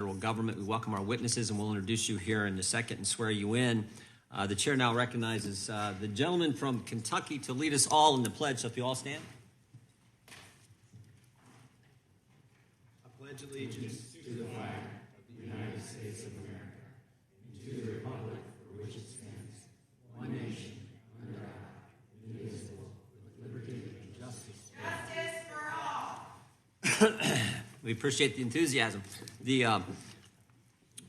federal government. We welcome our witnesses, and we'll introduce you here in a second and swear you in. The chair now recognizes the gentleman from Kentucky to lead us all in the pledge. So if you all stand. I pledge allegiance to the flag of the United States of America and to the republic for which it stands, one nation, under God, indivisible, with liberty and justice. Justice for all. We appreciate the enthusiasm. We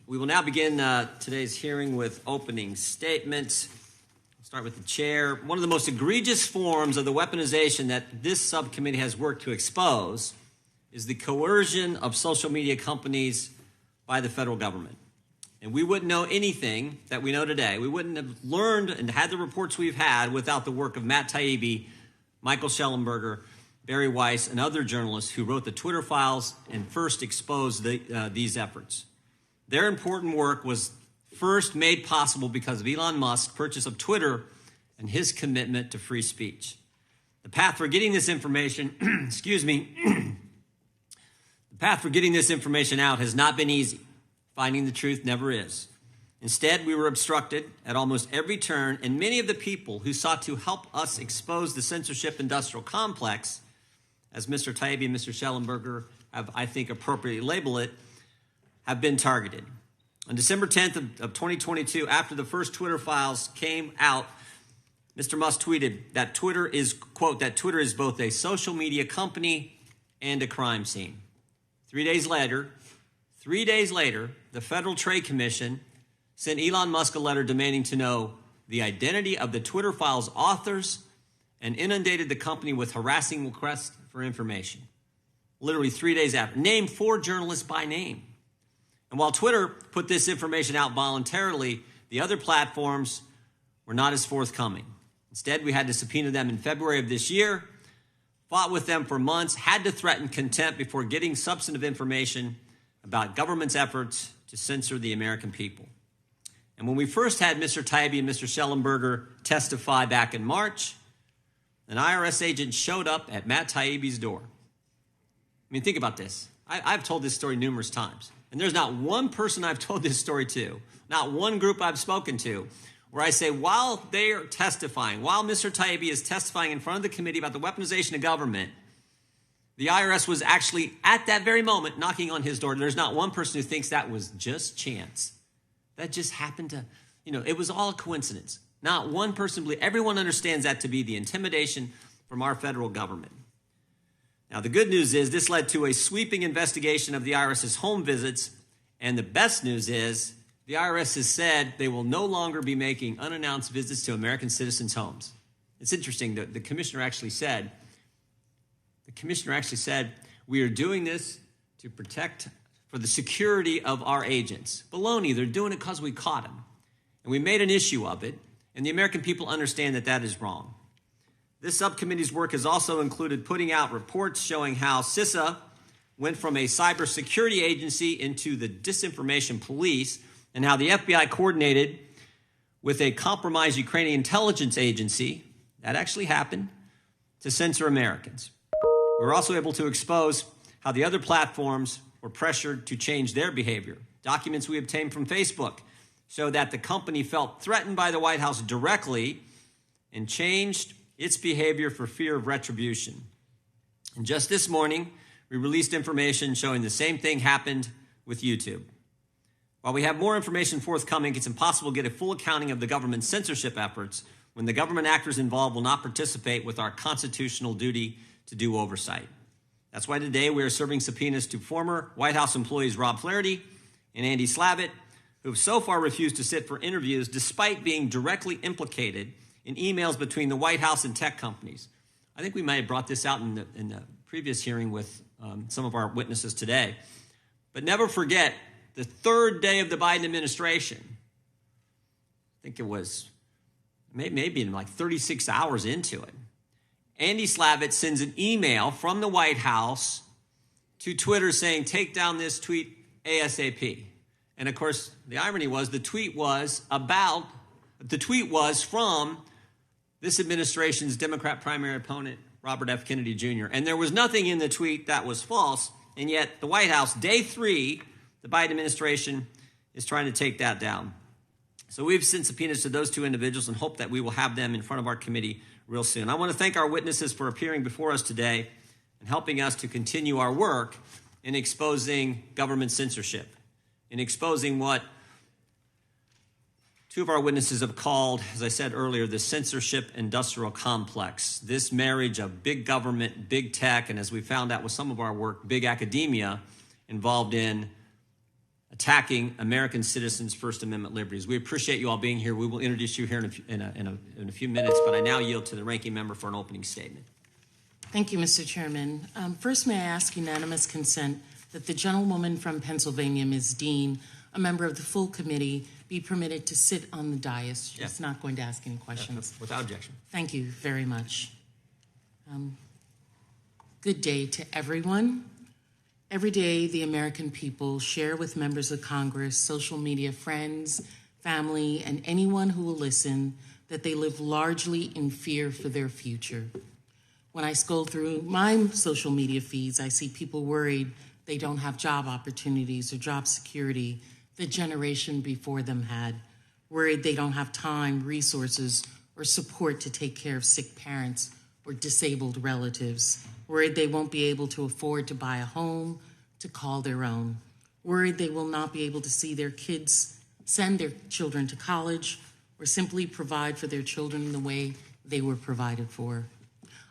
will now begin today's hearing with opening statements. I'll start with the chair. One of the most egregious forms of the weaponization that this subcommittee has worked to expose is the coercion of social media companies by the federal government. And we wouldn't know anything that we know today. We wouldn't have learned and had the reports we've had without the work of Matt Taibbi, Michael Shellenberger, Barry Weiss, and other journalists who wrote the Twitter files and first exposed these efforts. Their important work was first made possible because of Elon Musk's purchase of Twitter and his commitment to free speech. The path for getting this information, the path for getting this information out has not been easy. Finding the truth never is. Instead, we were obstructed at almost every turn, and many of the people who sought to help us expose the censorship industrial complex, as Mr. Taibbi and Mr. Shellenberger have, I think, appropriately labeled it, have been targeted. On December 10th of 2022, after the first Twitter files came out, Mr. Musk tweeted that Twitter is, quote, that Twitter is both a social media company and a crime scene. 3 days later, the Federal Trade Commission sent Elon Musk a letter demanding to know the identity of the Twitter files' authors and inundated the company with harassing requests for information. Literally 3 days after. Named 4 journalists by name. And while Twitter put this information out voluntarily, the other platforms were not as forthcoming. Instead, we had to subpoena them in February of this year, fought with them for months, had to threaten contempt before getting substantive information about government's efforts to censor the American people. And when we first had Mr. Taibbi and Mr. Shellenberger testify back in March, an IRS agent showed up at Matt Taibbi's door. I mean, think about this. I've told this story numerous times, and there's not one person I've told this story to, not one group I've spoken to, where I say, while they are testifying, while Mr. Taibbi is testifying in front of the committee about the weaponization of government, the IRS was actually, at that very moment, knocking on his door. There's not one person who thinks that was just chance. That just happened to, it was all a coincidence. Not one person believes. Everyone understands that to be the intimidation from our federal government. Now, the good news is this led to a sweeping investigation of the IRS's home visits, and the best news is the IRS has said they will no longer be making unannounced visits to American citizens' homes. It's interesting. The commissioner actually said, we are doing this to protect for the security of our agents. Baloney, they're doing it because we caught them. And we made an issue of it, and the American people understand that that is wrong. This subcommittee's work has also included putting out reports showing how CISA went from a cybersecurity agency into the disinformation police, and how the FBI coordinated with a compromised Ukrainian intelligence agency, that actually happened, to censor Americans. We were also able to expose how the other platforms were pressured to change their behavior. Documents we obtained from Facebook show that the company felt threatened by the White House directly and changed its behavior for fear of retribution. And just this morning, we released information showing the same thing happened with YouTube. While we have more information forthcoming, it's impossible to get a full accounting of the government's censorship efforts when the government actors involved will not participate with our constitutional duty to do oversight. That's why today we are serving subpoenas to former White House employees Rob Flaherty and Andy Slavitt, who have so far refused to sit for interviews despite being directly implicated in emails between the White House and tech companies. I think we might have brought this out in the previous hearing with some of our witnesses today. But never forget, the third day of the Biden administration, I think it was maybe like 36 hours into it, Andy Slavitt sends an email from the White House to Twitter saying, take down this tweet ASAP. And of course, the irony was the tweet was from this administration's Democrat primary opponent, Robert F. Kennedy Jr. And there was nothing in the tweet that was false. And yet the White House, day 3 the Biden administration is trying to take that down. So we've sent subpoenas to those two individuals and hope that we will have them in front of our committee real soon. I want to thank our witnesses for appearing before us today and helping us to continue our work in exposing government censorship, in exposing what two of our witnesses have called, as I said earlier, the censorship industrial complex, this marriage of big government, big tech, and as we found out with some of our work, big academia involved in attacking American citizens' First Amendment liberties. We appreciate you all being here. We will introduce you here in a few minutes, but I now yield to the ranking member for an opening statement. Thank you, Mr. Chairman. First, may I ask unanimous consent that the gentlewoman from Pennsylvania, Ms. Dean, a member of the full committee, be permitted to sit on the dais. She's not going to ask any questions. Without objection. Thank you very much. Good day to everyone. Every day, the American people share with members of Congress, social media friends, family, and anyone who will listen that they live largely in fear for their future. When I scroll through my social media feeds, I see people worried they don't have job opportunities or job security the generation before them had, worried they don't have time, resources, or support to take care of sick parents or disabled relatives, worried they won't be able to afford to buy a home to call their own, worried they will not be able to see their kids, send their children to college, or simply provide for their children in the way they were provided for.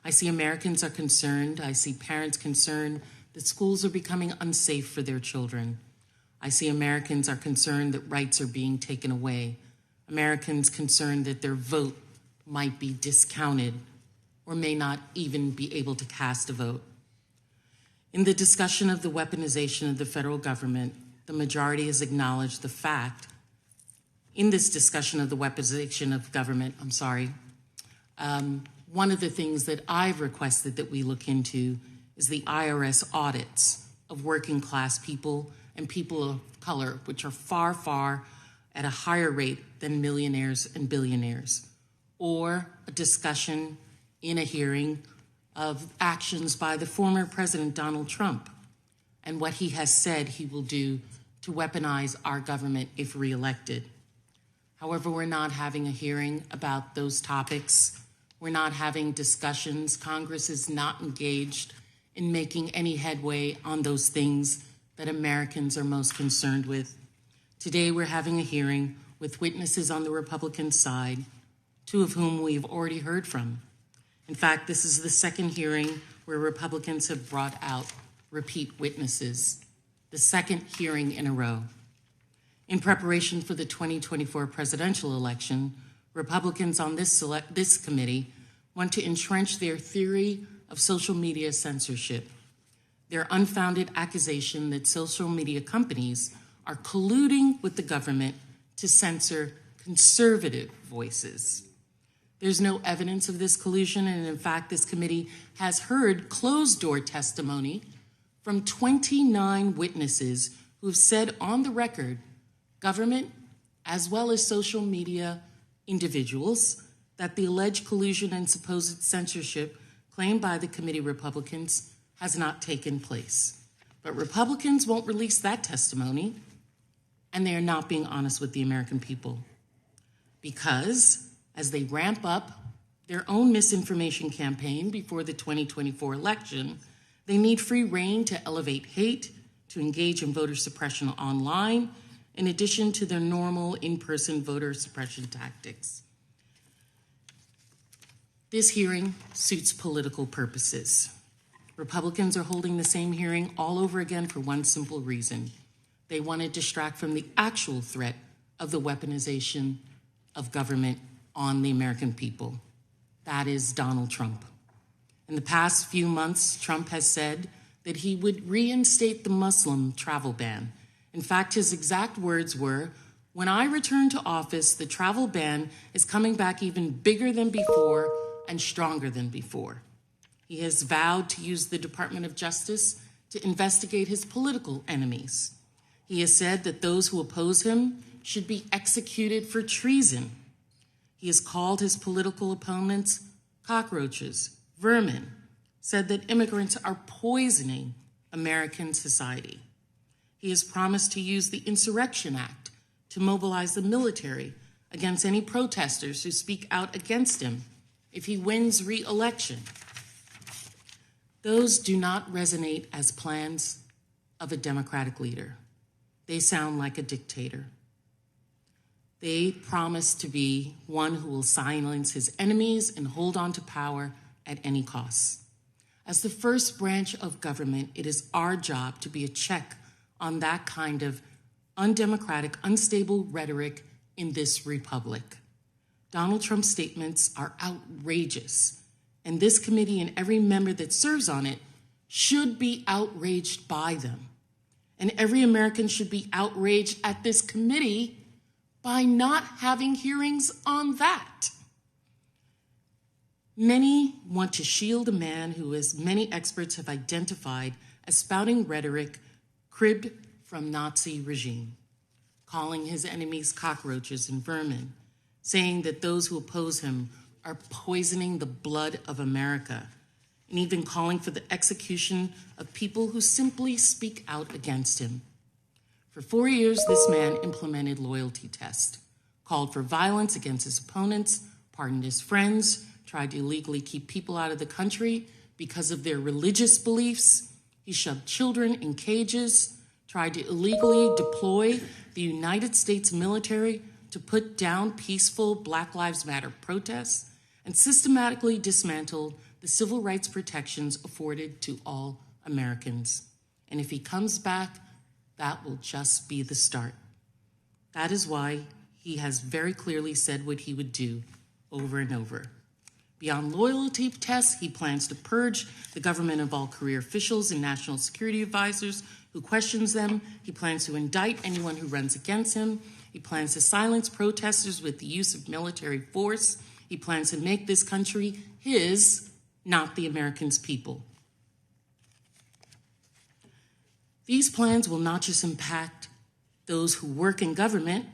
I see Americans are concerned. I see parents concerned that schools are becoming unsafe for their children. I see Americans are concerned that rights are being taken away. Americans concerned that their vote might be discounted or may not even be able to cast a vote. In the discussion of the weaponization of the federal government, the majority has acknowledged the fact, in this discussion of the weaponization of government, one of the things that I've requested that we look into is the IRS audits of working class people and people of color, which are far, far at a higher rate than millionaires and billionaires, or a discussion in a hearing of actions by the former President Donald Trump and what he has said he will do to weaponize our government if reelected. However, we're not having a hearing about those topics. We're not having discussions. Congress is not engaged in making any headway on those things that Americans are most concerned with. Today, we're having a hearing with witnesses on the Republican side, two of whom we've already heard from. In fact, this is the second hearing where Republicans have brought out repeat witnesses, the second hearing in a row. In preparation for the 2024 presidential election, Republicans on this committee want to entrench their theory of social media censorship, their unfounded accusation that social media companies are colluding with the government to censor conservative voices. There's no evidence of this collusion, and in fact, this committee has heard closed-door testimony from 29 witnesses who have said on the record, government, as well as social media individuals, that the alleged collusion and supposed censorship claimed by the committee Republicans has not taken place. But Republicans won't release that testimony, and they are not being honest with the American people. Because as they ramp up their own misinformation campaign before the 2024 election, they need free rein to elevate hate, to engage in voter suppression online, in addition to their normal in-person voter suppression tactics. This hearing suits political purposes. Republicans are holding the same hearing all over again for one simple reason. They want to distract from the actual threat of the weaponization of government on the American people. That is Donald Trump. In the past few months, Trump has said that he would reinstate the Muslim travel ban. In fact, his exact words were, "When I return to office, the travel ban is coming back even bigger than before and stronger than before." He has vowed to use the Department of Justice to investigate his political enemies. He has said that those who oppose him should be executed for treason. He has called his political opponents cockroaches, vermin, said that immigrants are poisoning American society. He has promised to use the Insurrection Act to mobilize the military against any protesters who speak out against him if he wins re-election. Those do not resonate as plans of a democratic leader. They sound like a dictator. They promise to be one who will silence his enemies and hold on to power at any cost. As the first branch of government, it is our job to be a check on that kind of undemocratic, unstable rhetoric in this republic. Donald Trump's statements are outrageous, and this committee and every member that serves on it should be outraged by them. And every American should be outraged at this committee by not having hearings on that. Many want to shield a man who, as many experts have identified, as spouting rhetoric cribbed from Nazi regime, calling his enemies cockroaches and vermin, saying that those who oppose him are poisoning the blood of America, and even calling for the execution of people who simply speak out against him. For 4 years, this man implemented loyalty tests, called for violence against his opponents, pardoned his friends, tried to illegally keep people out of the country because of their religious beliefs. He shoved children in cages, tried to illegally deploy the United States military to put down peaceful Black Lives Matter protests, and systematically dismantled the civil rights protections afforded to all Americans. And if he comes back, that will just be the start. That is why he has very clearly said what he would do over and over. Beyond loyalty tests, he plans to purge the government of all career officials and national security advisors who questions them. He plans to indict anyone who runs against him. He plans to silence protesters with the use of military force. He plans to make this country his, not the Americans' people. These plans will not just impact those who work in government.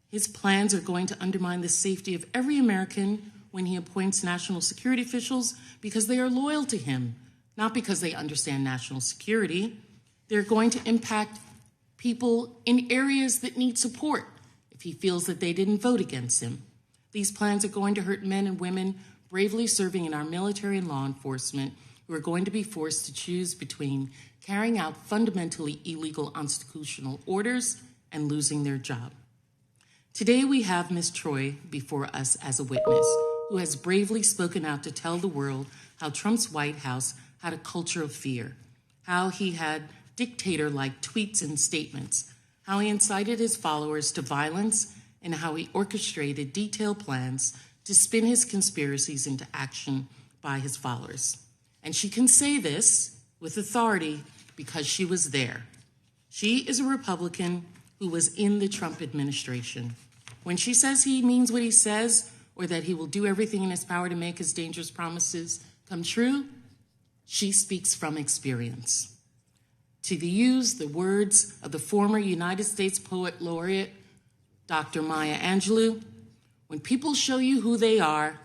His plans are going to undermine the safety of every American when he appoints national security officials because they are loyal to him, not because they understand national security. They're going to impact people in areas that need support if he feels that they didn't vote against him. These plans are going to hurt men and women bravely serving in our military and law enforcement who are going to be forced to choose between carrying out fundamentally illegal unconstitutional orders and losing their job. Today we have Ms. Troye before us as a witness who has bravely spoken out to tell the world how Trump's White House had a culture of fear, how he had dictator-like tweets and statements, how he incited his followers to violence, and how he orchestrated detailed plans to spin his conspiracies into action by his followers. And she can say this with authority because she was there. She is a Republican who was in the Trump administration. When she says he means what he says, or that he will do everything in his power to make his dangerous promises come true, she speaks from experience. To use the words of the former United States Poet Laureate, Dr. Maya Angelou, when people show you who they are,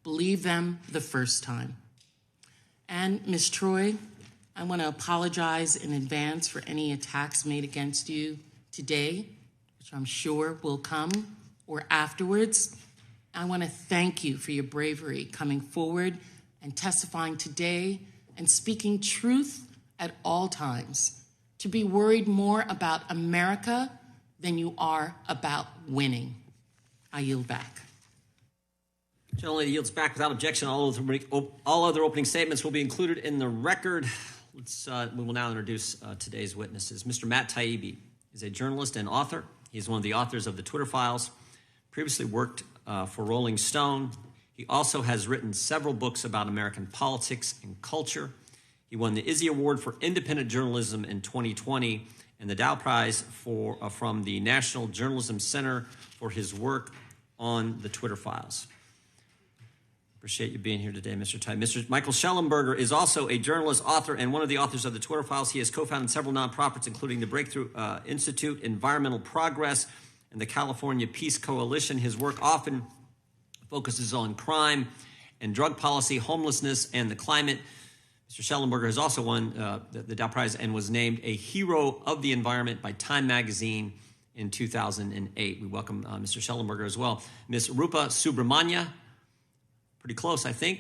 believe them the first time. And Ms. Troye, I want to apologize in advance for any attacks made against you today, which I'm sure will come, or afterwards. I want to thank you for your bravery coming forward and testifying today and speaking truth at all times, to be worried more about America than you are about winning. I yield back. Gentlelady yields back without objection. All other opening statements will be included in the record. We will now introduce today's witnesses. Mr. Matt Taibbi is a journalist and author. He is one of the authors of the Twitter Files, previously worked for Rolling Stone. He also has written several books about American politics and culture. He won the Izzy Award for Independent Journalism in 2020 and the Dow Prize from the National Journalism Center for his work on the Twitter Files. Appreciate you being here today, Mr. Taibbi. Mr. Michael Shellenberger is also a journalist, author, and one of the authors of the Twitter Files. He has co-founded several nonprofits, including the Breakthrough Institute, Environmental Progress, and the California Peace Coalition. His work often focuses on crime and drug policy, homelessness, and the climate. Mr. Shellenberger has also won the Dow Prize and was named a Hero of the Environment by Time Magazine in 2008. We welcome Mr. Shellenberger as well. Ms. Rupa Subramanya, pretty close, I think.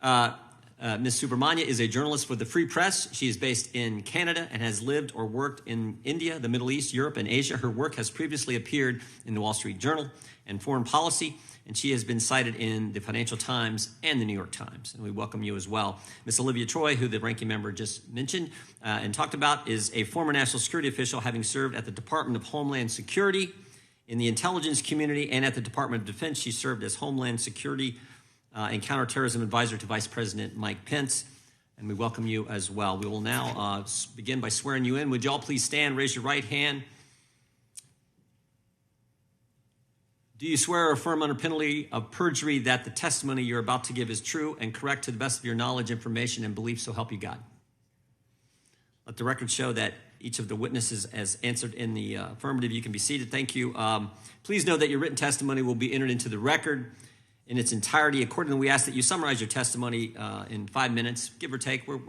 Ms. Subramanya is a journalist for the Free Press. She is based in Canada and has lived or worked in India, the Middle East, Europe, and Asia. Her work has previously appeared in the Wall Street Journal and Foreign Policy, and she has been cited in the Financial Times and the New York Times. And we welcome you as well. Ms. Olivia Troye, who the ranking member just mentioned and talked about, is a former national security official, having served at the Department of Homeland Security, in the intelligence community, and at the Department of Defense. She served as Homeland Security and Counterterrorism Advisor to Vice President Mike Pence. And we welcome you as well. We will now begin by swearing you in. Would you all please stand, raise your right hand. Do you swear or affirm under penalty of perjury that the testimony you're about to give is true and correct to the best of your knowledge, information, and belief, so help you God? Let the record show that each of the witnesses has answered in the affirmative. You can be seated. Thank you. Please know that your written testimony will be entered into the record in its entirety. Accordingly, we ask that you summarize your testimony in 5 minutes, give or take. We'll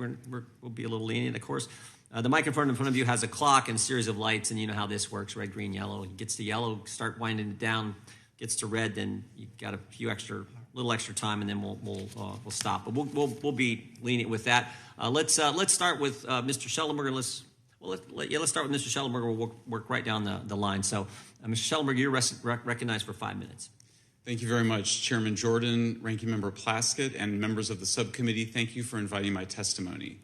be a little lenient, of course. The microphone in front of you has a clock and a series of lights, and you know how this works: red, green, yellow. It gets to yellow, start winding it down. Gets to red, then you've got a little extra time, and then we'll stop. But we'll be lenient with that. Let's start with Mr. Shellenberger. Let's start with Mr. Shellenberger. We'll work right down the line. So, Mr. Shellenberger, you're recognized for 5 minutes. Thank you very much, Chairman Jordan, Ranking Member Plaskett, and members of the subcommittee. Thank you for inviting my testimony.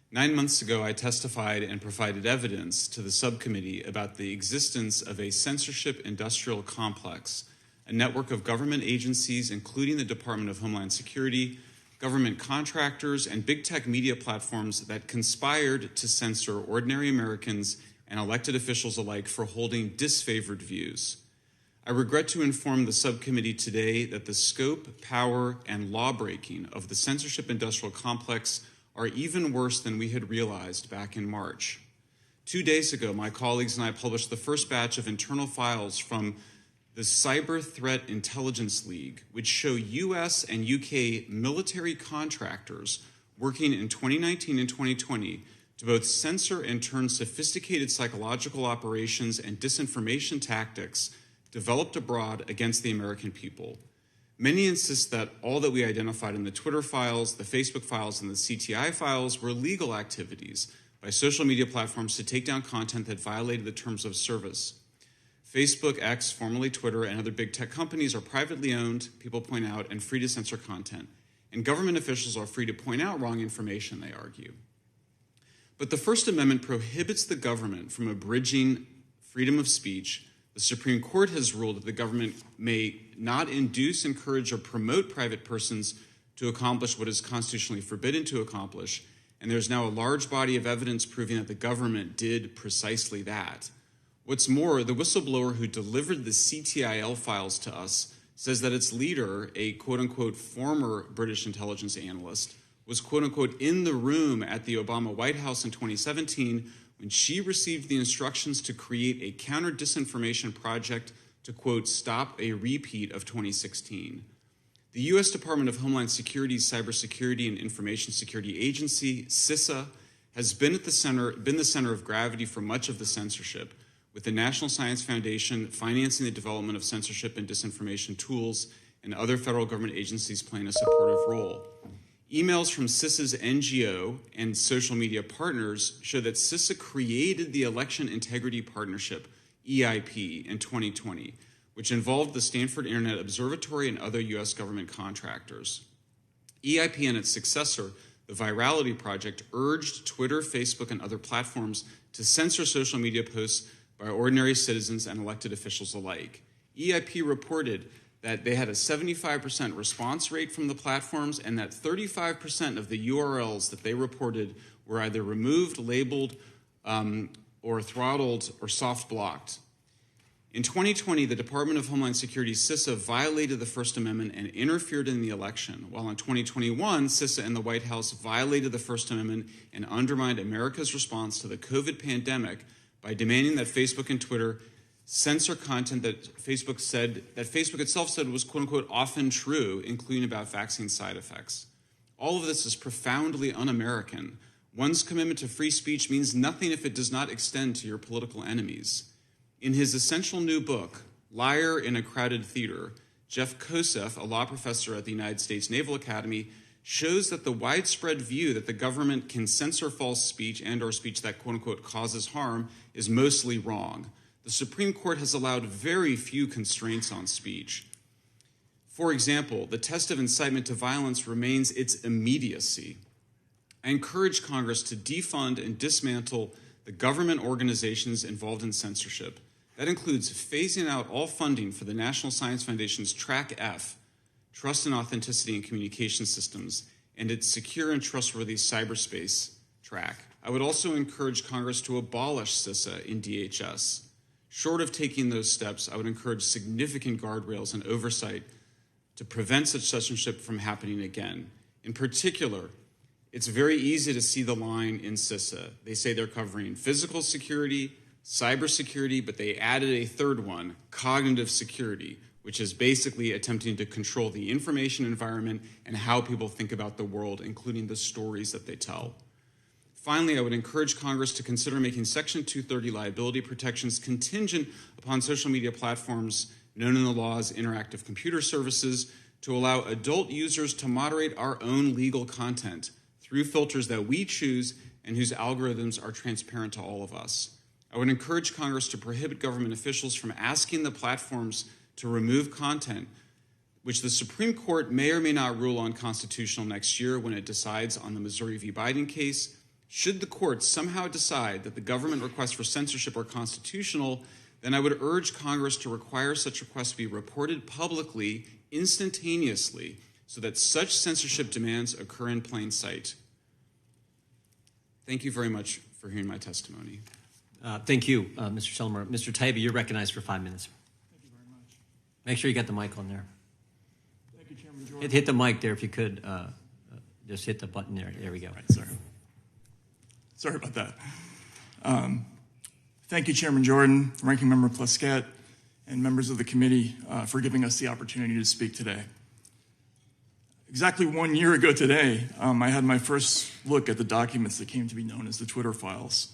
9 months ago, I testified and provided evidence to the subcommittee about the existence of a censorship industrial complex, a network of government agencies, including the Department of Homeland Security, government contractors, and big tech media platforms that conspired to censor ordinary Americans and elected officials alike for holding disfavored views. I regret to inform the subcommittee today that the scope, power, and law-breaking of the censorship industrial complex are even worse than we had realized back in March. 2 days ago, my colleagues and I published the first batch of internal files from the Cyber Threat Intelligence League, which show U.S. and U.K. military contractors working in 2019 and 2020 to both censor and turn sophisticated psychological operations and disinformation tactics developed abroad against the American people. Many insist that all that we identified in the Twitter files, the Facebook files, and the CTI files were legal activities by social media platforms to take down content that violated the terms of service. Facebook, X, formerly Twitter, and other big tech companies are privately owned, people point out, and free to censor content. And government officials are free to point out wrong information, they argue. But the First Amendment prohibits the government from abridging freedom of speech. The Supreme Court has ruled that the government may not induce, encourage, or promote private persons to accomplish what is constitutionally forbidden to accomplish, and there's now a large body of evidence proving that the government did precisely that. What's more, the whistleblower who delivered the CTIL files to us says that its leader, a quote-unquote former British intelligence analyst, was quote-unquote in the room at the Obama White House in 2017 when she received the instructions to create a counter-disinformation project to, quote, stop a repeat of 2016. The U.S. Department of Homeland Security's Cybersecurity and Information Security Agency, CISA, has been the center of gravity for much of the censorship, with the National Science Foundation financing the development of censorship and disinformation tools, and other federal government agencies playing a supportive role. Emails from CISA's NGO and social media partners show that CISA created the Election Integrity Partnership, EIP, in 2020, which involved the Stanford Internet Observatory and other U.S. government contractors. EIP and its successor, the Virality Project, urged Twitter, Facebook, and other platforms to censor social media posts by ordinary citizens and elected officials alike. EIP reported that they had a 75% response rate from the platforms and that 35% of the URLs that they reported were either removed, labeled, or throttled or soft blocked. In 2020, the Department of Homeland Security, CISA, violated the First Amendment and interfered in the election, while in 2021, CISA and the White House violated the First Amendment and undermined America's response to the COVID pandemic by demanding that Facebook and Twitter censor content that Facebook itself said was, quote unquote, often true, including about vaccine side effects. All of this is profoundly un-American. One's commitment to free speech means nothing if it does not extend to your political enemies. In his essential new book, Liar in a Crowded Theater, Jeff Kosef, a law professor at the United States Naval Academy, shows that the widespread view that the government can censor false speech and or speech that quote-unquote causes harm is mostly wrong. The Supreme Court has allowed very few constraints on speech. For example, the test of incitement to violence remains its immediacy. I encourage Congress to defund and dismantle the government organizations involved in censorship. That includes phasing out all funding for the National Science Foundation's Track F, Trust and Authenticity in Communication Systems, and its Secure and Trustworthy Cyberspace track. I would also encourage Congress to abolish CISA in DHS. Short of taking those steps, I would encourage significant guardrails and oversight to prevent such censorship from happening again. In particular, it's very easy to see the line in CISA. They say they're covering physical security, cybersecurity, but they added a third one, cognitive security, which is basically attempting to control the information environment and how people think about the world, including the stories that they tell. Finally, I would encourage Congress to consider making Section 230 liability protections contingent upon social media platforms known in the law as interactive computer services to allow adult users to moderate our own legal content through filters that we choose and whose algorithms are transparent to all of us. I would encourage Congress to prohibit government officials from asking the platforms to remove content, which the Supreme Court may or may not rule unconstitutional next year when it decides on the Missouri v. Biden case. Should the court somehow decide that the government requests for censorship are constitutional, then I would urge Congress to require such requests to be reported publicly, instantaneously, so that such censorship demands occur in plain sight. Thank you very much for hearing my testimony. Thank you, Mr. Shellenberger. Mr. Taibbi, you're recognized for 5 minutes. Thank you very much. Make sure you got the mic on there. Thank you, Chairman Jordan. Hit the mic there if you could. Just hit the button there. There we go. Right, sorry about that. Thank you, Chairman Jordan, Ranking Member Plaskett, and members of the committee for giving us the opportunity to speak today. Exactly 1 year ago today, I had my first look at the documents that came to be known as the Twitter files.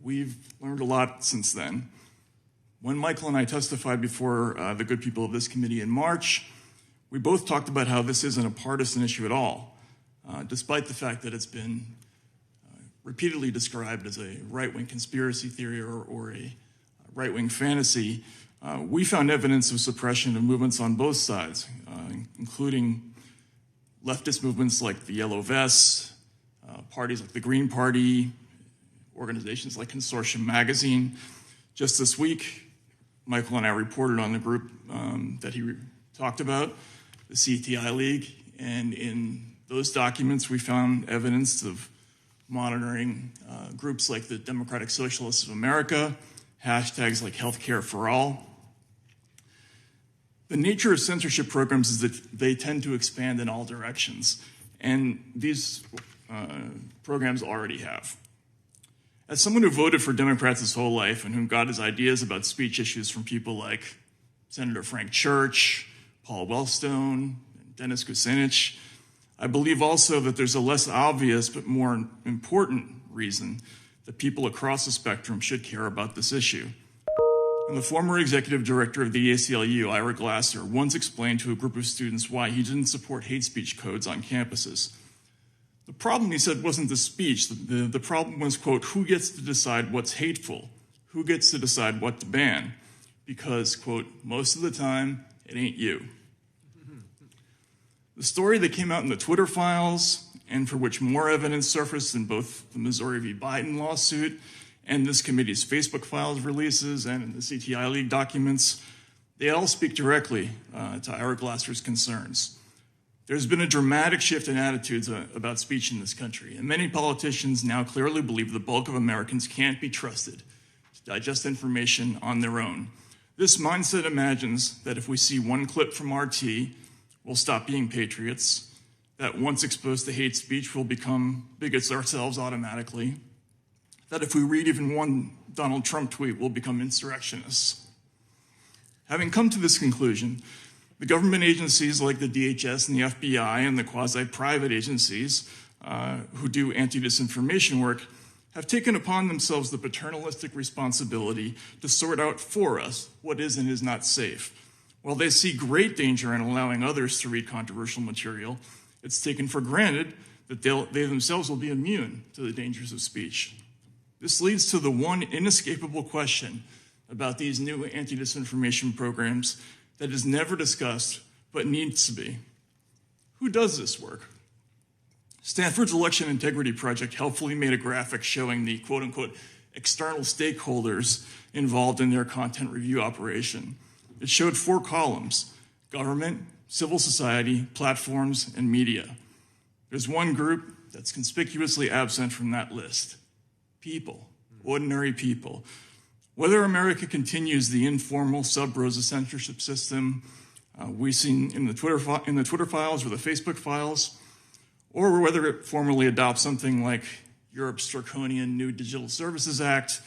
We've learned a lot since then. When Michael and I testified before the good people of this committee in March, we both talked about how this isn't a partisan issue at all, despite the fact that it's been repeatedly described as a right-wing conspiracy theory or a right-wing fantasy. We found evidence of suppression of movements on both sides, including leftist movements like the Yellow Vests, parties like the Green Party, organizations like Censorship magazine. Just this week, Michael and I reported on the group that he talked about, the CTI League, and in those documents we found evidence of monitoring groups like the Democratic Socialists of America, hashtags like Healthcare for All. The nature of censorship programs is that they tend to expand in all directions, and these programs already have. As someone who voted for Democrats his whole life and who got his ideas about speech issues from people like Senator Frank Church, Paul Wellstone, and Dennis Kucinich, I believe also that there's a less obvious but more important reason that people across the spectrum should care about this issue. And the former executive director of the ACLU, Ira Glasser, once explained to a group of students why he didn't support hate speech codes on campuses. The problem, he said, wasn't the speech. The problem was, quote, who gets to decide what's hateful? Who gets to decide what to ban? Because, quote, most of the time, it ain't you. The story that came out in the Twitter files, and for which more evidence surfaced in both the Missouri v. Biden lawsuit and this committee's Facebook files releases and in the CTI League documents, they all speak directly to Ira Glasser's concerns. There's been a dramatic shift in attitudes about speech in this country, and many politicians now clearly believe the bulk of Americans can't be trusted to digest information on their own. This mindset imagines that if we see one clip from RT, we'll stop being patriots, that once exposed to hate speech, we'll become bigots ourselves automatically, that if we read even one Donald Trump tweet, we'll become insurrectionists. Having come to this conclusion, The government agencies like the DHS and the FBI and the quasi-private agencies who do anti-disinformation work have taken upon themselves the paternalistic responsibility to sort out for us what is and is not safe. While they see great danger in allowing others to read controversial material, it's taken for granted that they themselves will be immune to the dangers of speech. This leads to the one inescapable question about these new anti-disinformation programs that is never discussed but needs to be. Who does this work? Stanford's Election Integrity Project helpfully made a graphic showing the quote-unquote external stakeholders involved in their content review operation. It showed 4 columns: government, civil society, platforms, and media. There's one group that's conspicuously absent from that list: people, ordinary people. Whether America continues the informal sub-rosa censorship system we've seen in the Twitter files or the Facebook files, or whether it formally adopts something like Europe's draconian New Digital Services Act,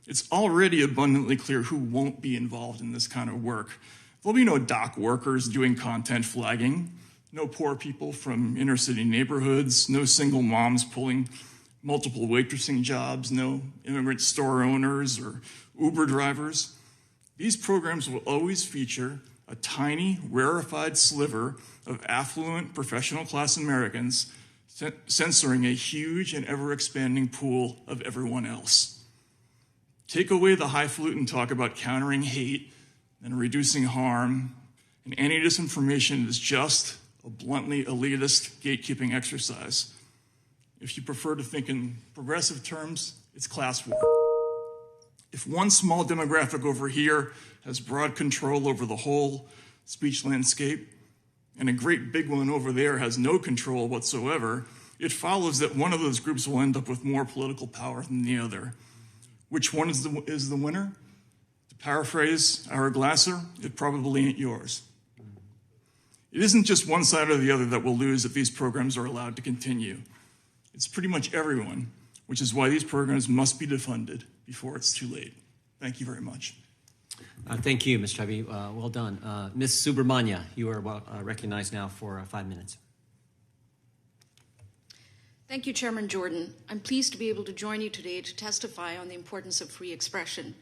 it's already abundantly clear who won't be involved in this kind of work. There'll be no dock workers doing content flagging, no poor people from inner city neighborhoods, no single moms pulling multiple waitressing jobs, no immigrant store owners or Uber drivers. These programs will always feature a tiny, rarefied sliver of affluent professional class Americans censoring a huge and ever-expanding pool of everyone else. Take away the highfalutin talk about countering hate and reducing harm, and anti-disinformation is just a bluntly elitist gatekeeping exercise. If you prefer to think in progressive terms, it's class war. If one small demographic over here has broad control over the whole speech landscape, and a great big one over there has no control whatsoever, it follows that one of those groups will end up with more political power than the other. Which one is the winner? To paraphrase our Glasser, it probably ain't yours. It isn't just one side or the other that will lose if these programs are allowed to continue. It's pretty much everyone, which is why these programs must be defunded before it's too late. Thank you very much. Thank you, Mr. Taibbi. Well done. Ms. Subramanya, you are recognized now for 5 minutes. Thank you, Chairman Jordan. I'm pleased to be able to join you today to testify on the importance of free expression.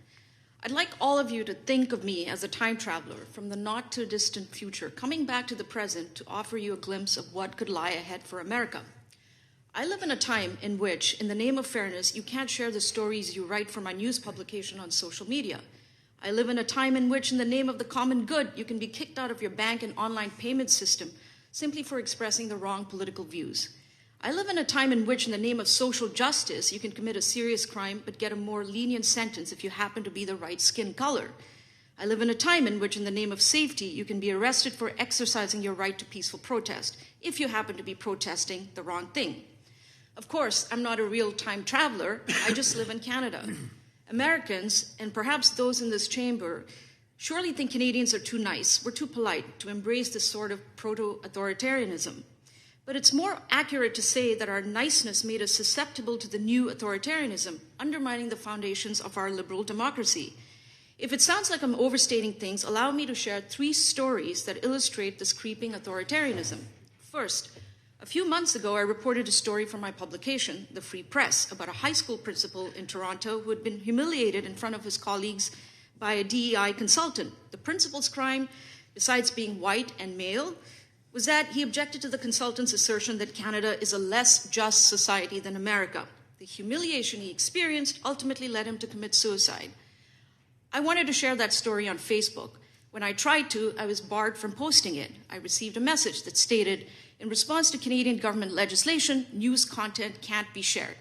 I'd like all of you to think of me as a time traveler from the not-too-distant future, coming back to the present to offer you a glimpse of what could lie ahead for America. I live in a time in which, in the name of fairness, you can't share the stories you write for my news publication on social media. I live in a time in which, in the name of the common good, you can be kicked out of your bank and online payment system simply for expressing the wrong political views. I live in a time in which, in the name of social justice, you can commit a serious crime but get a more lenient sentence if you happen to be the right skin color. I live in a time in which, in the name of safety, you can be arrested for exercising your right to peaceful protest if you happen to be protesting the wrong thing. Of course, I'm not a real time traveler. I just live in Canada. Americans, and perhaps those in this chamber, surely think Canadians are too nice, we're too polite to embrace this sort of proto-authoritarianism. But it's more accurate to say that our niceness made us susceptible to the new authoritarianism, undermining the foundations of our liberal democracy. If it sounds like I'm overstating things, allow me to share 3 stories that illustrate this creeping authoritarianism. First, a few months ago, I reported a story from my publication, The Free Press, about a high school principal in Toronto who had been humiliated in front of his colleagues by a DEI consultant. The principal's crime, besides being white and male, was that he objected to the consultant's assertion that Canada is a less just society than America. The humiliation he experienced ultimately led him to commit suicide. I wanted to share that story on Facebook. When I tried to, I was barred from posting it. I received a message that stated, in response to Canadian government legislation, news content can't be shared.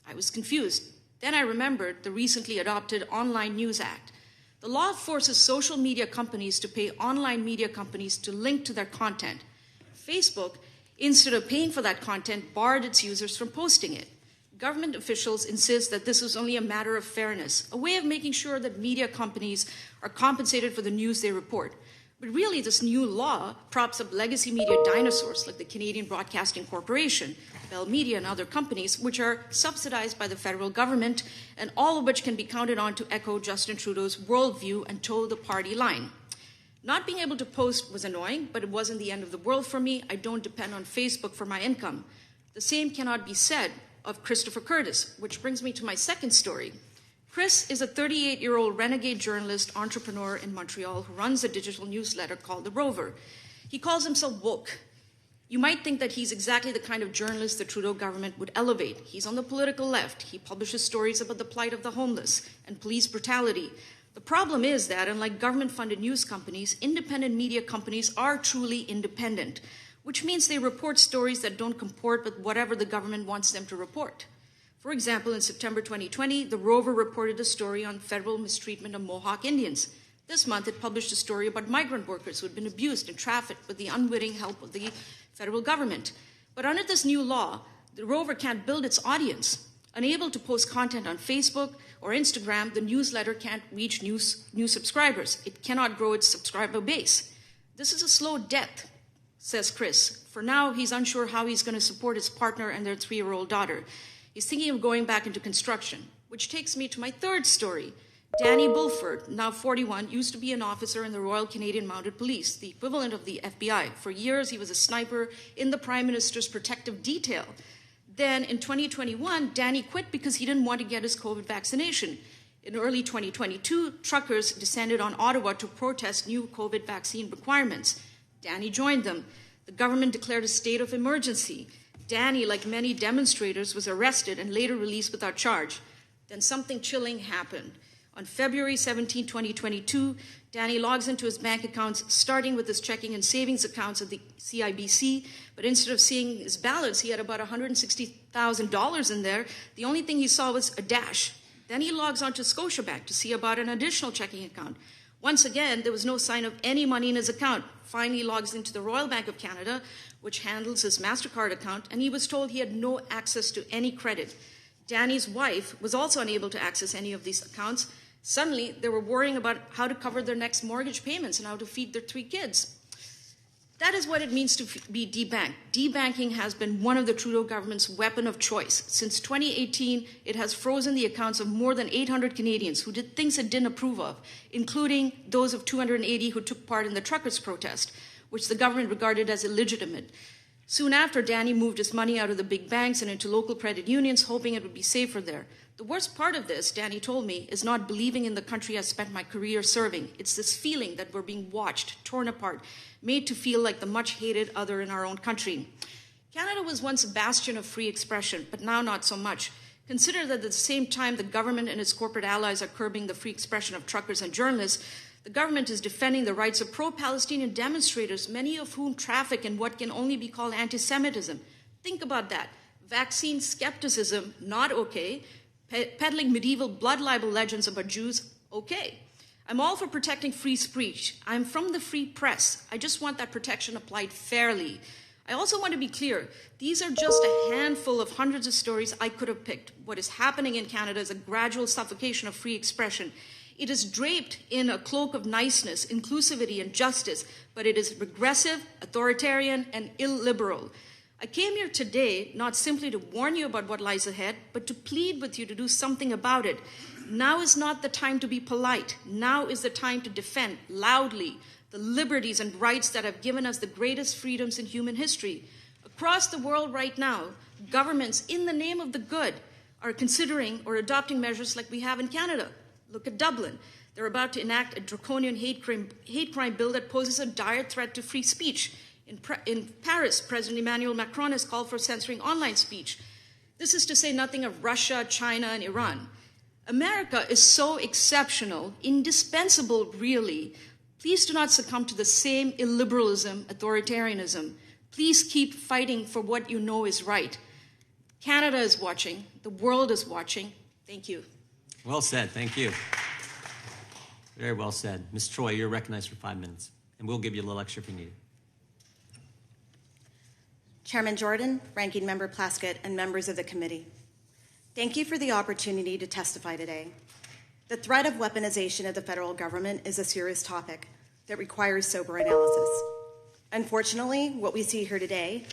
I was confused. Then I remembered the recently adopted Online News Act. The law forces social media companies to pay online media companies to link to their content. Facebook, instead of paying for that content, barred its users from posting it. Government officials insist that this is only a matter of fairness, a way of making sure that media companies are compensated for the news they report. But really, this new law props up legacy media dinosaurs like the Canadian Broadcasting Corporation, Bell Media, and other companies, which are subsidized by the federal government, and all of which can be counted on to echo Justin Trudeau's worldview and toe the party line. Not being able to post was annoying, but it wasn't the end of the world for me. I don't depend on Facebook for my income. The same cannot be said of Christopher Curtis, which brings me to my second story. Chris is a 38-year-old renegade journalist entrepreneur in Montreal who runs a digital newsletter called The Rover. He calls himself woke. You might think that he's exactly the kind of journalist the Trudeau government would elevate. He's on the political left. He publishes stories about the plight of the homeless and police brutality. The problem is that, unlike government-funded news companies, independent media companies are truly independent, which means they report stories that don't comport with whatever the government wants them to report. For example, in September 2020, The Rover reported a story on federal mistreatment of Mohawk Indians. This month, it published a story about migrant workers who had been abused and trafficked with the unwitting help of the federal government. But under this new law, The Rover can't build its audience. Unable to post content on Facebook or Instagram, the newsletter can't reach new subscribers. It cannot grow its subscriber base. This is a slow death, says Chris. For now, he's unsure how he's going to support his partner and their 3-year-old daughter. He's thinking of going back into construction, which takes me to my third story. Danny Bulford, now 41, used to be an officer in the Royal Canadian Mounted Police, the equivalent of the FBI. For years, he was a sniper in the Prime Minister's protective detail. Then, in 2021, Danny quit because he didn't want to get his COVID vaccination. In early 2022, truckers descended on Ottawa to protest new COVID vaccine requirements. Danny joined them. The government declared a state of emergency. Danny, like many demonstrators, was arrested and later released without charge. Then something chilling happened. On February 17, 2022, Danny logs into his bank accounts, starting with his checking and savings accounts at the CIBC, but instead of seeing his balance, he had about $160,000 in there. The only thing he saw was a dash. Then he logs on to Scotiabank to see about an additional checking account. Once again, there was no sign of any money in his account. Finally, he logs into the Royal Bank of Canada, which handles his MasterCard account, and he was told he had no access to any credit. Danny's wife was also unable to access any of these accounts. Suddenly, they were worrying about how to cover their next mortgage payments and how to feed their 3 kids. That is what it means to be debanked. Debanking has been one of the Trudeau government's weapon of choice. Since 2018, it has frozen the accounts of more than 800 Canadians who did things it didn't approve of, including those of 280 who took part in the truckers' protest, which the government regarded as illegitimate. Soon after, Danny moved his money out of the big banks and into local credit unions, hoping it would be safer there. The worst part of this, Danny told me, is not believing in the country I spent my career serving. It's this feeling that we're being watched, torn apart, made to feel like the much-hated other in our own country. Canada was once a bastion of free expression, but now not so much. Consider that at the same time the government and its corporate allies are curbing the free expression of truckers and journalists, the government is defending the rights of pro-Palestinian demonstrators, many of whom traffic in what can only be called anti-Semitism. Think about that. Vaccine skepticism, not okay. Peddling medieval blood libel legends about Jews, okay. I'm all for protecting free speech. I'm from the free press. I just want that protection applied fairly. I also want to be clear. These are just a handful of hundreds of stories I could have picked. What is happening in Canada is a gradual suffocation of free expression. It is draped in a cloak of niceness, inclusivity, and justice, but it is regressive, authoritarian, and illiberal. I came here today not simply to warn you about what lies ahead, but to plead with you to do something about it. Now is not the time to be polite. Now is the time to defend loudly the liberties and rights that have given us the greatest freedoms in human history. Across the world right now, governments, in the name of the good, are considering or adopting measures like we have in Canada. Look at Dublin. They're about to enact a draconian hate crime bill that poses a dire threat to free speech. In Paris, President Emmanuel Macron has called for censoring online speech. This is to say nothing of Russia, China, and Iran. America is so exceptional, indispensable, really. Please do not succumb to the same illiberalism, authoritarianism. Please keep fighting for what you know is right. Canada is watching. The world is watching. Thank you. Well said. Thank you. Very well said. Ms. Troye, you're recognized for 5 minutes, and we'll give you a little extra if you need it. Chairman Jordan, Ranking Member Plaskett, and members of the committee, thank you for the opportunity to testify today. The threat of weaponization of the federal government is a serious topic that requires sober analysis. Unfortunately, what we see here today,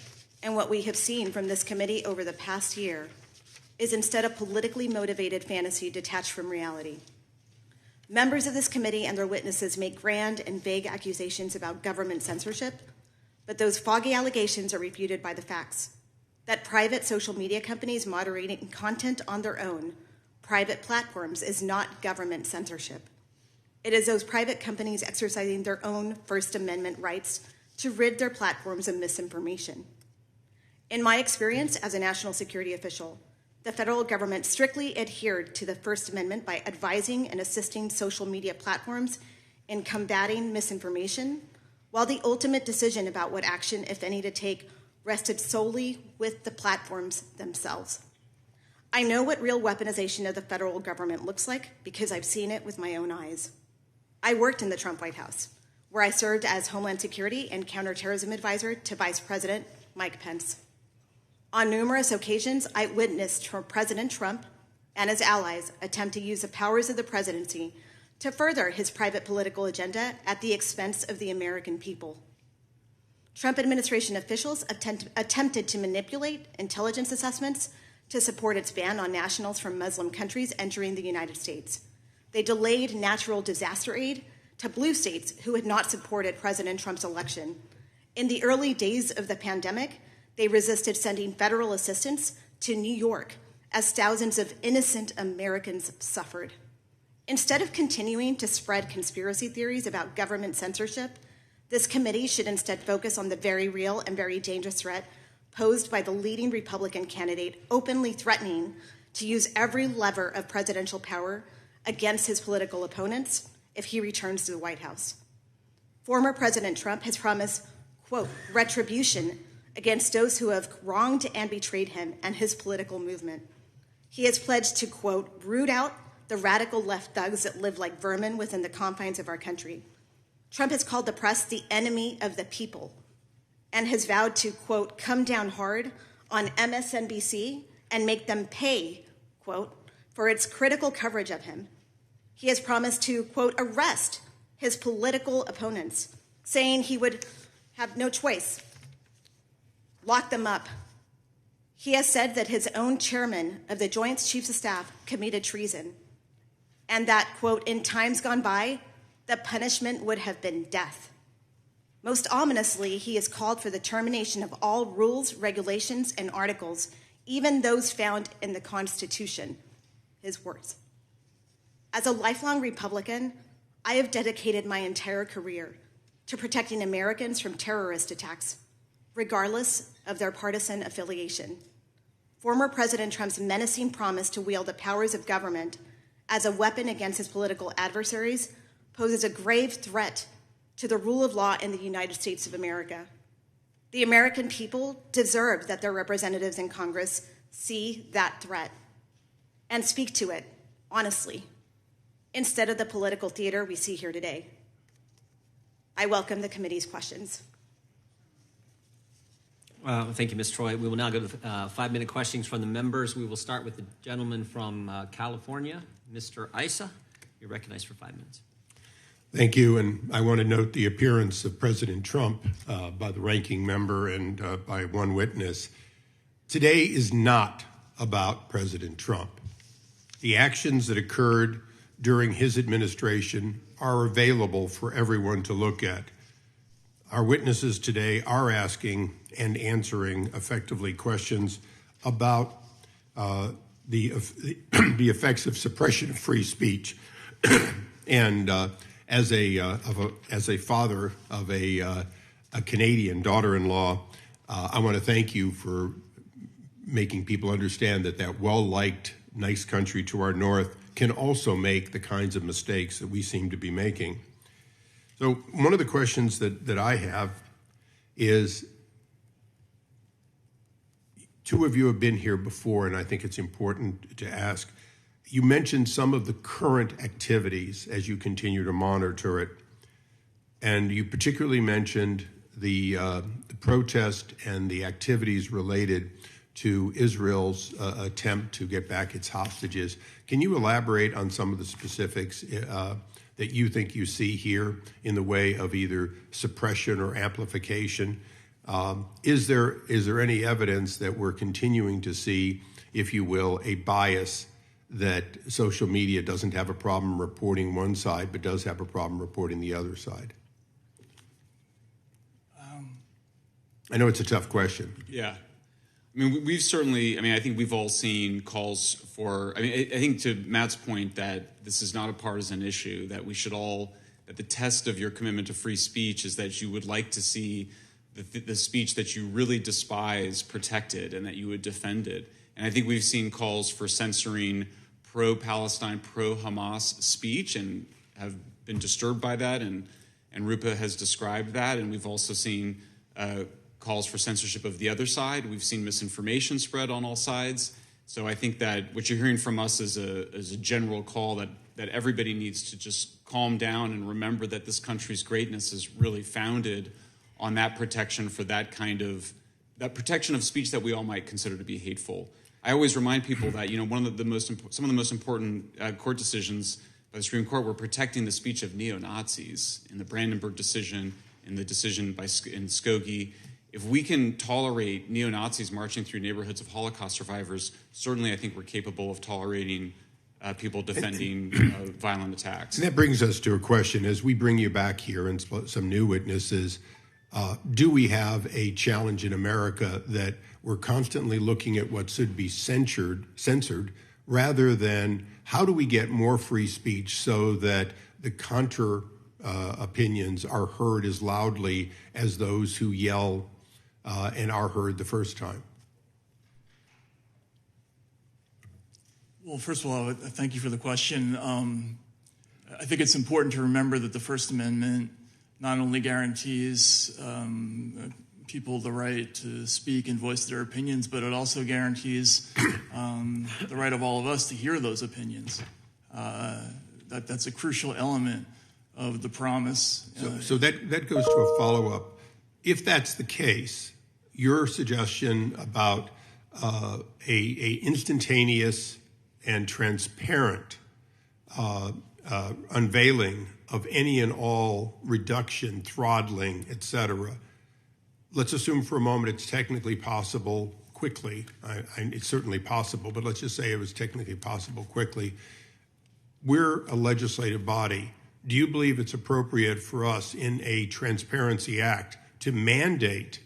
and what we have seen from this committee over the past year, is instead a politically motivated fantasy detached from reality. Members of this committee and their witnesses make grand and vague accusations about government censorship, but those foggy allegations are refuted by the facts that private social media companies moderating content on their own private platforms is not government censorship. It is those private companies exercising their own First Amendment rights to rid their platforms of misinformation. In my experience as a national security official, the federal government strictly adhered to the First Amendment by advising and assisting social media platforms in combating misinformation, while the ultimate decision about what action, if any, to take rested solely with the platforms themselves. I know what real weaponization of the federal government looks like because I've seen it with my own eyes. I worked in the Trump White House, where I served as Homeland Security and Counterterrorism Advisor to Vice President Mike Pence. On numerous occasions, I witnessed President Trump and his allies attempt to use the powers of the presidency to further his private political agenda at the expense of the American people. Trump administration officials attempted to manipulate intelligence assessments to support its ban on nationals from Muslim countries entering the United States. They delayed natural disaster aid to blue states who had not supported President Trump's election. In the early days of the pandemic, they resisted sending federal assistance to New York as thousands of innocent Americans suffered. Instead of continuing to spread conspiracy theories about government censorship, this committee should instead focus on the very real and very dangerous threat posed by the leading Republican candidate openly threatening to use every lever of presidential power against his political opponents if he returns to the White House. Former President Trump has promised, quote, retribution against those who have wronged and betrayed him and his political movement. He has pledged to, quote, root out the radical left thugs that live like vermin within the confines of our country. Trump has called the press the enemy of the people and has vowed to, quote, come down hard on MSNBC and make them pay, quote, for its critical coverage of him. He has promised to, quote, arrest his political opponents, saying he would have no choice, lock them up. He has said that his own chairman of the Joint Chiefs of Staff committed treason and that, quote, in times gone by, the punishment would have been death. Most ominously, he has called for the termination of all rules, regulations, and articles, even those found in the Constitution, his words. As a lifelong Republican, I have dedicated my entire career to protecting Americans from terrorist attacks, regardless of their partisan affiliation. Former President Trump's menacing promise to wield the powers of government as a weapon against his political adversaries poses a grave threat to the rule of law in the United States of America. The American people deserve that their representatives in Congress see that threat and speak to it honestly, instead of the political theater we see here today. I welcome the committee's questions. Thank you, Ms. Troye. We will now go to 5-minute questions from the members. We will start with the gentleman from California, Mr. Issa. You're recognized for 5 minutes. Thank you, and I want to note the appearance of President Trump by the ranking member and by one witness. Today is not about President Trump. The actions that occurred during his administration are available for everyone to look at. Our witnesses today are asking and answering effectively questions about the effects of suppression of free speech. And as a father of a Canadian daughter-in-law, I want to thank you for making people understand that well-liked, nice country to our north can also make the kinds of mistakes that we seem to be making. So one of the questions that I have is, two of you have been here before, and I think it's important to ask. You mentioned some of the current activities as you continue to monitor it, and you particularly mentioned the protest and the activities related to Israel's attempt to get back its hostages. Can you elaborate on some of the specifics that you think you see here in the way of either suppression or amplification? Is there any evidence that we're continuing to see, if you will, a bias that social media doesn't have a problem reporting one side, but does have a problem reporting the other side? I know it's a tough question. Yeah. I mean, we've certainly, I think we've all seen calls for, I think to Matt's point that this is not a partisan issue, that we should all, that the test of your commitment to free speech is that you would like to see the speech that you really despise protected and that you would defend it. And I think we've seen calls for censoring pro-Palestine, pro-Hamas speech and have been disturbed by that, and Rupa has described that, and we've also seen calls for censorship of the other side. We've seen misinformation spread on all sides. So I think that what you're hearing from us is a general call that everybody needs to just calm down and remember that this country's greatness is really founded on that protection for that protection of speech that we all might consider to be hateful. I always remind people that, some of the most important court decisions by the Supreme Court were protecting the speech of neo-Nazis in the Brandenburg decision, in the decision in Skokie. If we can tolerate neo-Nazis marching through neighborhoods of Holocaust survivors, certainly I think we're capable of tolerating people defending violent attacks. And that brings us to a question. As we bring you back here and some new witnesses, do we have a challenge in America that we're constantly looking at what should be censored, rather than how do we get more free speech so that the counter opinions are heard as loudly as those who yell and are heard the first time? Well, first of all, thank you for the question. I think it's important to remember that the First Amendment not only guarantees people the right to speak and voice their opinions, but it also guarantees the right of all of us to hear those opinions. That's a crucial element of the promise. So that goes to a follow-up. If that's the case, your suggestion about a instantaneous and transparent unveiling of any and all reduction, throttling, etc. Let's assume for a moment it's technically possible quickly. It's certainly possible, but let's just say it was technically possible quickly. We're a legislative body. Do you believe it's appropriate for us in a Transparency Act to mandate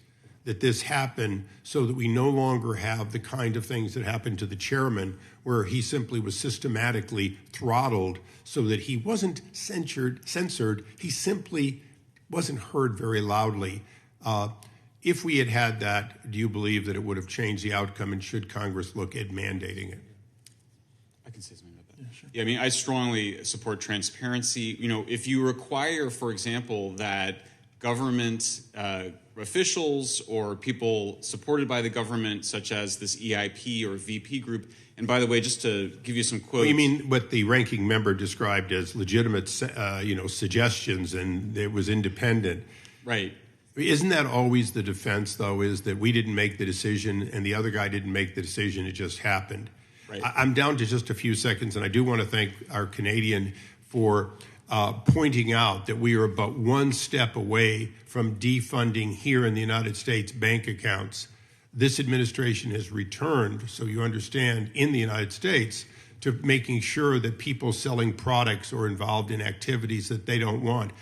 that this happen so that we no longer have the kind of things that happened to the chairman, where he simply was systematically throttled so that he wasn't censored, he simply wasn't heard very loudly? If we had had that, do you believe that it would have changed the outcome, and should Congress look at mandating it? I can say something about that. Yeah, sure. Yeah, I mean, I strongly support transparency. If you require, for example, that government officials or people supported by the government, such as this EIP or VP group, and by the way, just to give you some quotes. Well, you mean what the ranking member described as legitimate, suggestions, and it was independent. Right. Isn't that always the defense, though, is that we didn't make the decision and the other guy didn't make the decision, it just happened? Right. I'm down to just a few seconds, and I do want to thank our Canadian for pointing out that we are about one step away from defunding here in the United States bank accounts. This administration has returned, so you understand, in the United States to making sure that people selling products or involved in activities that they don't want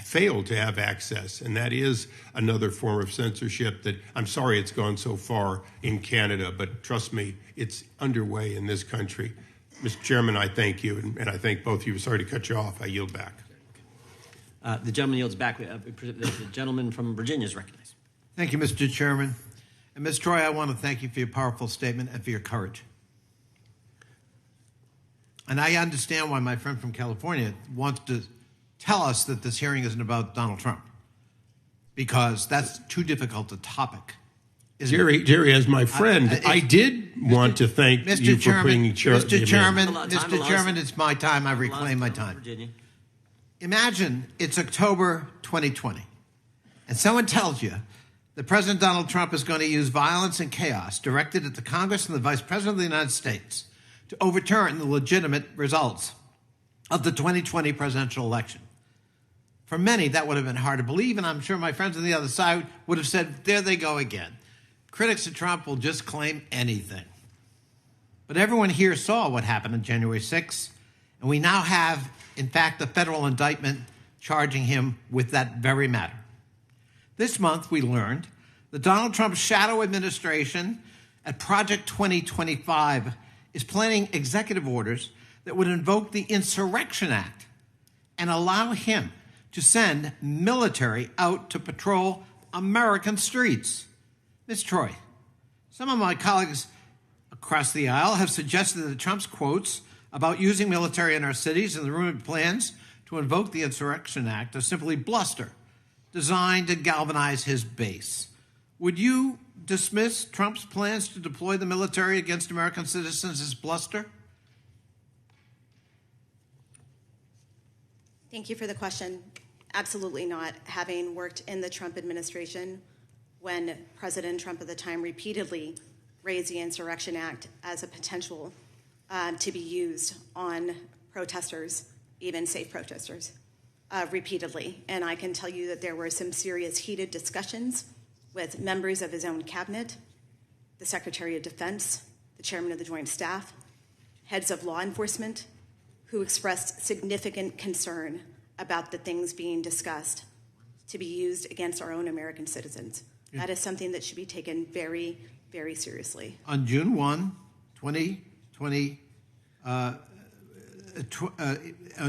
fail to have access. And that is another form of censorship that, I'm sorry it's gone so far in Canada, but trust me, it's underway in this country. Mr. Chairman, I thank you, and I thank both of you. Sorry to cut you off. I yield back. The gentleman yields back. The gentleman from Virginia is recognized. Thank you, Mr. Chairman. And Ms. Troye, I want to thank you for your powerful statement and for your courage. And I understand why my friend from California wants to tell us that this hearing isn't about Donald Trump, because that's too difficult a topic. Jerry, as my friend, I did want to thank you for bringing Mr. Chairman, it's my time. I reclaim my time. Virginia. Imagine it's October 2020, and someone tells you that President Donald Trump is going to use violence and chaos directed at the Congress and the Vice President of the United States to overturn the legitimate results of the 2020 presidential election. For many, that would have been hard to believe, and I'm sure my friends on the other side would have said, there they go again. Critics of Trump will just claim anything. But everyone here saw what happened on January 6th, and we now have, in fact, a federal indictment charging him with that very matter. This month, we learned that Donald Trump's shadow administration at Project 2025 is planning executive orders that would invoke the Insurrection Act and allow him to send military out to patrol American streets. Ms. Troye, some of my colleagues across the aisle have suggested that Trump's quotes about using military in our cities and the rumored plans to invoke the Insurrection Act are simply bluster designed to galvanize his base. Would you dismiss Trump's plans to deploy the military against American citizens as bluster? Thank you for the question. Absolutely not. Having worked in the Trump administration when President Trump at the time repeatedly raised the Insurrection Act as a potential to be used on protesters, even safe protesters, repeatedly. And I can tell you that there were some serious heated discussions with members of his own cabinet, the Secretary of Defense, the Chairman of the Joint Staff, heads of law enforcement, who expressed significant concern about the things being discussed to be used against our own American citizens. Yeah. That is something that should be taken very, very seriously. On June 1, 2020, on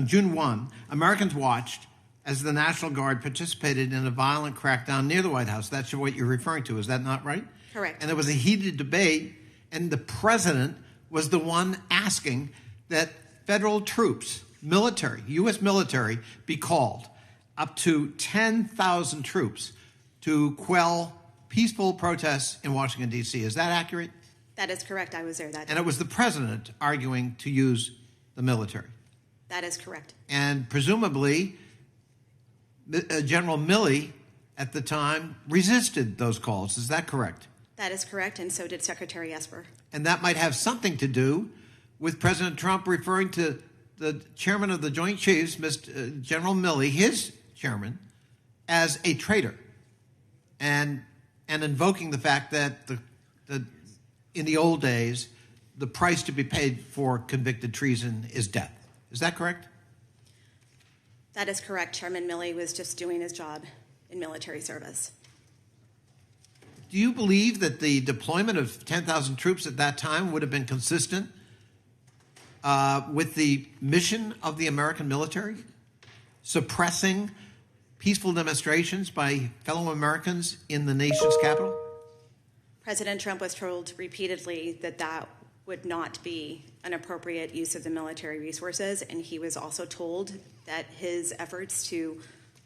June 1, Americans watched as the National Guard participated in a violent crackdown near the White House. That's what you're referring to. Is that not right? Correct. And there was a heated debate, and the president was the one asking that federal troops, military, U.S. military, be called, up to 10,000 troops to quell peaceful protests in Washington, D.C. Is that accurate? That is correct. I was there that day. And it was the president arguing to use the military. That is correct. And presumably, General Milley at the time resisted those calls. Is that correct? That is correct, and so did Secretary Esper. And that might have something to do with President Trump referring to the chairman of the Joint Chiefs, General Milley, his chairman, as a traitor, and invoking the fact that in the old days, the price to be paid for convicted treason is death. Is that correct? That is correct. Chairman Milley was just doing his job in military service. Do you believe that the deployment of 10,000 troops at that time would have been consistent with the mission of the American military, suppressing peaceful demonstrations by fellow Americans in the nation's capital? President Trump was told repeatedly that that would not be an appropriate use of the military resources, and he was also told that his efforts to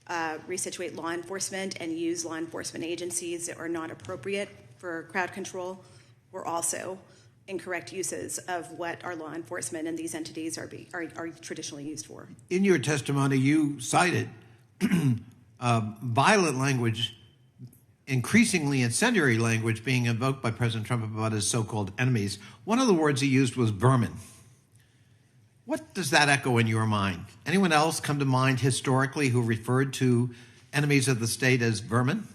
resituate law enforcement and use law enforcement agencies that are not appropriate for crowd control were also incorrect uses of what our law enforcement and these entities are traditionally used for. In your testimony, you cited violent language, increasingly incendiary language being invoked by President Trump about his so-called enemies. One of the words he used was vermin. What does that echo in your mind? Anyone else come to mind historically who referred to enemies of the state as vermin?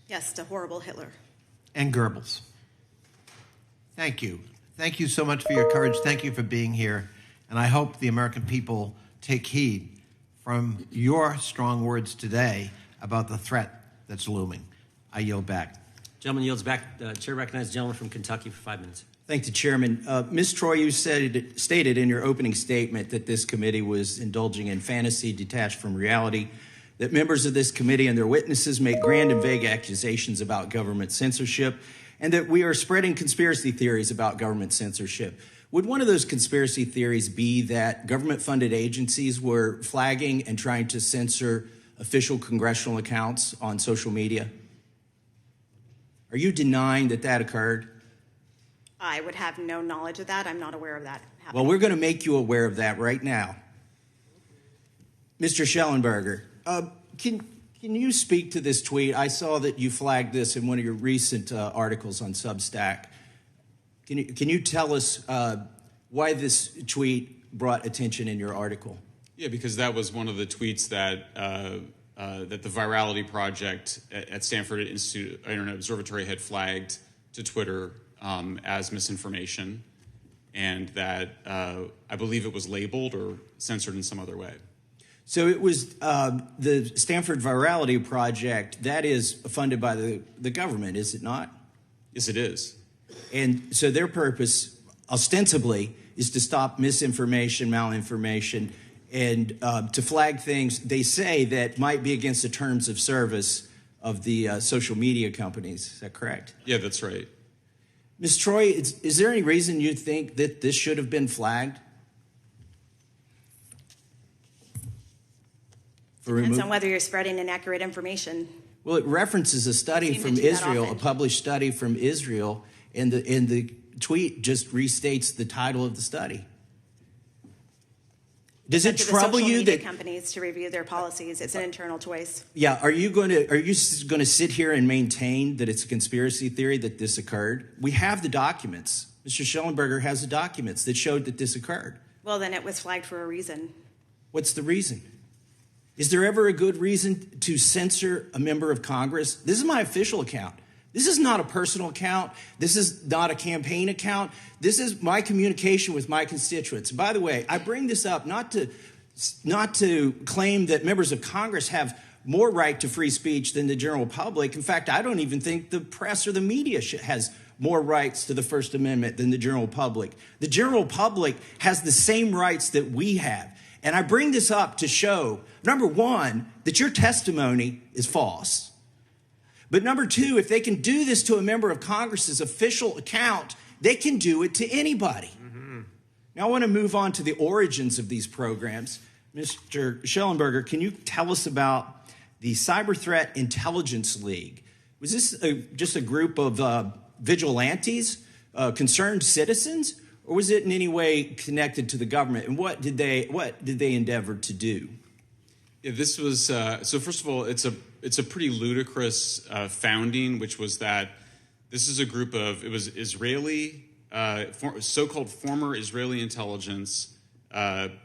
Yes, the horrible Hitler. And Goebbels. Thank you. Thank you so much for your courage. Thank you for being here. And I hope the American people take heed from your strong words today about the threat that's looming. I yield back. Gentleman yields back. Chair recognizes the gentleman from Kentucky for 5 minutes. Thank you, Chairman. Ms. Troye, you stated in your opening statement that this committee was indulging in fantasy detached from reality, that members of this committee and their witnesses make grand and vague accusations about government censorship, and that we are spreading conspiracy theories about government censorship. Would one of those conspiracy theories be that government-funded agencies were flagging and trying to censor official congressional accounts on social media? Are you denying that that occurred? I would have no knowledge of that. I'm not aware of that happening. Well, we're going to make you aware of that right now. Mr. Shellenberger, can you speak to this tweet? I saw that you flagged this in one of your recent articles on Substack. Can you tell us why this tweet brought attention in your article? Yeah, because that was one of the tweets that that the Virality Project at Stanford Institute Internet Observatory had flagged to Twitter as misinformation. and that I believe it was labeled or censored in some other way. So it was the Stanford Virality Project, that is funded by the government, is it not? Yes, it is. And so their purpose, ostensibly, is to stop misinformation, malinformation, and to flag things they say that might be against the terms of service of the social media companies. Is that correct? Yeah, that's right. Ms. Troye, is there any reason you think that this should have been flagged? Depends on whether you're spreading inaccurate information. Well, it references a study from Israel, a published study from Israel, and the tweet just restates the title of the study. Does it trouble you that companies to review their policies? It's an internal choice. Yeah, are you going to sit here and maintain that it's a conspiracy theory that this occurred? We have the documents. Mr. Shellenberger has the documents that showed that this occurred. Well, then it was flagged for a reason. What's the reason? Is there ever a good reason to censor a member of Congress? This is my official account. This is not a personal account. This is not a campaign account. This is my communication with my constituents. By the way, I bring this up not to claim that members of Congress have more right to free speech than the general public. In fact, I don't even think the press or the media has more rights to the First Amendment than the general public. The general public has the same rights that we have. And I bring this up to show, number one, that your testimony is false. But number two, if they can do this to a member of Congress's official account, they can do it to anybody. Mm-hmm. Now, I want to move on to the origins of these programs. Mr. Shellenberger, can you tell us about the Cyber Threat Intelligence League? Was this just a group of vigilantes, concerned citizens, or was it in any way connected to the government? And what did they endeavor to do? Yeah, this was so. First of all, it's a pretty ludicrous founding, which was that this is a group of Israeli, so-called former Israeli intelligence,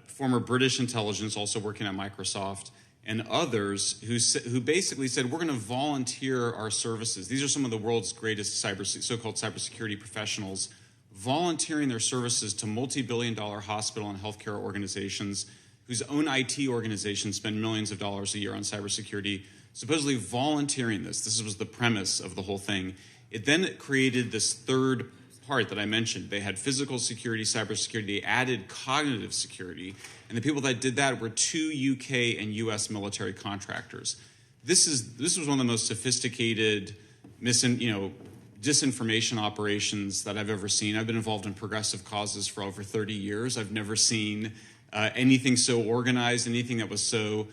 former British intelligence, also working at Microsoft, and others who basically said, we're going to volunteer our services. These are some of the world's greatest so-called cybersecurity professionals, volunteering their services to multi-billion-dollar hospital and healthcare organizations whose own IT organizations spend millions of dollars a year on cybersecurity, supposedly volunteering this. This was the premise of the whole thing. It then created this third part that I mentioned. They had physical security, cybersecurity, they added cognitive security, and the people that did that were 2 UK and US military contractors. This was one of the most sophisticated disinformation operations that I've ever seen. I've been involved in progressive causes for over 30 years. I've never seen anything so organized, anything that was so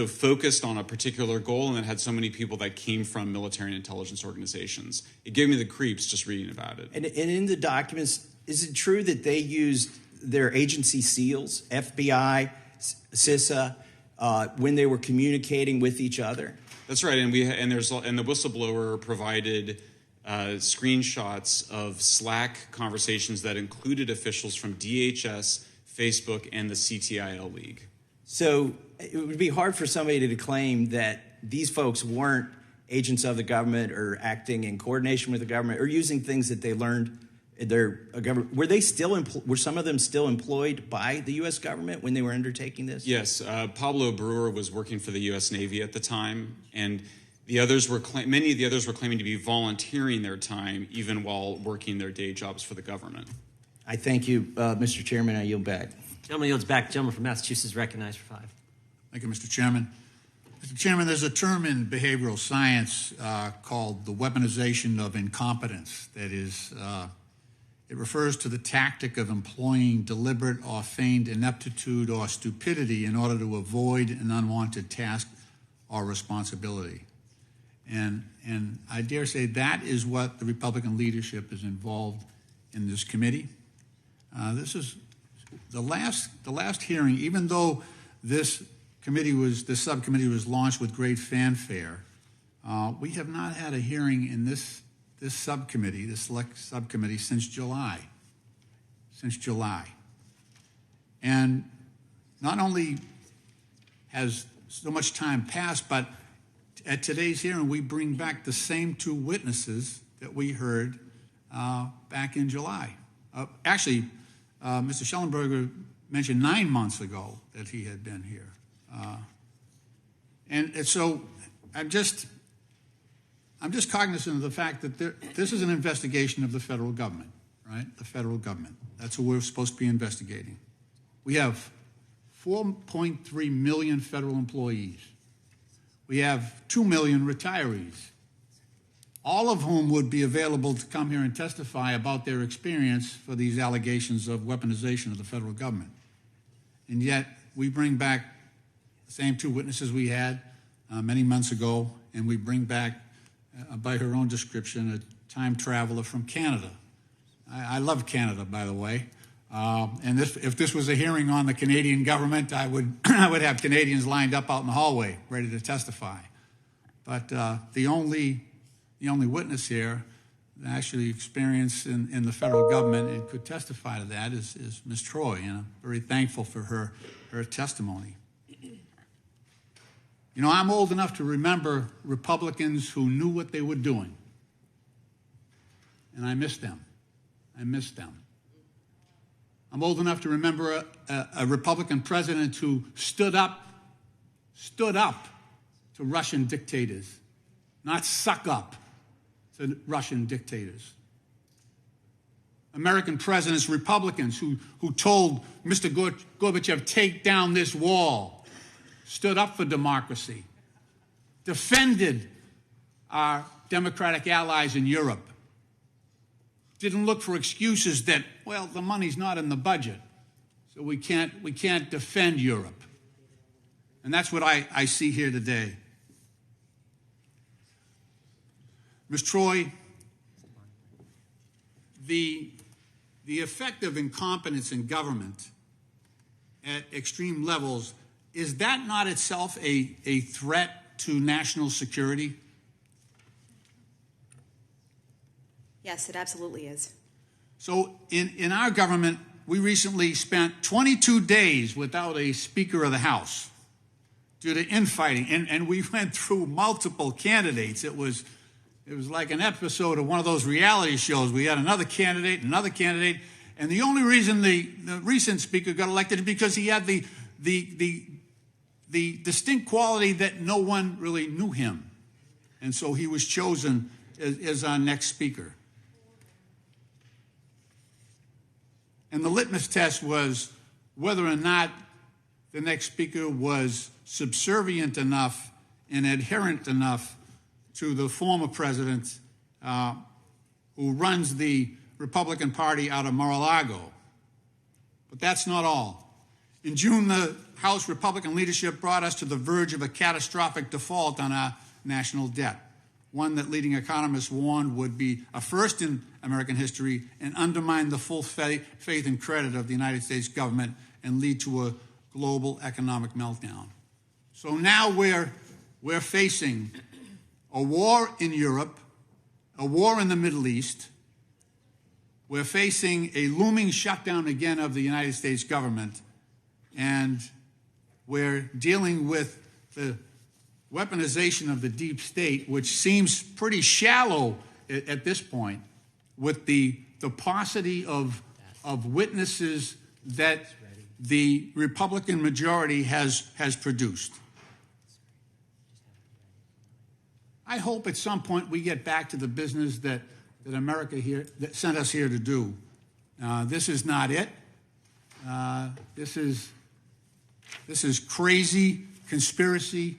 focused on a particular goal and that had so many people that came from military and intelligence organizations. It gave me the creeps just reading about it. And in the documents, is it true that they used their agency SEALs, FBI, CISA, when they were communicating with each other? That's right, and the whistleblower provided screenshots of Slack conversations that included officials from DHS, Facebook, and the CTIL League. So it would be hard for somebody to claim that these folks weren't agents of the government or acting in coordination with the government or using things that they learned in their government. Were some of them still employed by the U.S. government when they were undertaking this? Yes, Pablo Brewer was working for the U.S. Navy at the time, and many of the others were claiming to be volunteering their time even while working their day jobs for the government. I thank you, Mr. Chairman. I yield back. Gentleman yields back. Gentleman from Massachusetts recognized for 5. Thank you, Mr. Chairman. Mr. Chairman, there's a term in behavioral science called the weaponization of incompetence. That is, it refers to the tactic of employing deliberate or feigned ineptitude or stupidity in order to avoid an unwanted task or responsibility. And I dare say that is what the Republican leadership is involved in this committee. This is the last hearing, even though this subcommittee was launched with great fanfare, we have not had a hearing in this select subcommittee since July. And not only has so much time passed, but at today's hearing, we bring back the same 2 witnesses that we heard back in July. Actually, Mr. Shellenberger mentioned 9 months ago that he had been here. And so I'm just cognizant of the fact that this is an investigation of the federal government, right? The federal government. That's what we're supposed to be investigating. We have 4.3 million federal employees. We have 2 million retirees, all of whom would be available to come here and testify about their experience for these allegations of weaponization of the federal government. And yet we bring back the same 2 witnesses we had many months ago, and we bring back, by her own description, a time traveler from Canada. I love Canada, by the way. And if this was a hearing on the Canadian government, I would have Canadians lined up out in the hallway ready to testify. But the only witness here that actually experienced in the federal government and could testify to that is Ms. Troye, and I'm very thankful for her testimony. You know, I'm old enough to remember Republicans who knew what they were doing, and I miss them. I miss them. I'm old enough to remember a Republican president who stood up to Russian dictators, not suck up to Russian dictators. American presidents, Republicans, who told Mr. Gorbachev, take down this wall, stood up for democracy, defended our democratic allies in Europe, didn't look for excuses that, well, the money's not in the budget, so we can't defend Europe. And that's what I see here today. Ms. Troye, the effect of incompetence in government at extreme levels, is that not itself a threat to national security? Yes, it absolutely is. So in our government, we recently spent 22 days without a Speaker of the House due to infighting, and we went through multiple candidates. It was like an episode of one of those reality shows. We had another candidate, and the only reason the recent Speaker got elected is because he had the distinct quality that no one really knew him. And so he was chosen as our next Speaker. And the litmus test was whether or not the next Speaker was subservient enough and adherent enough to the former president who runs the Republican Party out of Mar-a-Lago. But that's not all. In June, the House Republican leadership brought us to the verge of a catastrophic default on our national debt, one that leading economists warned would be a first in American history and undermine the full faith and credit of the United States government and lead to a global economic meltdown. So now we're facing a war in Europe, a war in the Middle East. We're facing a looming shutdown again of the United States government, and we're dealing with the weaponization of the deep state, which seems pretty shallow at this point, with the paucity of witnesses that the Republican majority has produced. I hope at some point we get back to the business that America here that sent us here to do. This is not it. This is crazy conspiracy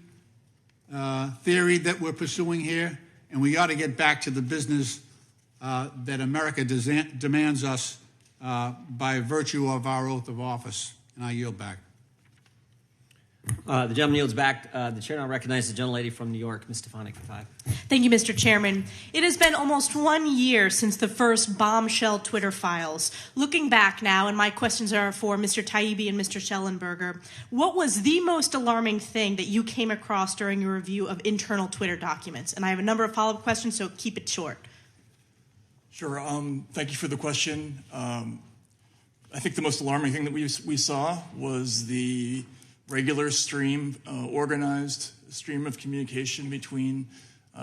theory that we're pursuing here, and we ought to get back to the business that America demands us by virtue of our oath of office. And I yield back. The gentleman yields back. The chair now recognizes the gentlelady from New York, Ms. Stefanik, for 5. Thank you, Mr. Chairman. It has been almost 1 year since the first bombshell Twitter files. Looking back now, and my questions are for Mr. Taibbi and Mr. Shellenberger, what was the most alarming thing that you came across during your review of internal Twitter documents? And I have a number of follow-up questions, so keep it short. Sure. Thank you for the question. I think the most alarming thing that we saw was the regular stream, organized stream of communication between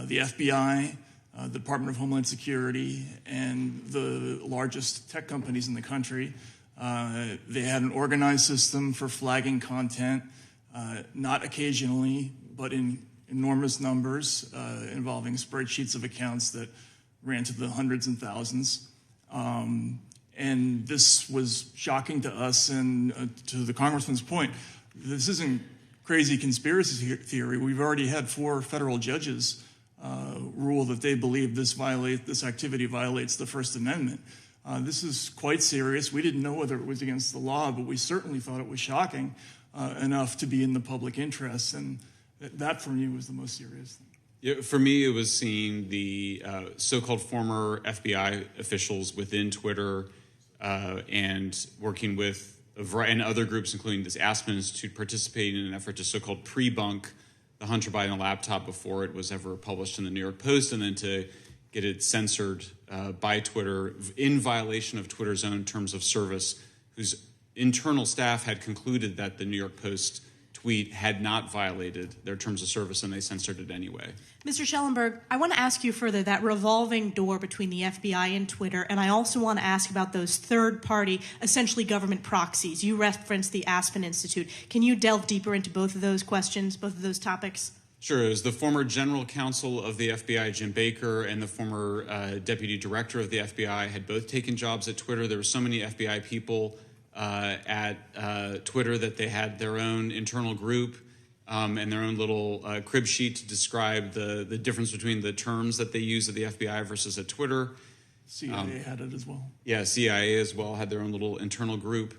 the FBI, the Department of Homeland Security, and the largest tech companies in the country. They had an organized system for flagging content, not occasionally, but in enormous numbers, involving spreadsheets of accounts that ran to the hundreds and thousands. And this was shocking to us, and to the congressman's point, this isn't crazy conspiracy theory. We've already had 4 federal judges rule that they believe this activity violates the First Amendment. This is quite serious. We didn't know whether it was against the law, but we certainly thought it was shocking enough to be in the public interest, and that for me was the most serious thing. Yeah, for me, it was seeing the so-called former FBI officials within Twitter and working with and other groups, including this Aspen Institute, participating in an effort to so-called pre-bunk the Hunter Biden laptop before it was ever published in the New York Post, and then to get it censored by Twitter in violation of Twitter's own terms of service, whose internal staff had concluded that the New York Post tweet had not violated their terms of service, and they censored it anyway. Mr. Shellenberger, I want to ask you further that revolving door between the FBI and Twitter, and I also want to ask about those third-party, essentially government proxies. You referenced the Aspen Institute. Can you delve deeper into both of those questions, both of those topics? Sure. It was the former general counsel of the FBI, Jim Baker, and the former deputy director of the FBI had both taken jobs at Twitter. There were so many FBI people at Twitter that they had their own internal group and their own little crib sheet to describe the difference between the terms that they use at the FBI versus at Twitter. CIA had it as well. Yeah, CIA as well had their own little internal group.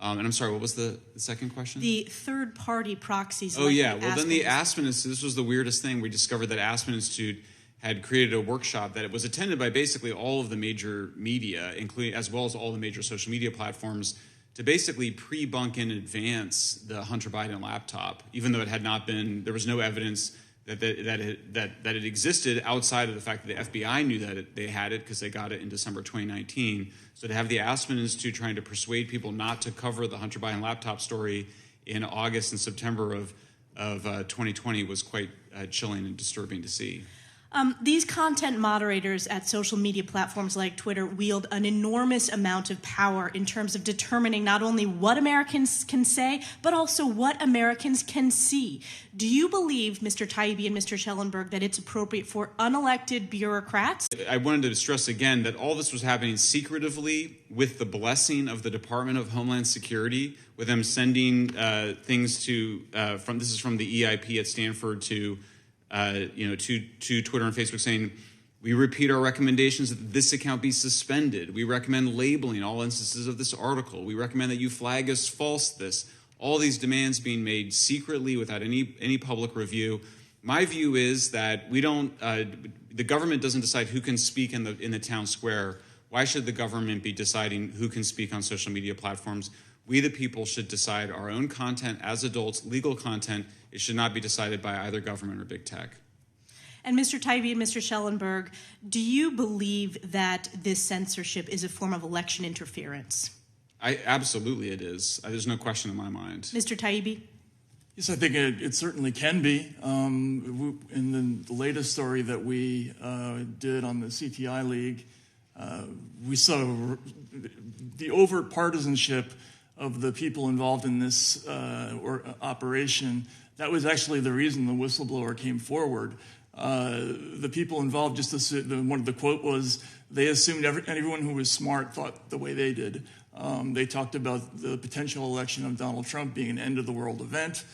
And I'm sorry, what was the second question? The third-party proxies. Oh, like yeah. the Well, Aspen then the Institute. Aspen Institute, this was the weirdest thing. We discovered that Aspen Institute had created a workshop that it was attended by basically all of the major media, including as well as all the major social media platforms, to basically pre-bunk in advance the Hunter Biden laptop, even though it had not been, there was no evidence that it existed outside of the fact that the FBI knew that they had it because they got it in December 2019. So to have the Aspen Institute trying to persuade people not to cover the Hunter Biden laptop story in August and September of 2020 was quite chilling and disturbing to see. These content moderators at social media platforms like Twitter wield an enormous amount of power in terms of determining not only what Americans can say, but also what Americans can see. Do you believe, Mr. Taibbi and Mr. Shellenberger, that it's appropriate for unelected bureaucrats? I wanted to stress again that all this was happening secretively with the blessing of the Department of Homeland Security, with them sending things to, this is from the EIP at Stanford to Twitter and Facebook saying, we repeat our recommendations that this account be suspended. We recommend labeling all instances of this article. We recommend that you flag as false this. All these demands being made secretly without any public review. My view is that the government doesn't decide who can speak in the town square. Why should the government be deciding who can speak on social media platforms? We, the people, should decide our own content as adults, legal content. It should not be decided by either government or big tech. And Mr. Taibbi and Mr. Shellenberger, do you believe that this censorship is a form of election interference? Absolutely it is. There's no question in my mind. Mr. Taibbi? Yes, I think it certainly can be. In the latest story that we did on the CTI League, we saw the overt partisanship of the people involved in this operation. That was actually the reason the whistleblower came forward. The people involved, the quote was, they assumed everyone who was smart thought the way they did. They talked about the potential election of Donald Trump being an end-of-the-world event.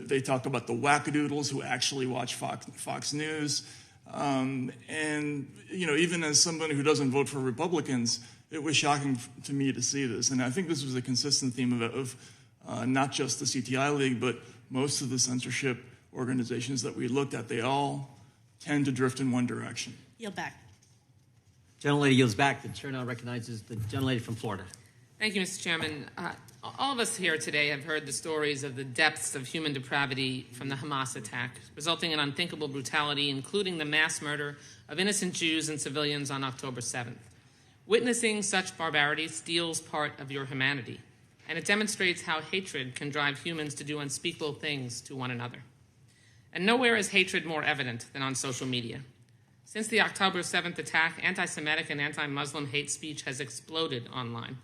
They talked about the wackadoodles who actually watch Fox News. And, even as somebody who doesn't vote for Republicans, it was shocking to me to see this. And I think this was a consistent theme of not just the CTI League, but most of the censorship organizations that we looked at. They all tend to drift in one direction. Yield back. Gentlelady yields back. The chair now recognizes the gentlelady from Florida. Thank you, Mr. Chairman. All of us here today have heard the stories of the depths of human depravity from the Hamas attack, resulting in unthinkable brutality, including the mass murder of innocent Jews and civilians on October 7th. Witnessing such barbarity steals part of your humanity, and it demonstrates how hatred can drive humans to do unspeakable things to one another. And nowhere is hatred more evident than on social media. Since the October 7th attack, anti-Semitic and anti-Muslim hate speech has exploded online.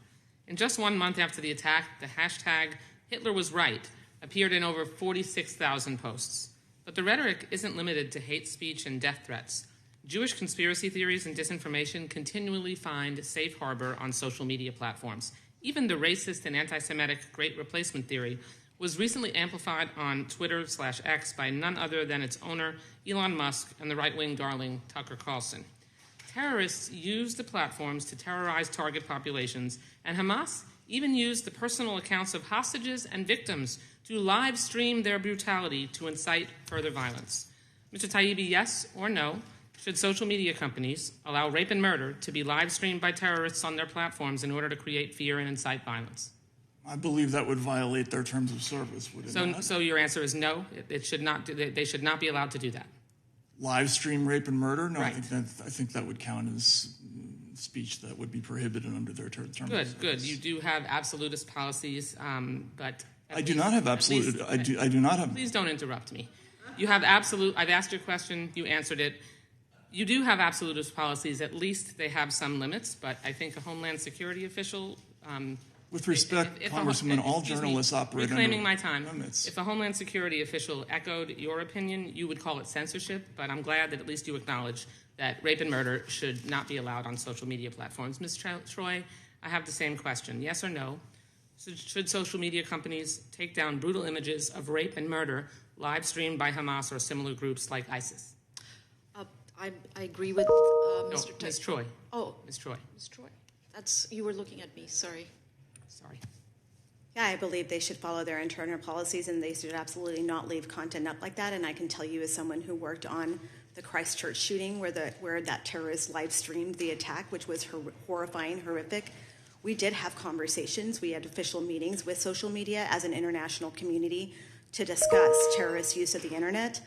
In just 1 month after the attack, the hashtag Hitler was right appeared in over 46,000 posts. But the rhetoric isn't limited to hate speech and death threats. Jewish conspiracy theories and disinformation continually find safe harbor on social media platforms. Even the racist and anti-Semitic Great Replacement theory was recently amplified on Twitter/X by none other than its owner, Elon Musk, and the right-wing darling, Tucker Carlson. Terrorists use the platforms to terrorize target populations, and Hamas even used the personal accounts of hostages and victims to live stream their brutality to incite further violence. Mr. Taibbi, yes or no, should social media companies allow rape and murder to be live streamed by terrorists on their platforms in order to create fear and incite violence? I believe that would violate their terms of service, would it not? So your answer is no? It should not. They should not be allowed to do that? Live stream rape and murder? No, Right. I think that would count as speech that would be prohibited under their terms of service. Good. You do have absolutist policies, but I do not have absolute. I do not have. Please don't interrupt me. You have absolute. I've asked your question. You answered it. You do have absolutist policies. At least they have some limits. But I think a Homeland Security official. With respect, Congressman, all journalists operate reclaiming under my time. limits. If a Homeland Security official echoed your opinion, you would call it censorship. But I'm glad that at least you acknowledge that rape and murder should not be allowed on social media platforms. Ms. Troye, I have the same question. Yes or no? Should social media companies take down brutal images of rape and murder live streamed by Hamas or similar groups like ISIS? I agree with No, Mr. Ms. Troye. Oh, Ms. Troye. Ms. Troye. You were looking at me. Sorry. Yeah, I believe they should follow their internal policies and they should absolutely not leave content up like that. And I can tell you, as someone who worked on the Christchurch shooting where that terrorist live streamed the attack, which was horrifying, horrific, we did have conversations. We had official meetings with social media as an international community to discuss terrorist use of the internet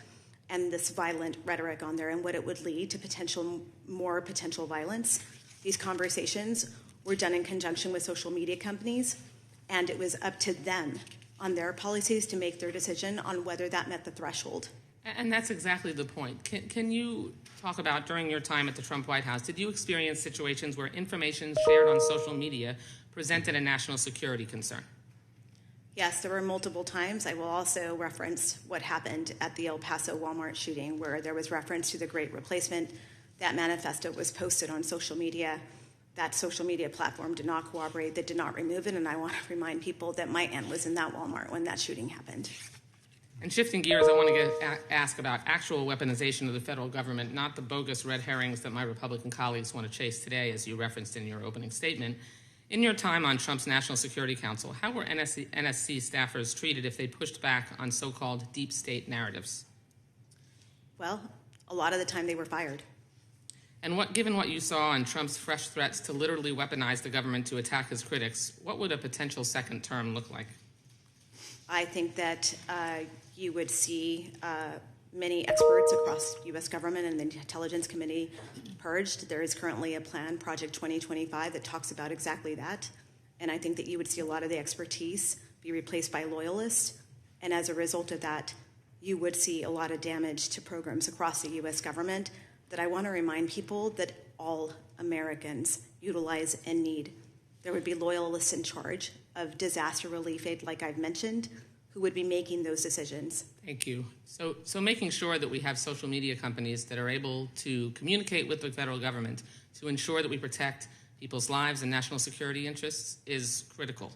and this violent rhetoric on there and what it would lead to more potential violence. These conversations were done in conjunction with social media companies, and it was up to them on their policies to make their decision on whether that met the threshold. And that's exactly the point. Can you talk about, during your time at the Trump White House, did you experience situations where information shared on social media presented a national security concern? Yes, there were multiple times. I will also reference what happened at the El Paso Walmart shooting, where there was reference to the Great Replacement. That manifesto was posted on social media. That social media platform did not cooperate. They did not remove it, and I want to remind people that my aunt was in that Walmart when that shooting happened. And shifting gears, I want to ask about actual weaponization of the federal government, not the bogus red herrings that my Republican colleagues want to chase today, as you referenced in your opening statement. In your time on Trump's National Security Council, how were NSC staffers treated if they pushed back on so-called deep state narratives? Well, a lot of the time they were fired. And given what you saw on Trump's fresh threats to literally weaponize the government to attack his critics, what would a potential second term look like? I think that you would see many experts across U.S. government and the Intelligence Committee purged. There is currently a plan, Project 2025, that talks about exactly that. And I think that you would see a lot of the expertise be replaced by loyalists. And as a result of that, you would see a lot of damage to programs across the U.S. government that I want to remind people that all Americans utilize and need. There would be loyalists in charge of disaster relief aid, like I've mentioned, who would be making those decisions. Thank you. So making sure that we have social media companies that are able to communicate with the federal government to ensure that we protect people's lives and national security interests is critical.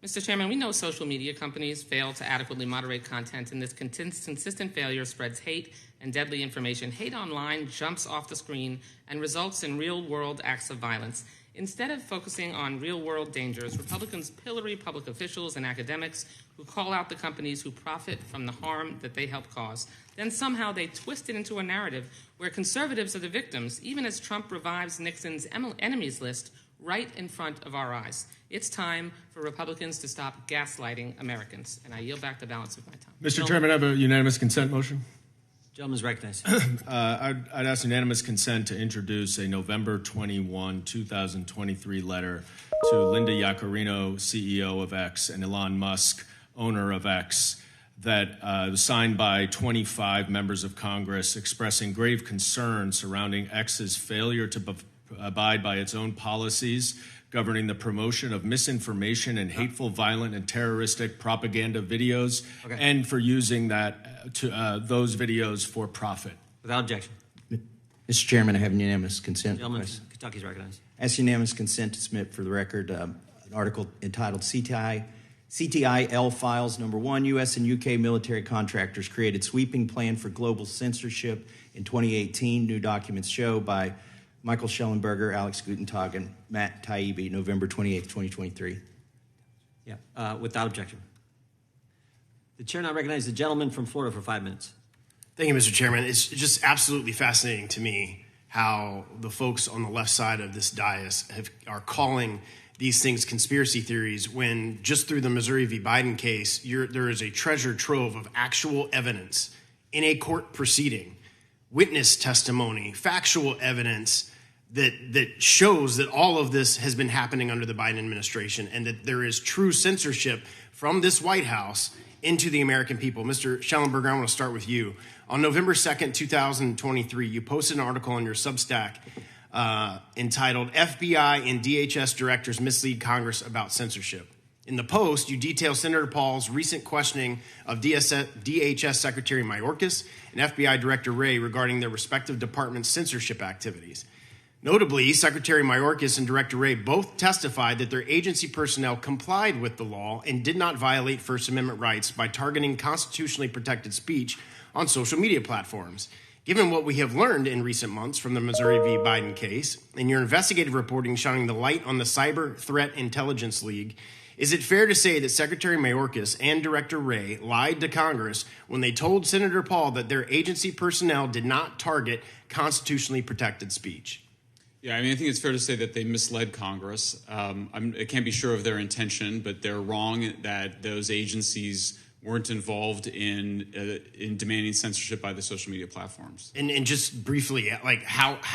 Mr. Chairman, we know social media companies fail to adequately moderate content, and this consistent failure spreads hate and deadly information. Hate online jumps off the screen and results in real-world acts of violence. Instead of focusing on real-world dangers, Republicans pillory public officials and academics who call out the companies who profit from the harm that they help cause. Then somehow they twist it into a narrative where conservatives are the victims, even as Trump revives Nixon's enemies list right in front of our eyes. It's time for Republicans to stop gaslighting Americans. And I yield back the balance of my time. Mr. Chairman, I have a unanimous consent motion. Gentleman's recognized. I'd ask unanimous consent to introduce a November 21, 2023 letter to Linda Yaccarino, CEO of X, and Elon Musk, owner of X, that was signed by 25 members of Congress expressing grave concern surrounding X's failure to abide by its own policies governing the promotion of misinformation and hateful, violent, and terroristic propaganda videos, and for using those videos for profit. Without objection. Mr. Chairman, I have unanimous consent. Gentlemen, Kentucky's recognized. Ask unanimous consent to submit for the record an article entitled CTIL Files Number 1, U.S. and U.K. military contractors created sweeping plan for global censorship in 2018. New documents show by Michael Shellenberger, Alex Gutentag, and Matt Taibbi, November 28, 2023. Yeah, without objection. The chair now recognizes the gentleman from Florida for 5 minutes. Thank you, Mr. Chairman. It's just absolutely fascinating to me how the folks on the left side of this dais are calling these things conspiracy theories when just through the Missouri v. Biden case, there is a treasure trove of actual evidence in a court proceeding, witness testimony, factual evidence that shows that all of this has been happening under the Biden administration and that there is true censorship from this White House into the American people. Mr. Shellenberger, I want to start with you. On November 2nd, 2023, you posted an article on your Substack entitled FBI and DHS Directors Mislead Congress About Censorship. In the post, you detail Senator Paul's recent questioning of DHS Secretary Mayorkas and FBI Director Wray regarding their respective departments' censorship activities. Notably, Secretary Mayorkas and Director Wray both testified that their agency personnel complied with the law and did not violate First Amendment rights by targeting constitutionally protected speech on social media platforms. Given what we have learned in recent months from the Missouri v. Biden case and your investigative reporting shining the light on the Cyber Threat Intelligence League, is it fair to say that Secretary Mayorkas and Director Wray lied to Congress when they told Senator Paul that their agency personnel did not target constitutionally protected speech? Yeah, I mean, I think it's fair to say that they misled Congress. I can't be sure of their intention, but they're wrong that those agencies weren't involved in demanding censorship by the social media platforms. And just briefly, like how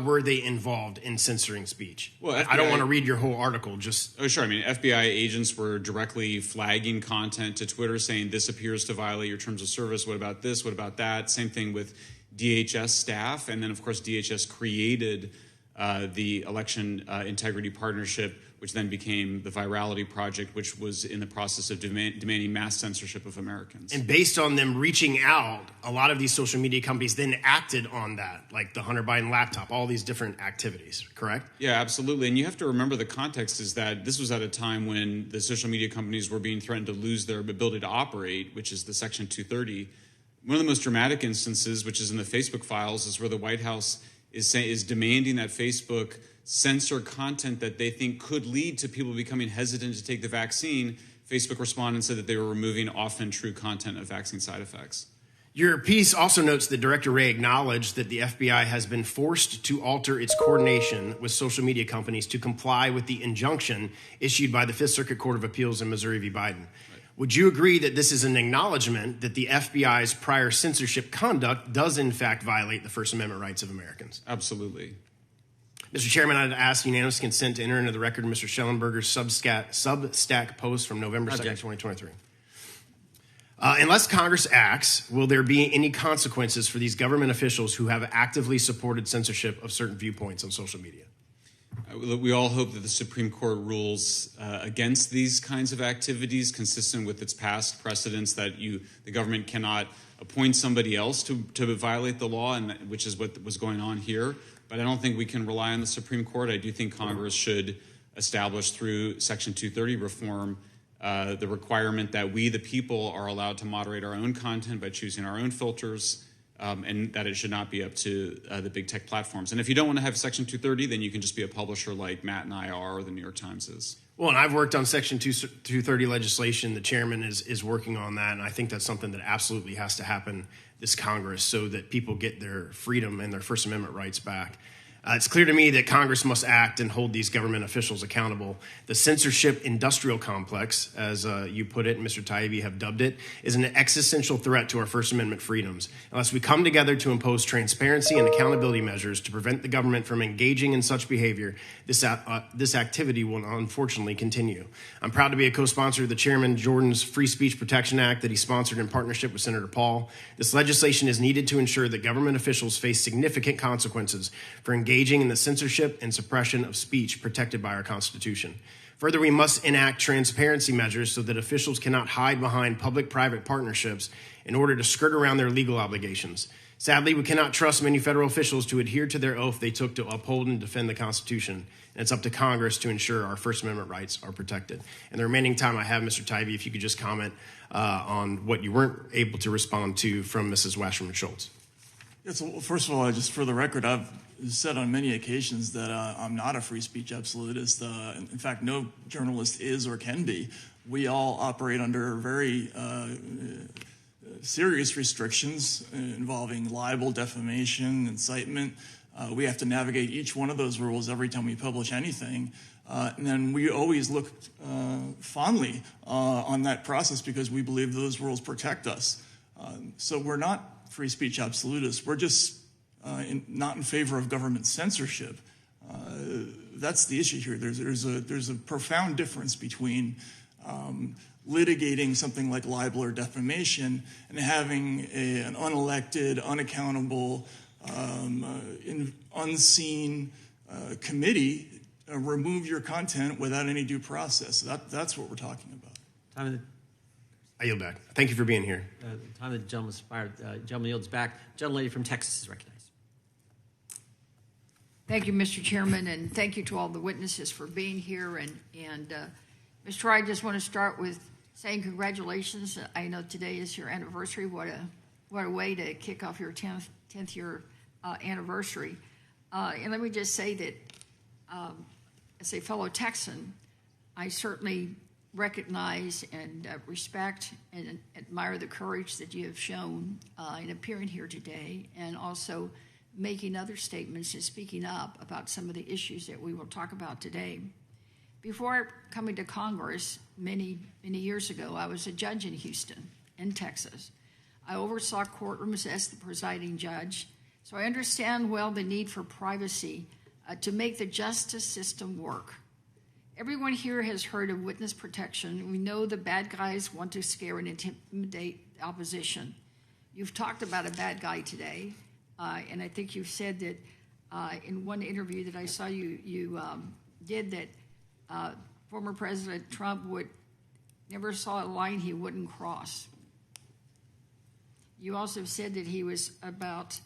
were they involved in censoring speech? Well, FBI, I don't want to read your whole article. Oh, sure. I mean, FBI agents were directly flagging content to Twitter saying this appears to violate your terms of service. What about this? What about that? Same thing with DHS staff. And then, of course, DHS created the Election Integrity Partnership, which then became the Virality Project, which was in the process of demanding mass censorship of Americans. And based on them reaching out, a lot of these social media companies then acted on that, like the Hunter Biden laptop, all these different activities, correct? Yeah, absolutely. And you have to remember the context is that this was at a time when the social media companies were being threatened to lose their ability to operate, which is the Section 230. One of the most dramatic instances, which is in the Facebook files, is where the White House is demanding that Facebook censor content that they think could lead to people becoming hesitant to take the vaccine. Facebook responded and said that they were removing often true content of vaccine side effects. Your piece also notes that Director Wray acknowledged that the FBI has been forced to alter its coordination with social media companies to comply with the injunction issued by the Fifth Circuit Court of Appeals in Missouri v. Biden. Right. Would you agree that this is an acknowledgement that the FBI's prior censorship conduct does in fact violate the First Amendment rights of Americans? Absolutely. Mr. Chairman, I'd ask unanimous consent to enter into the record Mr. Shellenberger's Substack post from November 2nd, 2023. Unless Congress acts, will there be any consequences for these government officials who have actively supported censorship of certain viewpoints on social media? We all hope that the Supreme Court rules against these kinds of activities, consistent with its past precedents that the government cannot appoint somebody else to violate the law, and which is what was going on here. But I don't think we can rely on the Supreme Court. I do think Congress should establish through Section 230 reform the requirement that we, the people, are allowed to moderate our own content by choosing our own filters, and that it should not be up to the big tech platforms. And if you don't want to have Section 230, then you can just be a publisher like Matt and I are, or the New York Times is. Well, and I've worked on Section 230 legislation. The chairman is working on that, and I think that's something that absolutely has to happen this Congress so that people get their freedom and their First Amendment rights back. It's clear to me that Congress must act and hold these government officials accountable. The censorship industrial complex, as you put it and Mr. Taibbi have dubbed it, is an existential threat to our First Amendment freedoms. Unless we come together to impose transparency and accountability measures to prevent the government from engaging in such behavior, this activity will unfortunately continue. I'm proud to be a co-sponsor of the Chairman Jordan's Free Speech Protection Act that he sponsored in partnership with Senator Paul. This legislation is needed to ensure that government officials face significant consequences for engaging in the censorship and suppression of speech protected by our Constitution. Further, we must enact transparency measures so that officials cannot hide behind public-private partnerships in order to skirt around their legal obligations. Sadly, we cannot trust many federal officials to adhere to their oath they took to uphold and defend the Constitution, and it's up to Congress to ensure our First Amendment rights are protected. And the remaining time I have, Mr. Taibbi, if you could just comment on what you weren't able to respond to from Mrs. Wasserman-Schultz. Yes, well, first of all, just for the record, I've said on many occasions that I'm not a free speech absolutist. In fact, no journalist is or can be. We all operate under very serious restrictions involving libel, defamation, incitement. We have to navigate each one of those rules every time we publish anything. And then we always look fondly on that process because we believe those rules protect us. So we're not free speech absolutists. We're just not in favor of government censorship. That's the issue here. There's a profound difference between litigating something like libel or defamation and having an unelected, unaccountable, unseen committee remove your content without any due process. That's what we're talking about. I yield back. Thank you for being here. Time the gentleman's expired. Gentleman yields back. Gentlelady from Texas is recognized. Thank you, Mr. Chairman, and thank you to all the witnesses for being here. And Ms. Troye, I just want to start with saying congratulations. I know today is your anniversary. What a way to kick off your 10th year anniversary. And let me just say that as a fellow Texan, I certainly recognize and respect and admire the courage that you have shown in appearing here today and also making other statements and speaking up about some of the issues that we will talk about today. Before coming to Congress many years ago, I was a judge in Houston, in Texas. I oversaw courtrooms as the presiding judge, so I understand well the need for privacy to make the justice system work. Everyone here has heard of witness protection. We know the bad guys want to scare and intimidate the opposition. You've talked about a bad guy today, and I think you've said that in one interview that I saw you did that former President Trump never saw a line he wouldn't cross. You also said that he was about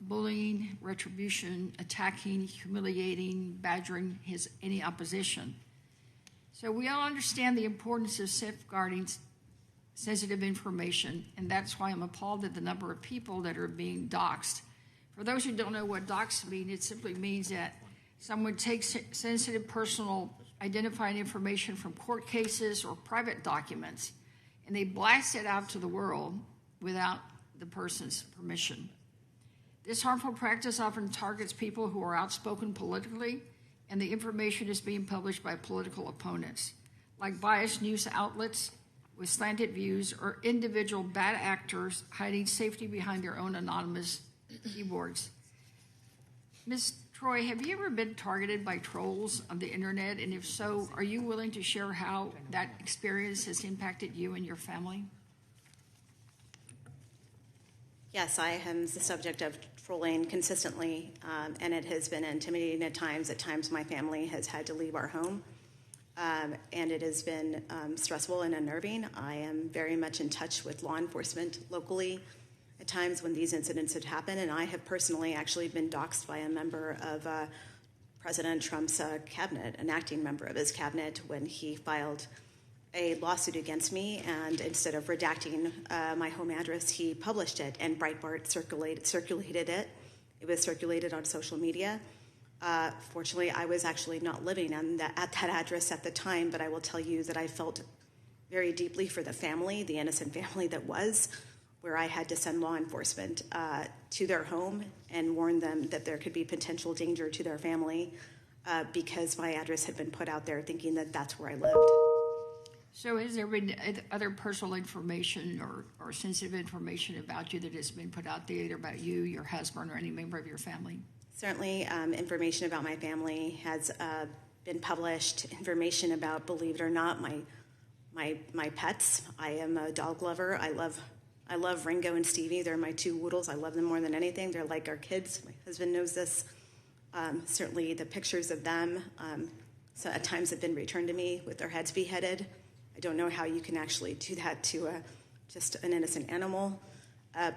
bullying, retribution, attacking, humiliating, badgering any opposition. So we all understand the importance of safeguarding sensitive information, and that's why I'm appalled at the number of people that are being doxxed. For those who don't know what doxxed means, it simply means that someone takes sensitive personal identifying information from court cases or private documents, and they blast it out to the world without the person's permission. This harmful practice often targets people who are outspoken politically, and the information is being published by political opponents, like biased news outlets with slanted views or individual bad actors hiding safety behind their own anonymous keyboards. Ms. Troye, have you ever been targeted by trolls on the internet? And if so, are you willing to share how that experience has impacted you and your family? Yes, I am the subject of trolling consistently, and it has been intimidating at times. At times, my family has had to leave our home, and it has been stressful and unnerving. I am very much in touch with law enforcement locally at times when these incidents had happened, and I have personally actually been doxxed by a member of President Trump's cabinet, an acting member of his cabinet, when he filed a lawsuit against me, and instead of redacting my home address, he published it, and Breitbart circulated it. It was circulated on social media. Fortunately, I was actually not living at that address at the time, but I will tell you that I felt very deeply for the family, the innocent family that was where I had to send law enforcement to their home and warn them that there could be potential danger to their family because my address had been put out there thinking that that's where I lived. So has there been other personal information or sensitive information about you that has been put out there, either about you, your husband, or any member of your family? Certainly, information about my family has been published, information about, believe it or not, my pets. I am a dog lover. I love Ringo and Stevie. They're my two woodles. I love them more than anything. They're like our kids. My husband knows this. Certainly the pictures of them so at times have been returned to me with their heads beheaded. I don't know how you can actually do that to just an innocent animal.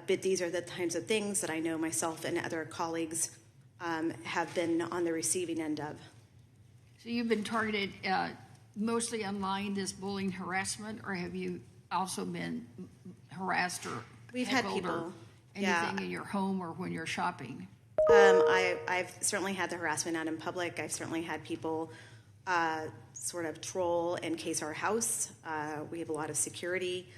But these are the kinds of things that I know myself and other colleagues have been on the receiving end of. So you've been targeted mostly online, this bullying harassment, or have you also been harassed or We've had heckled people, or anything in your home or when you're shopping? I've certainly had the harassment out in public. I've certainly had people sort of troll and case our house. We have a lot of security.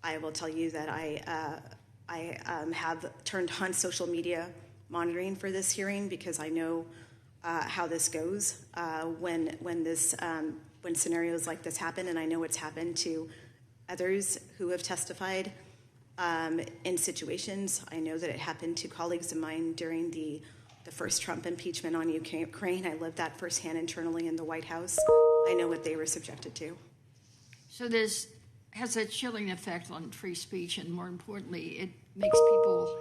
I will tell you that I have turned on social media monitoring for this hearing because I know how this goes when scenarios like this happen, and I know it's happened to others who have testified in situations. I know that it happened to colleagues of mine during the first Trump impeachment on Ukraine. I lived that firsthand internally in the White House. I know what they were subjected to. So this has a chilling effect on free speech, and more importantly, it makes people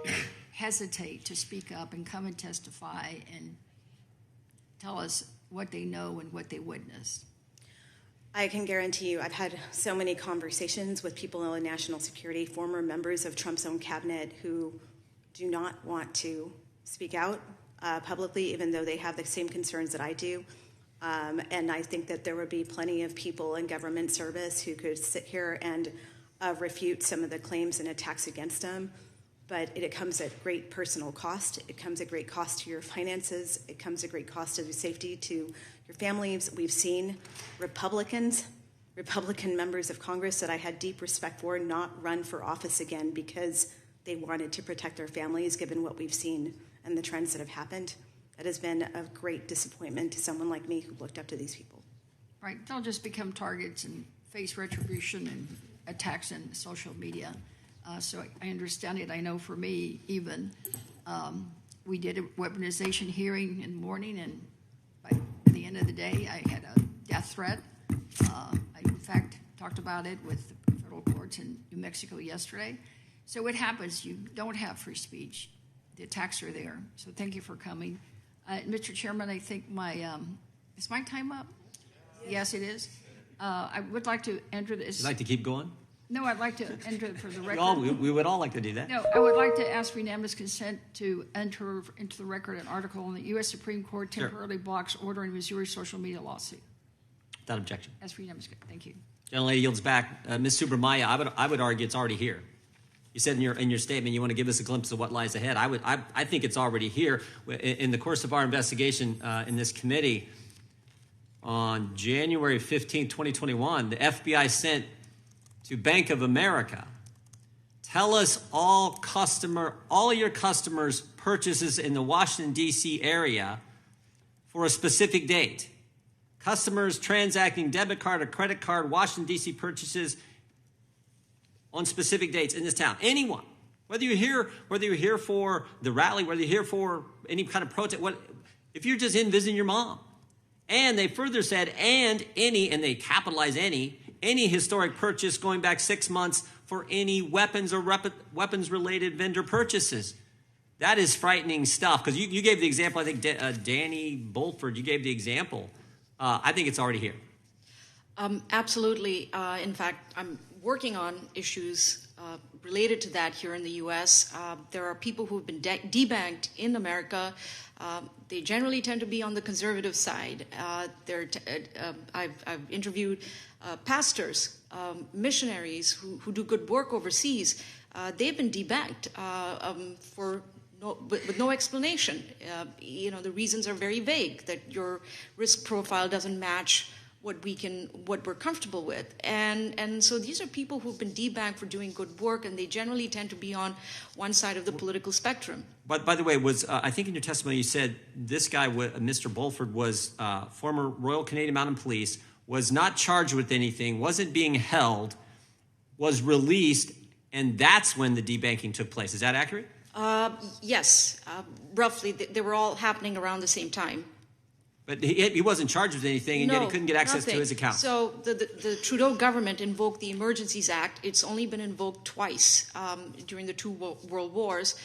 hesitate to speak up and come and testify and tell us what they know and what they witnessed. I can guarantee you I've had so many conversations with people in national security, former members of Trump's own cabinet who do not want to speak out publicly, even though they have the same concerns that I do. And I think that there would be plenty of people in government service who could sit here and refute some of the claims and attacks against them. But it comes at great personal cost. It comes at great cost to your finances. It comes at great cost to your safety, to your families. We've seen Republican members of Congress that I had deep respect for not run for office again because they wanted to protect their families, given what we've seen and the trends that have happened. That has been a great disappointment to someone like me who looked up to these people. Right, they'll just become targets and face retribution and attacks in social media. So I understand it. I know for me, even, we did a weaponization hearing in the morning, and by the end of the day, I had a death threat. I, in fact, talked about it with the federal courts in New Mexico yesterday. So what happens? You don't have free speech. The attacks are there. So thank you for coming. Mr. Chairman, I think is my time up? Yes, it is. I would like to enter this. You'd like to keep going? No, I'd like to enter it for the record. We would all like to do that. No, I would like to ask for unanimous consent to enter into the record an article in the U.S. Supreme Court temporarily blocks order in Missouri social media lawsuit. Without objection. Ask for unanimous consent. Thank you. Gentlelady yields back. Ms. Subramanya, I would argue it's already here. You said in your statement you want to give us a glimpse of what lies ahead. I think it's already here. In the course of our investigation in this committee, on January 15, 2021, the FBI sent to Bank of America, tell us all your customers' purchases in the Washington, D.C. area for a specific date. Customers transacting debit card or credit card Washington, D.C. purchases on specific dates in this town. Anyone, whether you're here for the rally, whether you're here for any kind of protest, if you're just in visiting your mom. And they further said, and they capitalize any historic purchase going back 6 months for any weapons or weapons-related vendor purchases. That is frightening stuff, because you gave the example, I think Danny Bolford, you gave the example. I think it's already here. Absolutely. In fact, I'm working on issues related to that here in the U.S. There are people who have been debanked in America. They generally tend to be on the conservative side. I've interviewed pastors, missionaries who do good work overseas. They've been debanked with no explanation. The reasons are very vague, that your risk profile doesn't match what we're comfortable with. And so these are people who've been debanked for doing good work, and they generally tend to be on one side of the political spectrum. But by the way, I think in your testimony you said this guy, Mr. Bolford, was former Royal Canadian Mounted Police, was not charged with anything, wasn't being held, was released, and that's when the debanking took place. Is that accurate? Yes, roughly. They were all happening around the same time. But he wasn't charged with anything, and yet he couldn't get access to his account. So the Trudeau government invoked the Emergencies Act. It's only been invoked twice during the two world wars.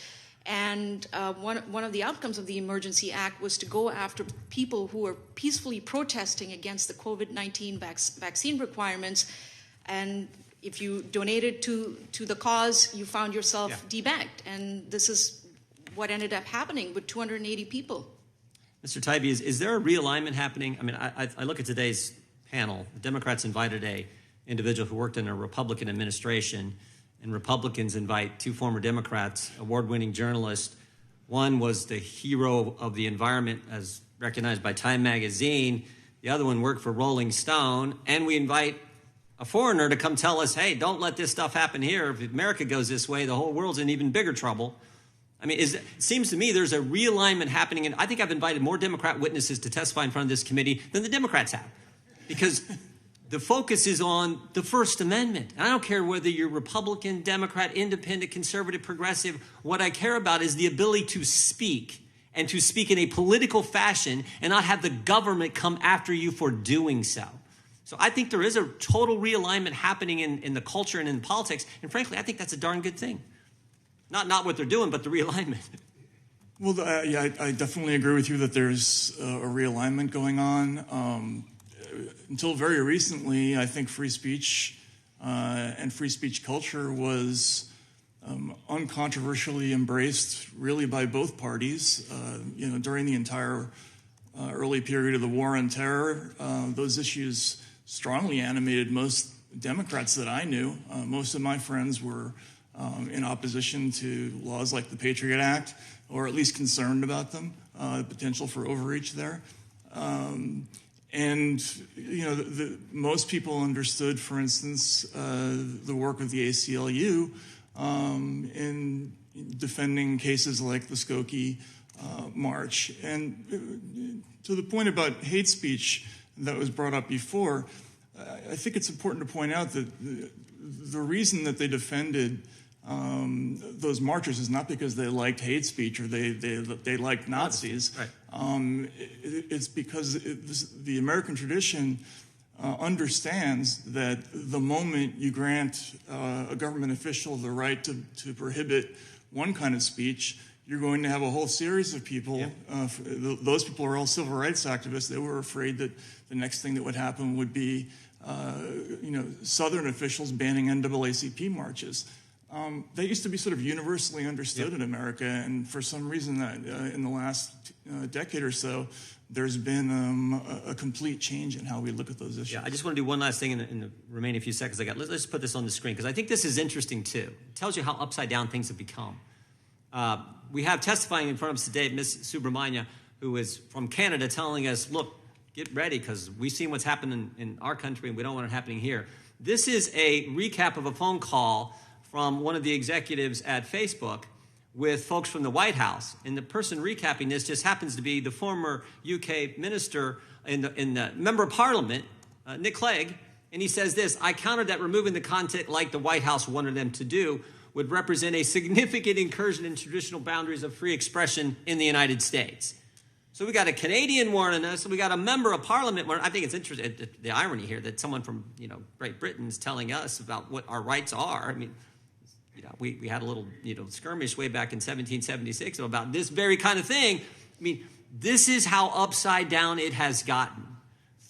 And one of the outcomes of the Emergency Act was to go after people who were peacefully protesting against the COVID-19 vaccine requirements. And if you donated to the cause, you found yourself debanked. And this is what ended up happening with 280 people. Mr. Taibbi, is there a realignment happening? I mean, I look at today's panel. The Democrats invited an individual who worked in a Republican administration, and Republicans invite two former Democrats, award-winning journalists. One was the hero of the environment as recognized by Time magazine. The other one worked for Rolling Stone. And we invite a foreigner to come tell us, hey, don't let this stuff happen here. If America goes this way, the whole world's in even bigger trouble. I mean, it seems to me there's a realignment happening, and I think I've invited more Democrat witnesses to testify in front of this committee than the Democrats have, because the focus is on the First Amendment. And I don't care whether you're Republican, Democrat, Independent, Conservative, Progressive. What I care about is the ability to speak, and to speak in a political fashion and not have the government come after you for doing so. So I think there is a total realignment happening in the culture and in politics, and frankly, I think that's a darn good thing. Not what they're doing, but the realignment. Well, I definitely agree with you that there's a realignment going on. Until very recently, I think free speech and free speech culture was uncontroversially embraced really by both parties. During the entire early period of the war on terror, those issues strongly animated most Democrats that I knew. Most of my friends were in opposition to laws like the Patriot Act, or at least concerned about them, the potential for overreach there. Most people understood, for instance, the work of the ACLU in defending cases like the Skokie March. And to the point about hate speech that was brought up before, I think it's important to point out that the reason that they defended those marchers is not because they liked hate speech or they liked Nazis. Right. It's because the American tradition understands that the moment you grant a government official the right to prohibit one kind of speech, you're going to have a whole series of people. Yeah. Those people are all civil rights activists. They were afraid that the next thing that would happen would be, Southern officials banning NAACP marches. They used to be sort of universally understood in America, and for some reason in the last decade or so, there's been a complete change in how we look at those issues. Yeah, I just want to do one last thing in the remaining few seconds I got. Let's put this on the screen, because I think this is interesting, too. It tells you how upside down things have become. We have testifying in front of us today Ms. Subramanya, who is from Canada, telling us, look, get ready, because we've seen what's happened in our country, and we don't want it happening here. This is a recap of a phone call from one of the executives at Facebook with folks from the White House. And the person recapping this just happens to be the former UK minister in the Member of Parliament, Nick Clegg. And he says this: I countered that removing the content like the White House wanted them to do would represent a significant incursion in traditional boundaries of free expression in the United States. So we got a Canadian warning us, we got a Member of Parliament warning. I think it's interesting, the irony here, that someone from Great Britain is telling us about what our rights are. I mean, we had a little skirmish way back in 1776 about this very kind of thing. I mean, this is how upside down it has gotten.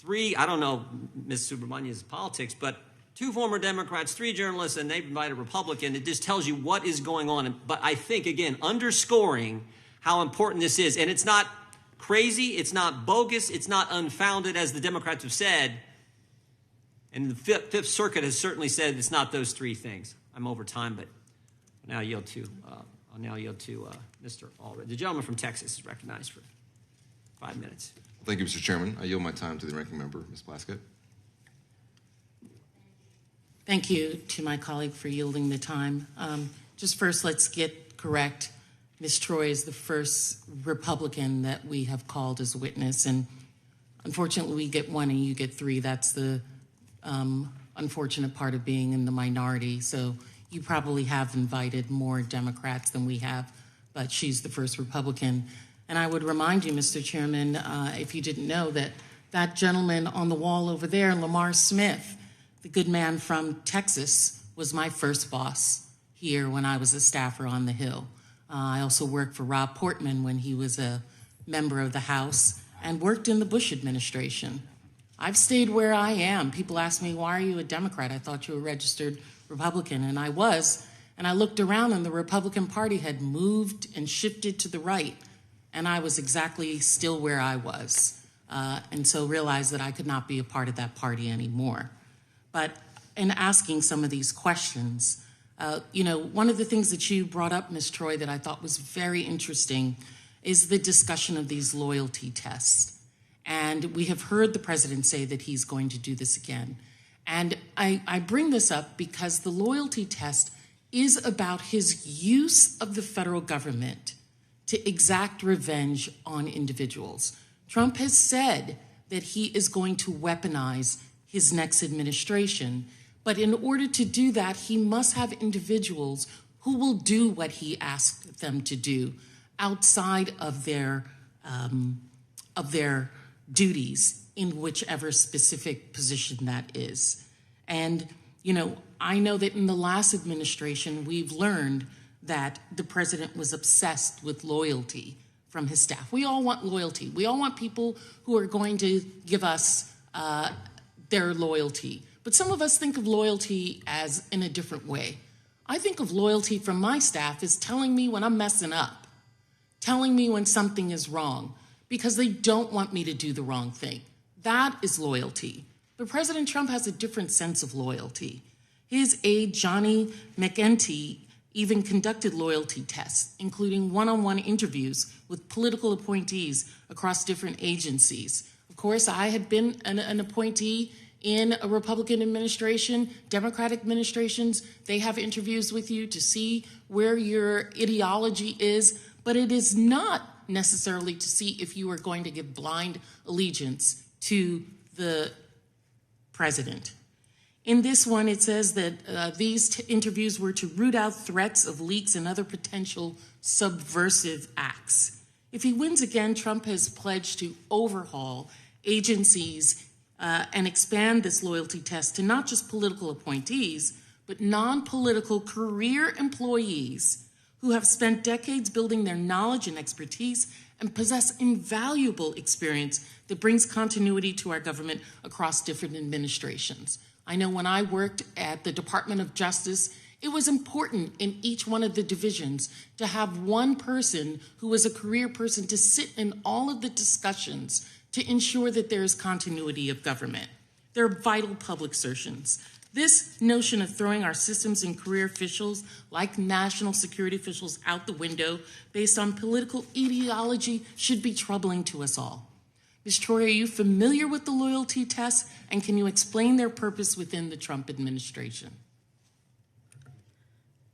I don't know Ms. Subramanya's politics, but 2 former Democrats, 3 journalists, and they've invited a Republican. It just tells you what is going on. But I think, again, underscoring how important this is. And it's not crazy, it's not bogus, it's not unfounded, as the Democrats have said. And the Fifth Circuit has certainly said it's not those 3 things. I'm over time, but I'll now yield to Mr. Allred. The gentleman from Texas is recognized for 5 minutes. Thank you, Mr. Chairman. I yield my time to the ranking member, Ms. Plaskett. Thank you to my colleague for yielding the time. Just first, let's get correct. Ms. Troye is the first Republican that we have called as a witness, and unfortunately, we get one and you get three. That's the unfortunate part of being in the minority. So you probably have invited more Democrats than we have, but she's the first Republican. And I would remind you, Mr. Chairman, if you didn't know, that that gentleman on the wall over there, Lamar Smith, the good man from Texas, was my first boss here when I was a staffer on the Hill. I also worked for Rob Portman when he was a member of the House and worked in the Bush administration. I've stayed where I am. People ask me, why are you a Democrat? I thought you were a registered Republican, and I was. And I looked around, and the Republican Party had moved and shifted to the right, and I was exactly still where I was. And so realized that I could not be a part of that party anymore. But in asking some of these questions, one of the things that you brought up, Ms. Troye, that I thought was very interesting is the discussion of these loyalty tests. And we have heard the president say that he's going to do this again. And I bring this up because the loyalty test is about his use of the federal government to exact revenge on individuals. Trump has said that he is going to weaponize his next administration. But in order to do that, he must have individuals who will do what he asked them to do outside of their duties in whichever specific position that is. And, I know that in the last administration, we've learned that the president was obsessed with loyalty from his staff. We all want loyalty. We all want people who are going to give us their loyalty. But some of us think of loyalty as in a different way. I think of loyalty from my staff as telling me when I'm messing up, telling me when something is wrong, because they don't want me to do the wrong thing. That is loyalty. But President Trump has a different sense of loyalty. His aide, Johnny McEntee, even conducted loyalty tests, including one-on-one interviews with political appointees across different agencies. Of course, I had been an appointee in a Republican administration, Democratic administrations. They have interviews with you to see where your ideology is, but it is not necessarily to see if you are going to give blind allegiance to the president. In this one, it says that these interviews were to root out threats of leaks and other potential subversive acts. If he wins again, Trump has pledged to overhaul agencies and expand this loyalty test to not just political appointees, but non-political career employees who have spent decades building their knowledge and expertise and possess invaluable experience that brings continuity to our government across different administrations. I know when I worked at the Department of Justice, it was important in each one of the divisions to have one person who was a career person to sit in all of the discussions to ensure that there is continuity of government. They're vital public services. This notion of throwing our systems and career officials, like national security officials, out the window based on political ideology should be troubling to us all. Ms. Troye, are you familiar with the loyalty tests, and can you explain their purpose within the Trump administration?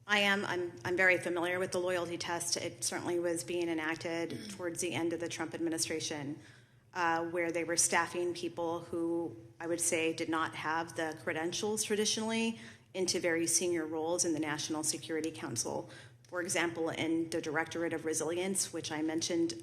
I am. I'm very familiar with the loyalty test. It certainly was being enacted towards the end of the Trump administration, where they were staffing people who I would say did not have the credentials traditionally into very senior roles in the National Security Council. For example, in the Directorate of Resilience, which I mentioned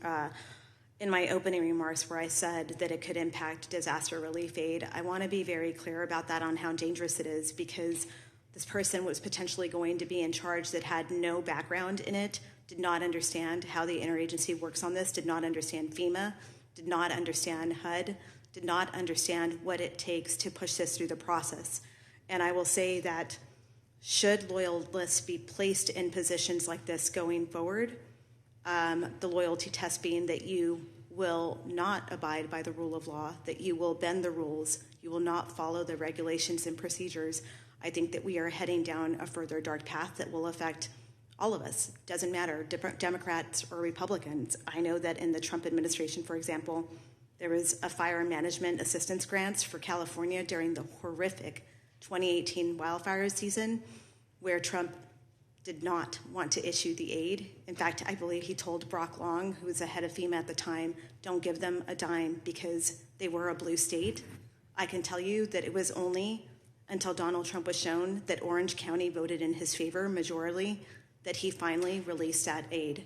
in my opening remarks where I said that it could impact disaster relief aid. I want to be very clear about that on how dangerous it is, because this person was potentially going to be in charge that had no background in it, did not understand how the interagency works on this, did not understand FEMA, did not understand HUD, did not understand what it takes to push this through the process. And I will say that should loyalists be placed in positions like this going forward, the loyalty test being that you will not abide by the rule of law, that you will bend the rules, you will not follow the regulations and procedures, I think that we are heading down a further dark path that will affect all of us. Doesn't matter, Democrats or Republicans. I know that in the Trump administration, for example, there was a fire management assistance grants for California during the horrific 2018 wildfire season, where Trump did not want to issue the aid. In fact, I believe he told Brock Long, who was the head of FEMA at the time, don't give them a dime because they were a blue state. I can tell you that it was only until Donald Trump was shown that Orange County voted in his favor majorly that he finally released that aid.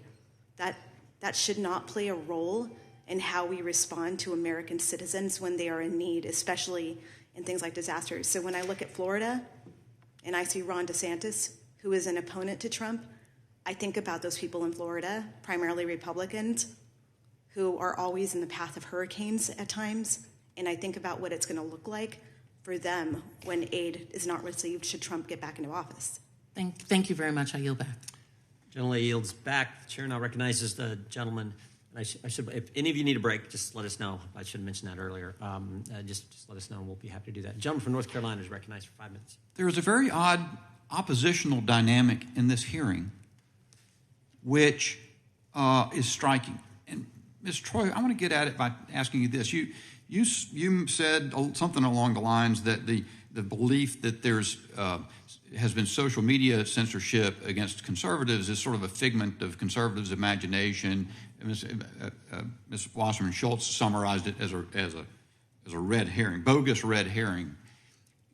That should not play a role in how we respond to American citizens when they are in need, especially in things like disasters. So when I look at Florida and I see Ron DeSantis, who is an opponent to Trump, I think about those people in Florida, primarily Republicans, who are always in the path of hurricanes at times, and I think about what it's going to look like for them when aid is not received should Trump get back into office. Thank you very much. I yield back. Gentleman yields back. The chair now recognizes the gentleman. And I should, if any of you need a break, just let us know. I should have mentioned that earlier. Just let us know, and we'll be happy to do that. The gentleman from North Carolina is recognized for 5 minutes. There is a very odd oppositional dynamic in this hearing, which is striking. And Ms. Troye, I want to get at it by asking you this. You said something along the lines that the belief that there's has been social media censorship against conservatives is sort of a figment of conservatives' imagination. Ms. Wasserman Schultz summarized it as a red herring, bogus red herring.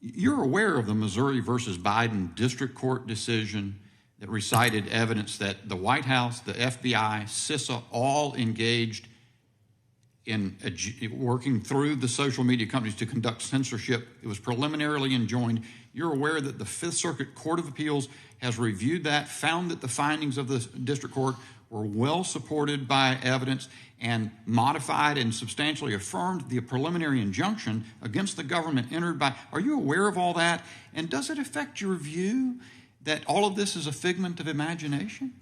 You're aware of the Missouri versus Biden district court decision that recited evidence that the White House, the FBI, CISA all engaged in working through the social media companies to conduct censorship. It was preliminarily enjoined. You're aware that the Fifth Circuit Court of Appeals has reviewed that, found that the findings of the district court were well supported by evidence, and modified and substantially affirmed the preliminary injunction against the government entered by. Are you aware of all that? And does it affect your view that all of this is a figment of imagination?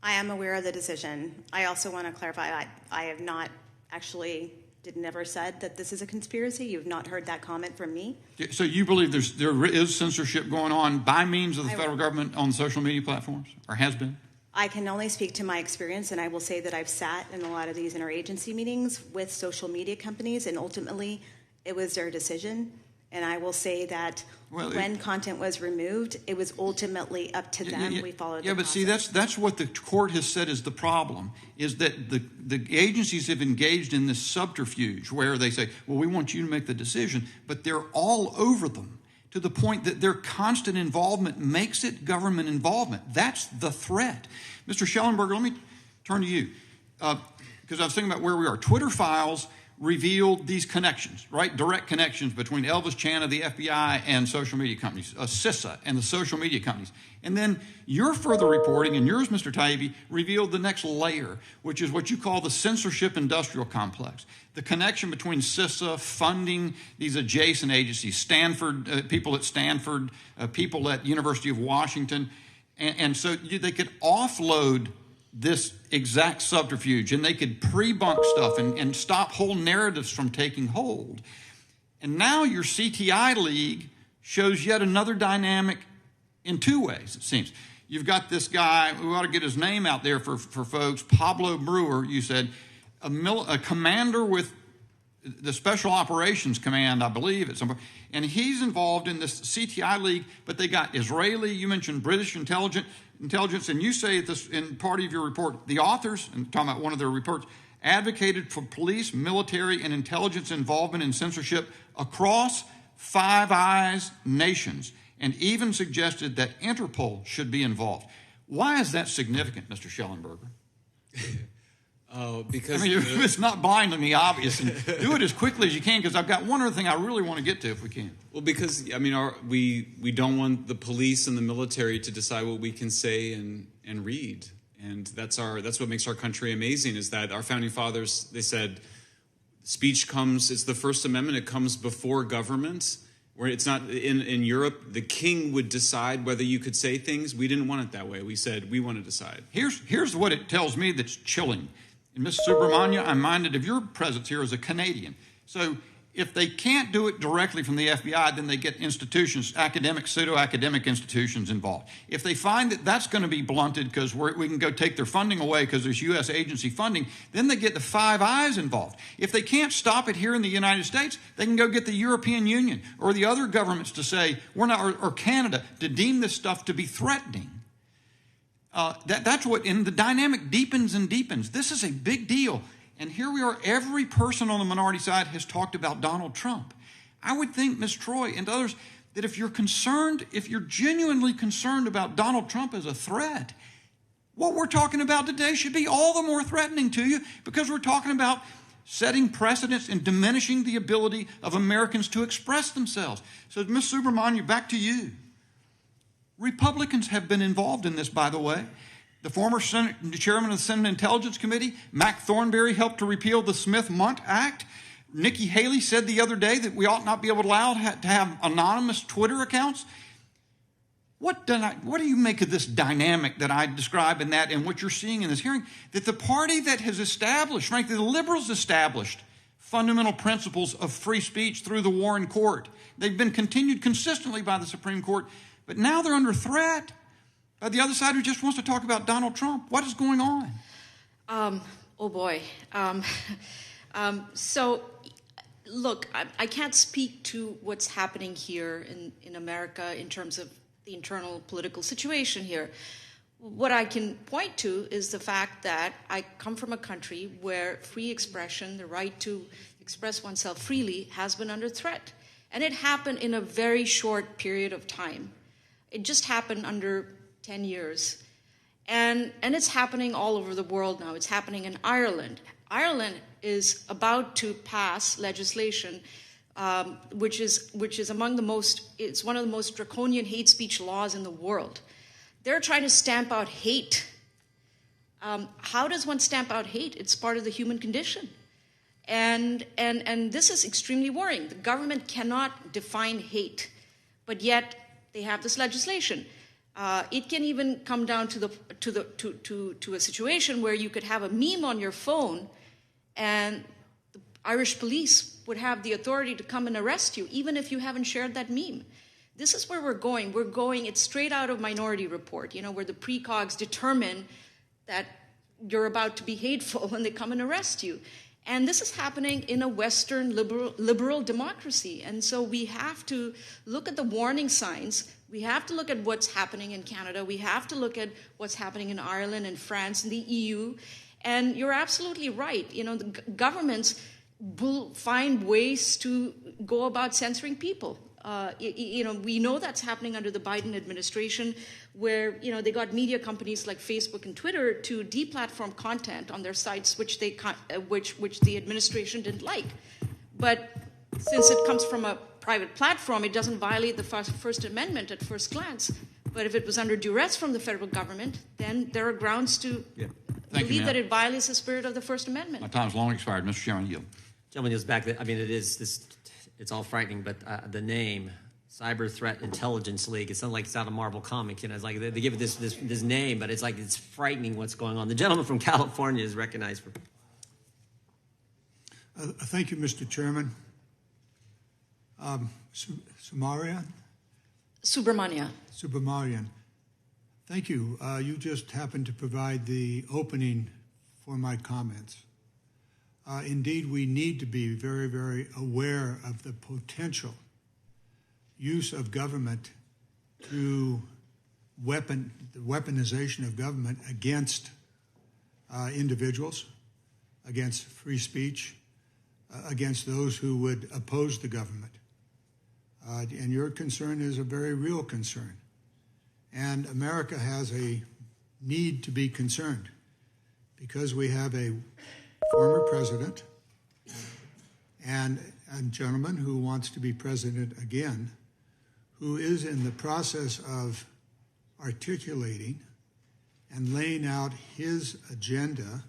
I am aware of the decision. I also want to clarify, I have not actually never said that this is a conspiracy. You've not heard that comment from me. So you believe there is censorship going on by means of the federal government on social media platforms, or has been? I can only speak to my experience, and I will say that I've sat in a lot of these interagency meetings with social media companies, and ultimately it was their decision. And I will say that when content was removed, it was ultimately up to them. We followed the process. See, that's what the court has said is the problem, is that the agencies have engaged in this subterfuge where they say, well, we want you to make the decision, but they're all over them to the point that their constant involvement makes it government involvement. That's the threat. Mr. Shellenberger, let me turn to you, because I was thinking about where we are. Twitter files revealed these connections, right? Direct connections between Elvis Chan of the FBI and social media companies, CISA and the social media companies. And then your further reporting, and yours, Mr. Taibbi, revealed the next layer, which is what you call the censorship industrial complex. The connection between CISA funding these adjacent agencies, Stanford, people at Stanford, people at University of Washington. And so they could offload this exact subterfuge, and they could pre-bunk stuff and stop whole narratives from taking hold. And now your CTI League shows yet another dynamic in two ways, it seems. You've got this guy, we ought to get his name out there for folks, Pablo Brewer, you said, a commander with the Special Operations Command, I believe, at some point. And he's involved in this CTI League, but they got Israeli, you mentioned British intelligence, and you say this in part of your report, the authors, and talking about one of their reports, advocated for police, military, and intelligence involvement in censorship across Five Eyes nations, and even suggested that Interpol should be involved. Why is that significant, Mr. Shellenberger? Because it's not blindingly obvious. And do it as quickly as you can, because I've got one other thing I really want to get to if we can. Well, because we don't want the police and the military to decide what we can say and read, and that's what makes our country amazing. Is that our founding fathers, they said, speech comes. It's the First Amendment. It comes before government. Where it's not in Europe, the king would decide whether you could say things. We didn't want it that way. We said we want to decide. Here's what it tells me that's chilling. And Ms. Subramanya, I'm minded of your presence here as a Canadian. So if they can't do it directly from the FBI, then they get institutions, academic, pseudo-academic institutions involved. If they find that that's going to be blunted because we can go take their funding away because there's U.S. agency funding, then they get the Five Eyes involved. If they can't stop it here in the United States, they can go get the European Union or the other governments to say, we're not, or Canada, to deem this stuff to be threatening. That's what, and the dynamic deepens and deepens. This is a big deal. And here we are, every person on the minority side has talked about Donald Trump. I would think, Ms. Troye and others, that if you're concerned, if you're genuinely concerned about Donald Trump as a threat, what we're talking about today should be all the more threatening to you, because we're talking about setting precedents and diminishing the ability of Americans to express themselves. So, Ms. Subramanya, back to you. Republicans have been involved in this, by the way. The former chairman of the Senate Intelligence Committee, Mac Thornberry, helped to repeal the Smith-Mundt Act. Nikki Haley said the other day that we ought not be able to allow to have anonymous Twitter accounts. What do you make of this dynamic that I describe in that and what you're seeing in this hearing? That the party that has established, frankly, the liberals established fundamental principles of free speech through the Warren Court. They've been continued consistently by the Supreme Court, but now they're under threat by the other side who just wants to talk about Donald Trump. What is going on? Oh boy. So, look, I can't speak to what's happening here in America in terms of the internal political situation here. What I can point to is the fact that I come from a country where free expression, the right to express oneself freely, has been under threat. And it happened in a very short period of time. It just happened under 10 years. And it's happening all over the world now. It's happening in Ireland. Ireland is about to pass legislation which is among the most, it's one of the most draconian hate speech laws in the world. They're trying to stamp out hate. How does one stamp out hate? It's part of the human condition. And this is extremely worrying. The government cannot define hate, but yet they have this legislation. It can even come down to a situation where you could have a meme on your phone, and the Irish police would have the authority to come and arrest you, even if you haven't shared that meme. This is where we're going. It's straight out of Minority Report, where the precogs determine that you're about to be hateful and they come and arrest you. And this is happening in a Western liberal democracy. And so we have to look at the warning signs. We have to look at what's happening in Canada. We have to look at what's happening in Ireland and France and the EU. And you're absolutely right. The governments will find ways to go about censoring people. We know that's happening under the Biden administration, where they got media companies like Facebook and Twitter to deplatform content on their sites which the administration didn't like. But since it comes from a private platform, it doesn't violate the First Amendment at first glance. But if it was under duress from the federal government, then there are grounds to believe that it violates the spirit of the First Amendment. My time's long expired. Mr. Chairman, yield. Gentleman yields back. I mean, it's all frightening, but the name, Cyber Threat Intelligence League, it sounds like it's out of Marvel comic. It's like they give it this name, but it's like it's frightening what's going on. The gentleman from California is recognized for. Thank you, Mr. Chairman. Subramanya. Thank you. You just happened to provide the opening for my comments. Indeed, we need to be very, very aware of the potential use of government to the weaponization of government against individuals, against free speech, against those who would oppose the government. And your concern is a very real concern. And America has a need to be concerned because we have a former president and a gentleman who wants to be president again, who is in the process of articulating and laying out his agenda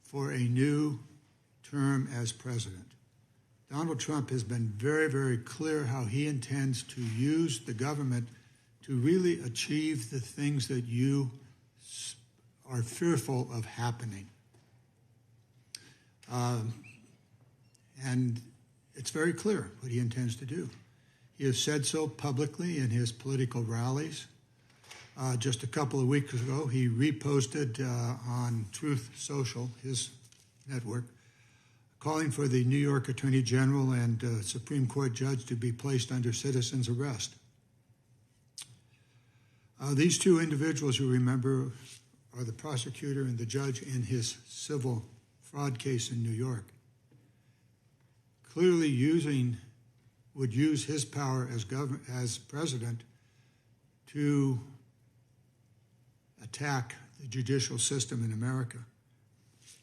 for a new term as president. Donald Trump has been very, very clear how he intends to use the government to really achieve the things that you are fearful of happening. And it's very clear what he intends to do. He has said so publicly in his political rallies. Just a couple of weeks ago, he reposted on Truth Social, his network, calling for the New York Attorney General and Supreme Court judge to be placed under citizen's arrest. These two individuals, you remember, are the prosecutor and the judge in his civil fraud case in New York. Clearly would use his power as president to attack the judicial system in America.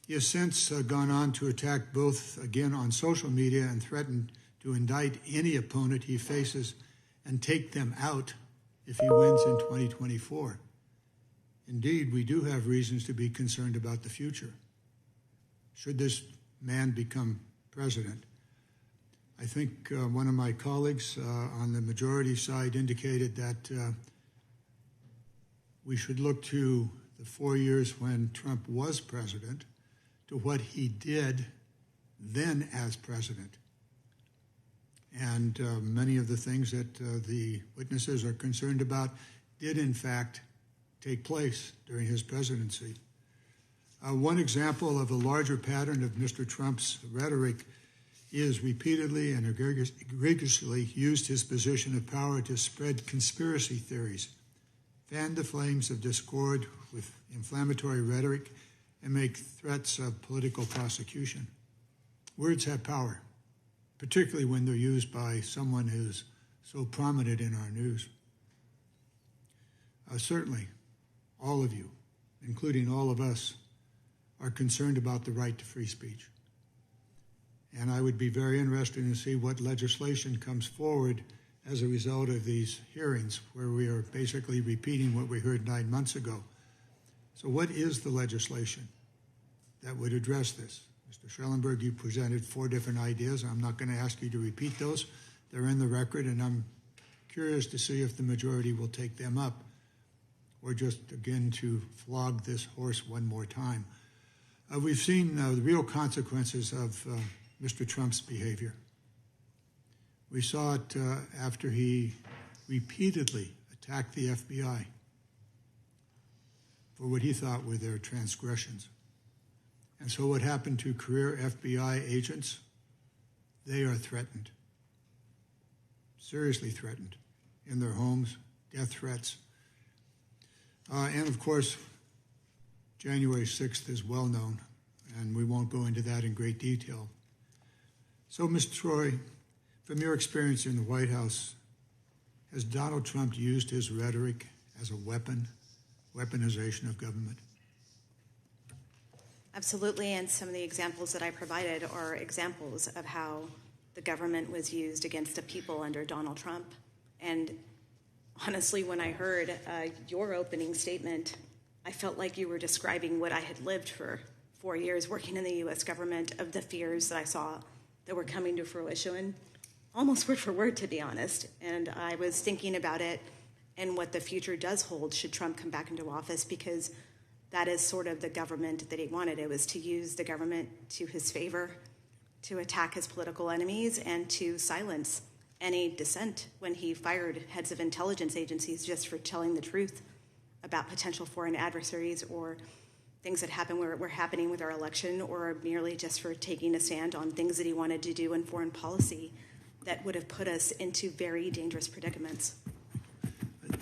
He has since gone on to attack both, again, on social media and threatened to indict any opponent he faces and take them out if he wins in 2024. Indeed, we do have reasons to be concerned about the future. Should this man become president, I think one of my colleagues on the majority side indicated that we should look to the 4 years when Trump was president to what he did then as president. And many of the things that the witnesses are concerned about did, in fact, take place during his presidency. One example of a larger pattern of Mr. Trump's rhetoric is repeatedly and egregiously used his position of power to spread conspiracy theories, fan the flames of discord with inflammatory rhetoric, and make threats of political prosecution. Words have power, particularly when they're used by someone who's so prominent in our news. Certainly, all of you, including all of us, are concerned about the right to free speech. And I would be very interested to see what legislation comes forward as a result of these hearings, where we are basically repeating what we heard 9 months ago. So what is the legislation that would address this? Mr. Shellenberger, you presented 4 different ideas. I'm not going to ask you to repeat those. They're in the record, and I'm curious to see if the majority will take them up, or just, again, to flog this horse one more time. We've seen the real consequences of Mr. Trump's behavior. We saw it after he repeatedly attacked the FBI for what he thought were their transgressions. And so what happened to career FBI agents? They are threatened, seriously threatened, in their homes, death threats. And of course, January 6th is well known, and we won't go into that in great detail. So, Mr. Troye, from your experience in the White House, has Donald Trump used his rhetoric as a weapon, weaponization of government? Absolutely, and some of the examples that I provided are examples of how the government was used against the people under Donald Trump. And honestly, when I heard your opening statement, I felt like you were describing what I had lived for 4 years working in the U.S. government, of the fears that I saw that were coming to fruition, almost word for word, to be honest. And I was thinking about it and what the future does hold should Trump come back into office, because that is sort of the government that he wanted. It was to use the government to his favor, to attack his political enemies, and to silence any dissent when he fired heads of intelligence agencies just for telling the truth about potential foreign adversaries or things that were happening with our election, or merely just for taking a stand on things that he wanted to do in foreign policy that would have put us into very dangerous predicaments.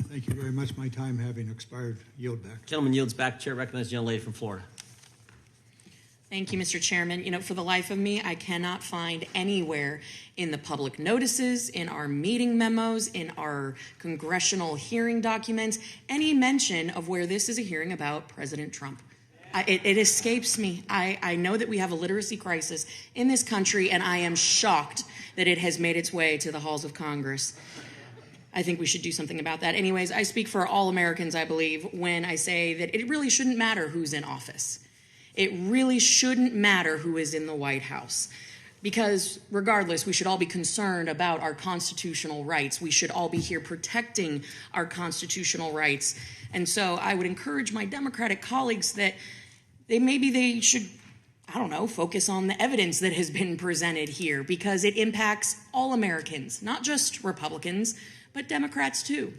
Thank you very much. My time having expired. Yield back. Gentleman yields back. Chair recognizes the young lady from Florida. Thank you, Mr. Chairman. You know, for the life of me, I cannot find anywhere in the public notices, in our meeting memos, in our congressional hearing documents, any mention of where this is a hearing about President Trump. It escapes me. I know that we have a literacy crisis in this country, and I am shocked that it has made its way to the halls of Congress. I think we should do something about that. Anyways, I speak for all Americans, I believe, when I say that it really shouldn't matter who's in office. It really shouldn't matter who is in the White House, because regardless, we should all be concerned about our constitutional rights. We should all be here protecting our constitutional rights. And so I would encourage my Democratic colleagues that they should, I don't know, focus on the evidence that has been presented here, because it impacts all Americans, not just Republicans, but Democrats too.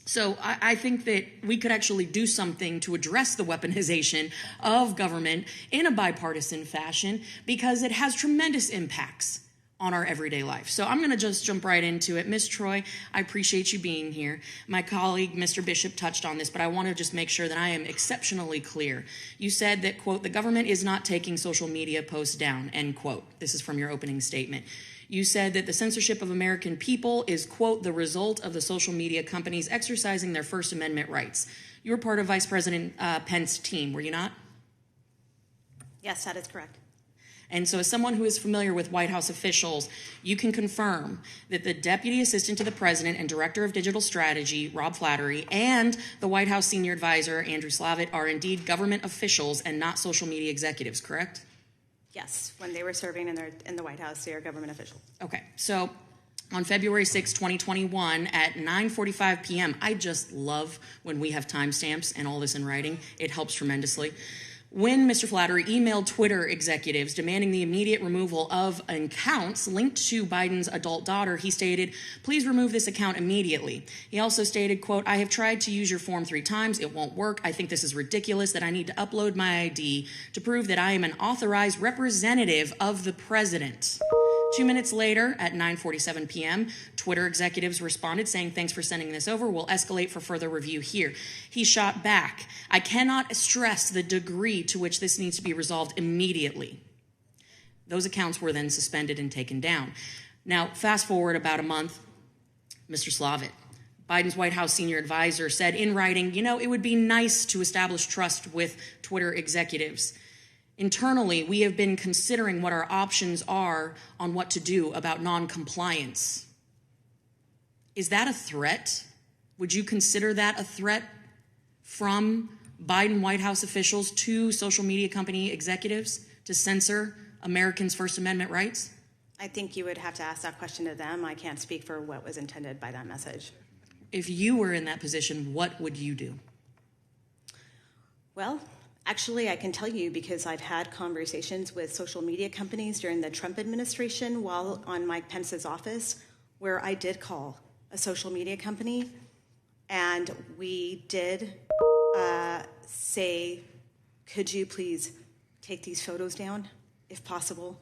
So I think that we could actually do something to address the weaponization of government in a bipartisan fashion, because it has tremendous impacts on our everyday life. So I'm going to just jump right into it. Ms. Troye, I appreciate you being here. My colleague, Mr. Bishop, touched on this, but I want to just make sure that I am exceptionally clear. You said that, quote, the government is not taking social media posts down, end quote. This is from your opening statement. You said that the censorship of American people is, quote, the result of the social media companies exercising their First Amendment rights. You were part of Vice President Pence's team, were you not? Yes, that is correct. And so as someone who is familiar with White House officials, you can confirm that the Deputy Assistant to the President and Director of Digital Strategy, Rob Flattery, and the White House Senior Advisor, Andrew Slavitt, are indeed government officials and not social media executives, correct? Yes, when they were serving in the White House, they are government officials. Okay, so on February 6, 2021 at 9:45 p.m., I just love when we have timestamps and all this in writing. It helps tremendously. When Mr. Flattery emailed Twitter executives demanding the immediate removal of accounts linked to Biden's adult daughter, he stated, please remove this account immediately. He also stated, quote, I have tried to use your form 3 times. It won't work. I think this is ridiculous that I need to upload my ID to prove that I am an authorized representative of the president. 2 minutes later, at 9:47 p.m., Twitter executives responded saying, thanks for sending this over. We'll escalate for further review here. He shot back. I cannot stress the degree to which this needs to be resolved immediately. Those accounts were then suspended and taken down. Now, fast forward about a month, Mr. Slavitt, Biden's White House senior advisor, said in writing, you know, it would be nice to establish trust with Twitter executives. Internally, we have been considering what our options are on what to do about non-compliance. Is that a threat? Would you consider that a threat from Biden White House officials to social media company executives to censor Americans' First Amendment rights? I think you would have to ask that question to them. I can't speak for what was intended by that message. If you were in that position, what would you do? Well, actually, I can tell you because I've had conversations with social media companies during the Trump administration while on Mike Pence's office, where I did call a social media company, and we did say, could you please take these photos down, if possible,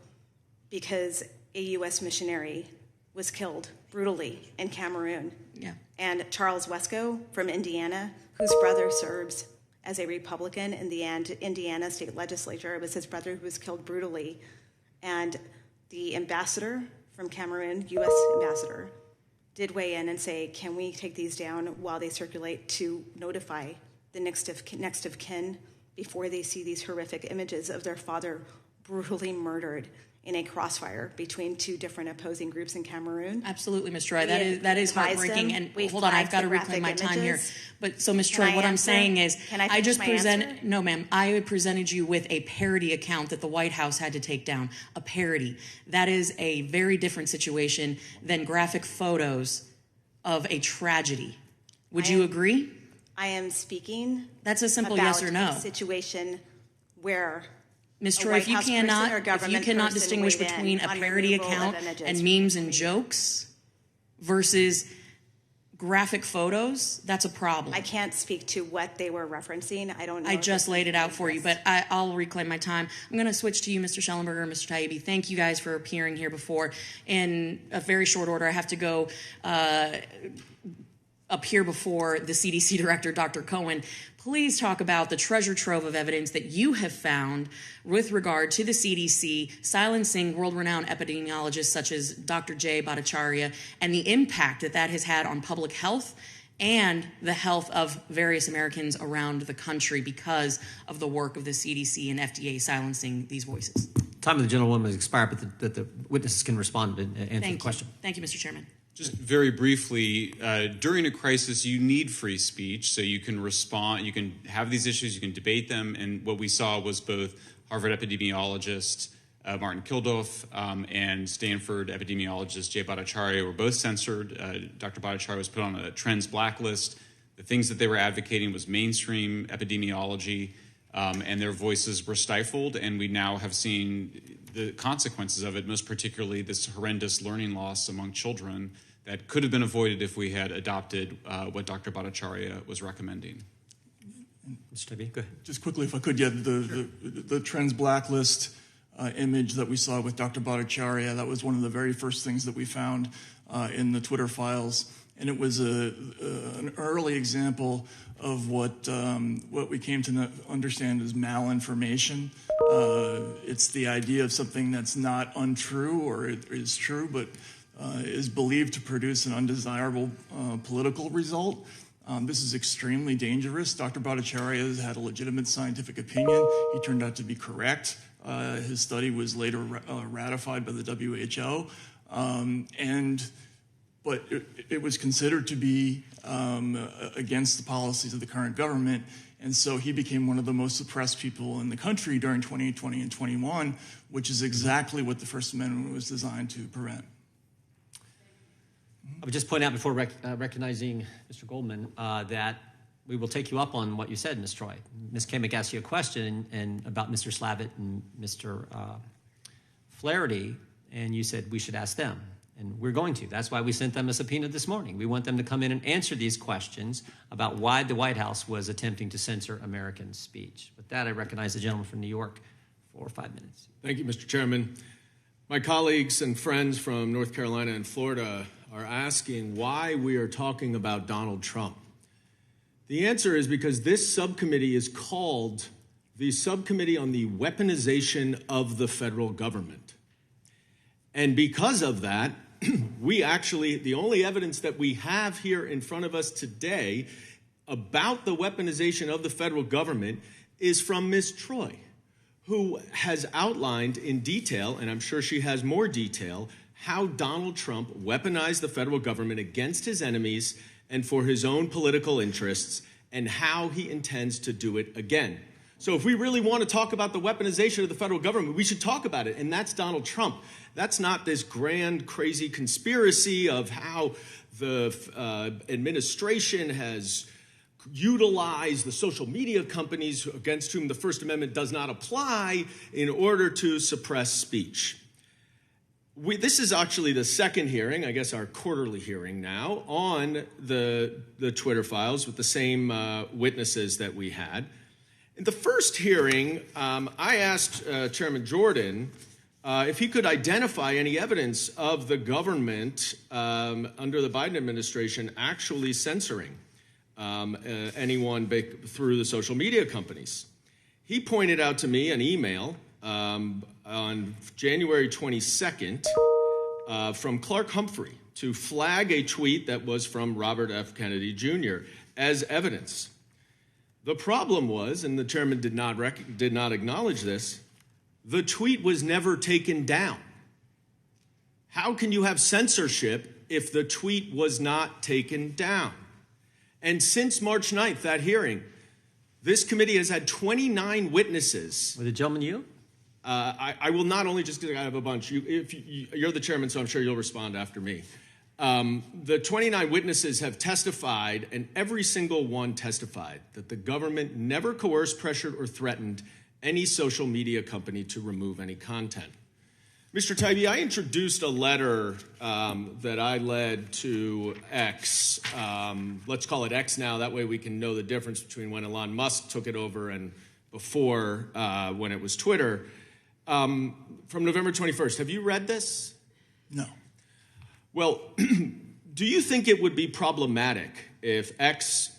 because a U.S. missionary was killed brutally in Cameroon. Yeah. And Charles Wesco from Indiana, whose brother serves as a Republican in the Indiana state legislature. It was his brother who was killed brutally. And the ambassador from Cameroon, U.S. ambassador, did weigh in and say, can we take these down while they circulate to notify the next of kin before they see these horrific images of their father brutally murdered in a crossfire between 2 different opposing groups in Cameroon? Absolutely, Ms. Troye. That is heartbreaking. And hold on, I've got to reclaim my time here. But so, Ms. Troye, what I'm saying is, I just presented. No, ma'am. I presented you with a parody account that the White House had to take down. A parody. That is a very different situation than graphic photos of a tragedy. Would you agree? I am speaking. That's a simple yes or no. A situation where Ms. Troye, if you cannot distinguish between a parody account and memes and jokes versus graphic photos, that's a problem. I can't speak to what they were referencing. I don't know. I just laid it out for you, but I'll reclaim my time. I'm going to switch to you, Mr. Shellenberger and Mr. Taibbi. Thank you guys for appearing here before. In a very short order, I have to go appear before the CDC director, Dr. Cohen. Please talk about the treasure trove of evidence that you have found with regard to the CDC silencing world-renowned epidemiologists such as Dr. Jay Bhattacharya and the impact that that has had on public health and the health of various Americans around the country because of the work of the CDC and FDA silencing these voices. Time of the gentlewoman has expired, but that the witnesses can respond and answer the question. Thank you, Mr. Chairman. Just very briefly, during a crisis, you need free speech, so you can respond, you can have these issues, you can debate them, and what we saw was both Harvard epidemiologist Martin Kilduff and Stanford epidemiologist Jay Bhattacharya were both censored. Dr. Bhattacharya was put on a trends blacklist. The things that they were advocating was mainstream epidemiology. and their voices were stifled, and we now have seen the consequences of it, most particularly this horrendous learning loss among children that could have been avoided if we had adopted what Dr. Bhattacharya was recommending. Mr. Taibbi, go ahead. Just quickly, if I could, the trans blacklist image that we saw with Dr. Bhattacharya, that was one of the very first things that we found in the Twitter files. And it was an early example of what we came to understand as malinformation. It's the idea of something that's not untrue or it is true, but is believed to produce an undesirable political result. This is extremely dangerous. Dr. Bhattacharya has had a legitimate scientific opinion. He turned out to be correct. His study was later ratified by the WHO. But it was considered to be against the policies of the current government. And so he became one of the most suppressed people in the country during 2020 and 21, which is exactly what the First Amendment was designed to prevent. I would just point out before recognizing Mr. Goldman that we will take you up on what you said, Ms. Troye. Ms. Kamick asked you a question and about Mr. Slavitt and Mr. Flaherty, and you said we should ask them. And we're going to. That's why we sent them a subpoena this morning. We want them to come in and answer these questions about why the White House was attempting to censor American speech. With that, I recognize the gentleman from New York for 5 minutes. Thank you, Mr. Chairman. My colleagues and friends from North Carolina and Florida are asking why we are talking about Donald Trump. The answer is because this subcommittee is called the Subcommittee on the Weaponization of the Federal Government. And because of that, the only evidence that we have here in front of us today about the weaponization of the federal government is from Ms. Troye, who has outlined in detail, and I'm sure she has more detail, how Donald Trump weaponized the federal government against his enemies and for his own political interests, and how he intends to do it again. So if we really want to talk about the weaponization of the federal government, we should talk about it, and that's Donald Trump. That's not this grand, crazy conspiracy of how the administration has utilized the social media companies against whom the First Amendment does not apply in order to suppress speech. This is actually the second hearing, I guess our quarterly hearing now, on the Twitter files with the same witnesses that we had. In the first hearing, I asked Chairman Jordan if he could identify any evidence of the government under the Biden administration actually censoring anyone through the social media companies. He pointed out to me an email on January 22nd from Clark Humphrey to flag a tweet that was from Robert F. Kennedy Jr. as evidence. The problem was, and the chairman did not acknowledge this, the tweet was never taken down. How can you have censorship if the tweet was not taken down? And since March 9th, that hearing, this committee has had 29 witnesses. Were the gentlemen you? I will not only just because I have a bunch. You're the chairman, so I'm sure you'll respond after me. The 29 witnesses have testified, and every single one testified that the government never coerced, pressured, or threatened any social media company to remove any content. Mr. Taibbi, I introduced a letter that I led to X. Let's call it X now. That way we can know the difference between when Elon Musk took it over and before when it was Twitter. From November 21st. Have you read this? No. Well, do you think it would be problematic if X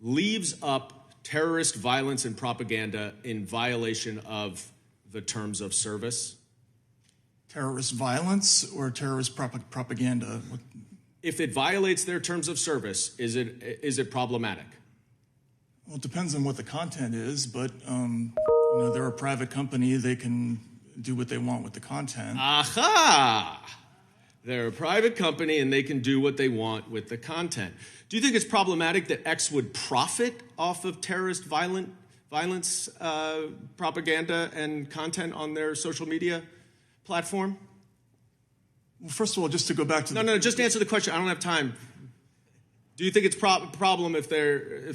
leaves up terrorist violence and propaganda in violation of the terms of service? Terrorist violence or terrorist propaganda? If it violates their terms of service, is it problematic? Well, it depends on what the content is, but they're a private company. They can do what they want with the content. Aha! They're a private company, and they can do what they want with the content. Do you think it's problematic that X would profit off of terrorist violence, propaganda, and content on their social media platform? Well, first of all, just to go back to No, just answer the question. I don't have time. Do you think it's a problem if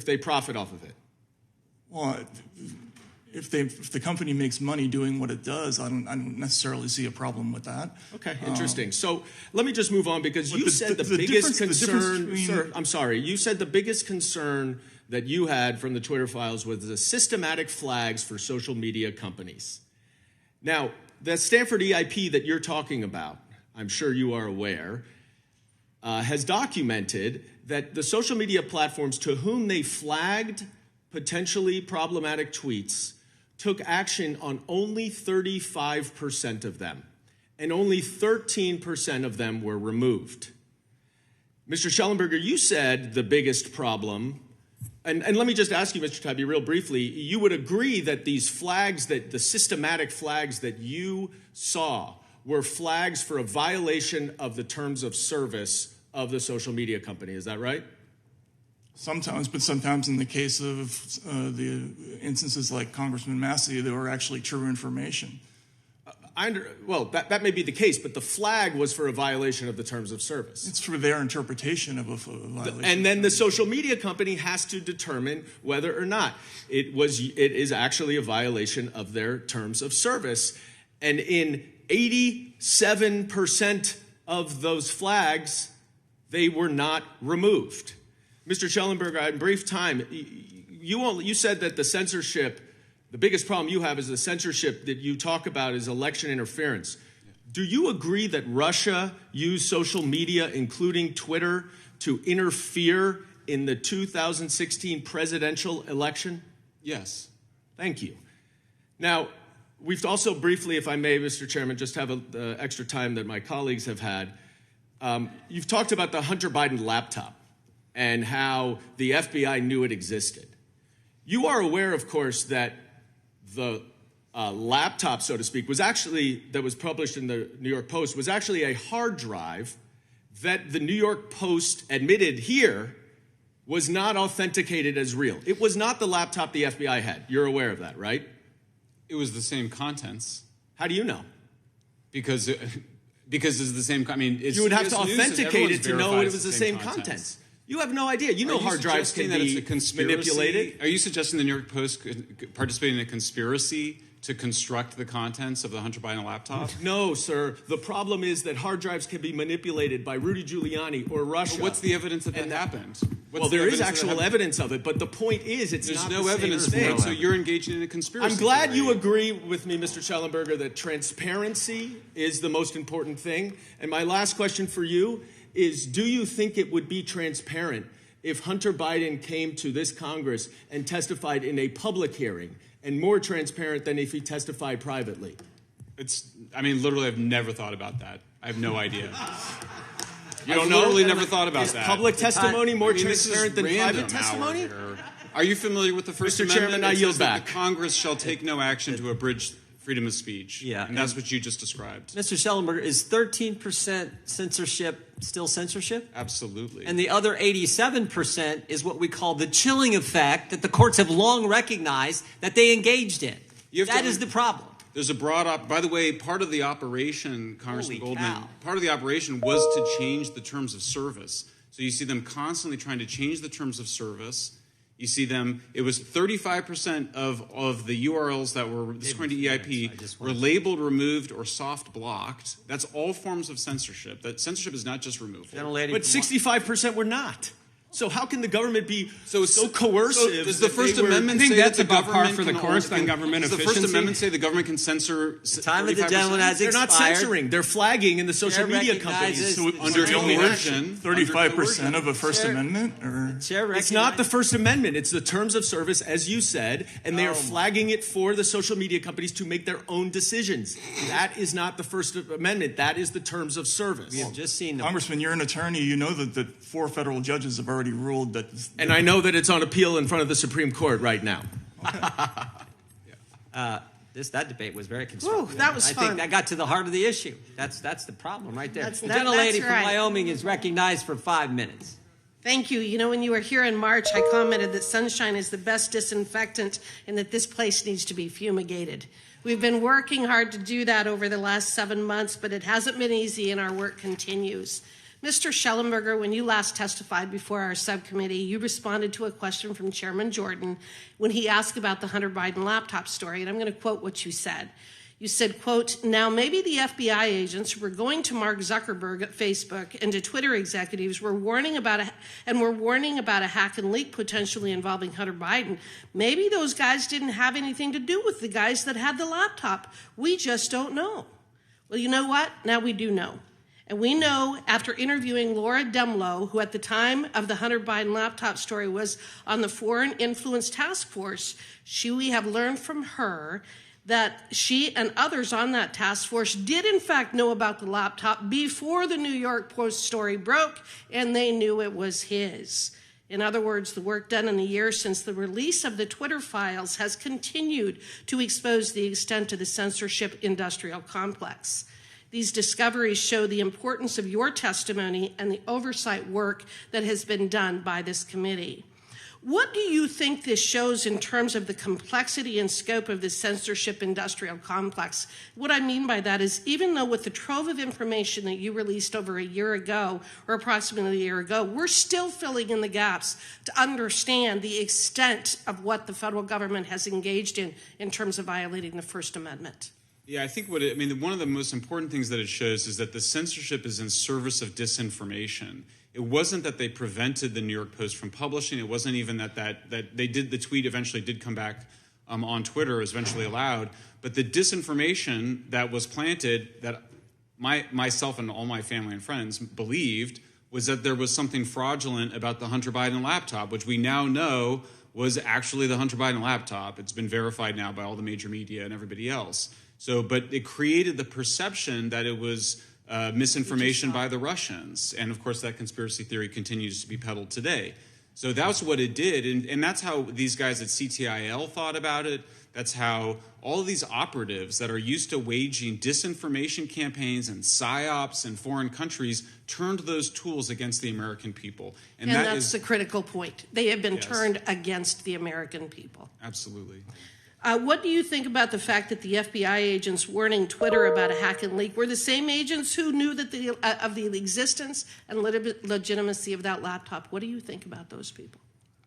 they profit off of it? Well, if the company makes money doing what it does, I don't necessarily see a problem with that. Okay, interesting. So let me just move on, because you said the biggest concern, sir, I'm sorry, you said the biggest concern that you had from the Twitter files was the systematic flags for social media companies. Now, the Stanford EIP that you're talking about, I'm sure you are aware, has documented that the social media platforms to whom they flagged potentially problematic tweets took action on only 35% of them, and only 13% of them were removed. Mr. Shellenberger, you said the biggest problem, and let me just ask you, Mr. Taibbi, real briefly, you would agree that these flags, that the systematic flags that you saw were flags for a violation of the terms of service of the social media company, is that right? Sometimes, but sometimes in the case of the instances like Congressman Massey, they were actually true information. Well, that may be the case, but the flag was for a violation of the terms of service. It's for their interpretation of a violation. And then the social media company has to determine whether or not it is actually a violation of their terms of service. And in 87% of those flags, they were not removed. Mr. Shellenberger, in brief time, you said that the censorship, the biggest problem you have is the censorship that you talk about is election interference. Do you agree that Russia used social media, including Twitter, to interfere in the 2016 presidential election? Yes. Thank you. Now, we've also briefly, if I may, Mr. Chairman, just have extra time that my colleagues have had. You've talked about the Hunter Biden laptop and how the FBI knew it existed. You are aware, of course, that the laptop, so to speak, that was published in the New York Post was actually a hard drive that the New York Post admitted here was not authenticated as real. It was not the laptop the FBI had. You're aware of that, right? It was the same contents. How do you know? Because it's the same. I mean, you would have to authenticate it to know it was the same contents. You have no idea. You know hard drives can be manipulated. Are you suggesting the New York Post could participate in a conspiracy to construct the contents of the Hunter Biden laptop? No, sir. The problem is that hard drives can be manipulated by Rudy Giuliani or Russia. Well, what's the evidence that happened? Well, there is actual evidence of it, but the point is it's not the same thing. There's no evidence for it, so you're engaging in a conspiracy. I'm glad you agree with me, Mr. Shellenberger, that transparency is the most important thing. And my last question for you is, do you think it would be transparent if Hunter Biden came to this Congress and testified in a public hearing, and more transparent than if he testified privately? Literally, I've never thought about that. I have no idea. You don't know? Literally never thought about is that. Is public testimony more transparent than private testimony? Are you familiar with the First Amendment? Mr. Chairman, I yield back. The Congress shall take no action to abridge freedom of speech. Yeah. And that's what you just described. Mr. Shellenberger, is 13% censorship still censorship? Absolutely. And the other 87% is what we call the chilling effect that the courts have long recognized that they engaged in. That is the problem. There's a broad by the way, part of the operation, Congressman Goldman, part of the operation was to change the terms of service. So you see them constantly trying to change the terms of service. You see them, it was 35% of the URLs that were, this according to EIP, were labeled, removed, or soft blocked. That's all forms of censorship. That censorship is not just removal. But 65% were not. So how can the government be so coercive? So does the First Amendment say that the government can does the First Amendment say the government can censor 35%? Time of the gentleman has expired. They're not censoring. They're flagging in the social media companies. So under coercion, 35% of a First Amendment? Or? It's not the First Amendment. It's the terms of service, as you said, and they are flagging it for the social media companies to make their own decisions. That is not the First Amendment. That is the terms of service. We have just seen them. Congressman, you're an attorney. You know that 4 federal judges have already ruled that. And I know that it's on appeal in front of the Supreme Court right now. That debate was very constructive. Ooh, that was fun. I think that got to the heart of the issue. That's the problem right there. The gentlelady from Wyoming is recognized for 5 minutes. Thank you. You know, when you were here in March, I commented that sunshine is the best disinfectant and that this place needs to be fumigated. We've been working hard to do that over the last 7 months, but it hasn't been easy and our work continues. Mr. Shellenberger, when you last testified before our subcommittee, you responded to a question from Chairman Jordan when he asked about the Hunter Biden laptop story, and I'm going to quote what you said. You said, quote, "Now maybe the FBI agents who were going to Mark Zuckerberg at Facebook and to Twitter executives were warning about a hack and leak potentially involving Hunter Biden. Maybe those guys didn't have anything to do with the guys that had the laptop. We just don't know." Well, you know what? Now we do know. And we know after interviewing Laura Demlow, who at the time of the Hunter Biden laptop story was on the Foreign Influence Task Force, we have learned from her that she and others on that task force did in fact know about the laptop before the New York Post story broke, and they knew it was his. In other words, the work done in the years since the release of the Twitter files has continued to expose the extent of the censorship industrial complex. These discoveries show the importance of your testimony and the oversight work that has been done by this committee. What do you think this shows in terms of the complexity and scope of the censorship industrial complex? What I mean by that is, even though with the trove of information that you released over a year ago, or approximately a year ago, we're still filling in the gaps to understand the extent of what the federal government has engaged in terms of violating the First Amendment. Yeah, I think one of the most important things that it shows is that the censorship is in service of disinformation. It wasn't that they prevented the New York Post from publishing. It wasn't even that they did. The tweet eventually did come back on Twitter, was eventually allowed. But the disinformation that was planted, that myself and all my family and friends believed, was that there was something fraudulent about the Hunter Biden laptop, which we now know was actually the Hunter Biden laptop. It's been verified now by all the major media and everybody else. But it created the perception that it was misinformation by the Russians. And of course, that conspiracy theory continues to be peddled today. So that's what it did. And that's how these guys at CTIL thought about it. That's how all of these operatives that are used to waging disinformation campaigns and psyops in foreign countries turned those tools against the American people. And that's the critical point. They have been turned against the American people. Absolutely. What do you think about the fact that the FBI agents warning Twitter about a hack and leak were the same agents who knew that of the existence and legitimacy of that laptop? What do you think about those people?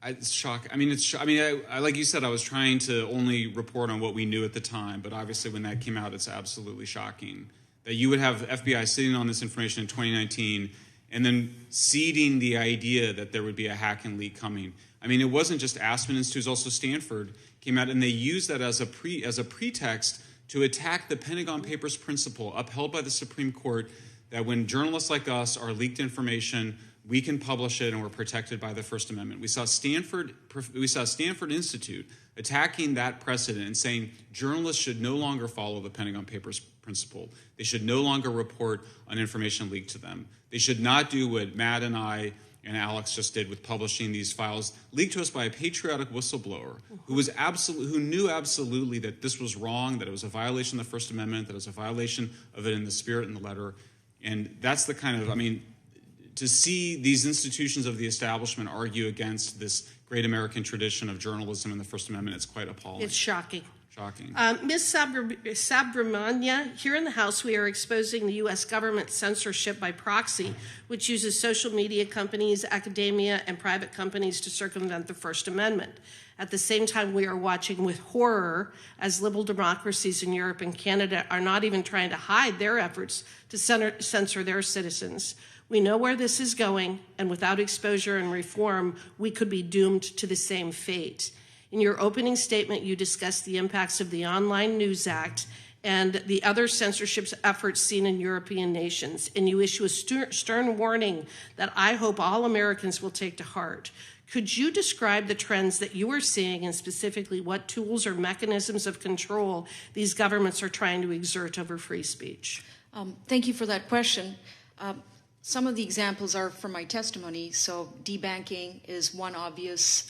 It's shocking. I like you said, I was trying to only report on what we knew at the time, but obviously when that came out, it's absolutely shocking that you would have FBI sitting on this information in 2019 and then seeding the idea that there would be a hack and leak coming. It wasn't just Aspen Institute, it was also Stanford came out, and they used that as a pretext to attack the Pentagon Papers principle upheld by the Supreme Court that when journalists like us are leaked information, we can publish it and we're protected by the First Amendment. We saw Stanford Institute attacking that precedent and saying journalists should no longer follow the Pentagon Papers principle. They should no longer report on information leaked to them. They should not do what Matt and I and Alex just did with publishing these files leaked to us by a patriotic whistleblower who knew absolutely that this was wrong, that it was a violation of the First Amendment, that it was a violation of it in the spirit and the letter. And that's the kind of, to see these institutions of the establishment argue against this great American tradition of journalism and the First Amendment, it's quite appalling. It's shocking. Shocking. Ms. Subramanya, here in the House, we are exposing the U.S. government censorship by proxy, which uses social media companies, academia, and private companies to circumvent the First Amendment. At the same time, we are watching with horror as liberal democracies in Europe and Canada are not even trying to hide their efforts to censor their citizens. We know where this is going, and without exposure and reform, we could be doomed to the same fate. In your opening statement, you discussed the impacts of the Online News Act and the other censorship efforts seen in European nations, and you issue a stern warning that I hope all Americans will take to heart. Could you describe the trends that you are seeing and specifically what tools or mechanisms of control these governments are trying to exert over free speech? Thank you for that question. Some of the examples are from my testimony. So debanking is one obvious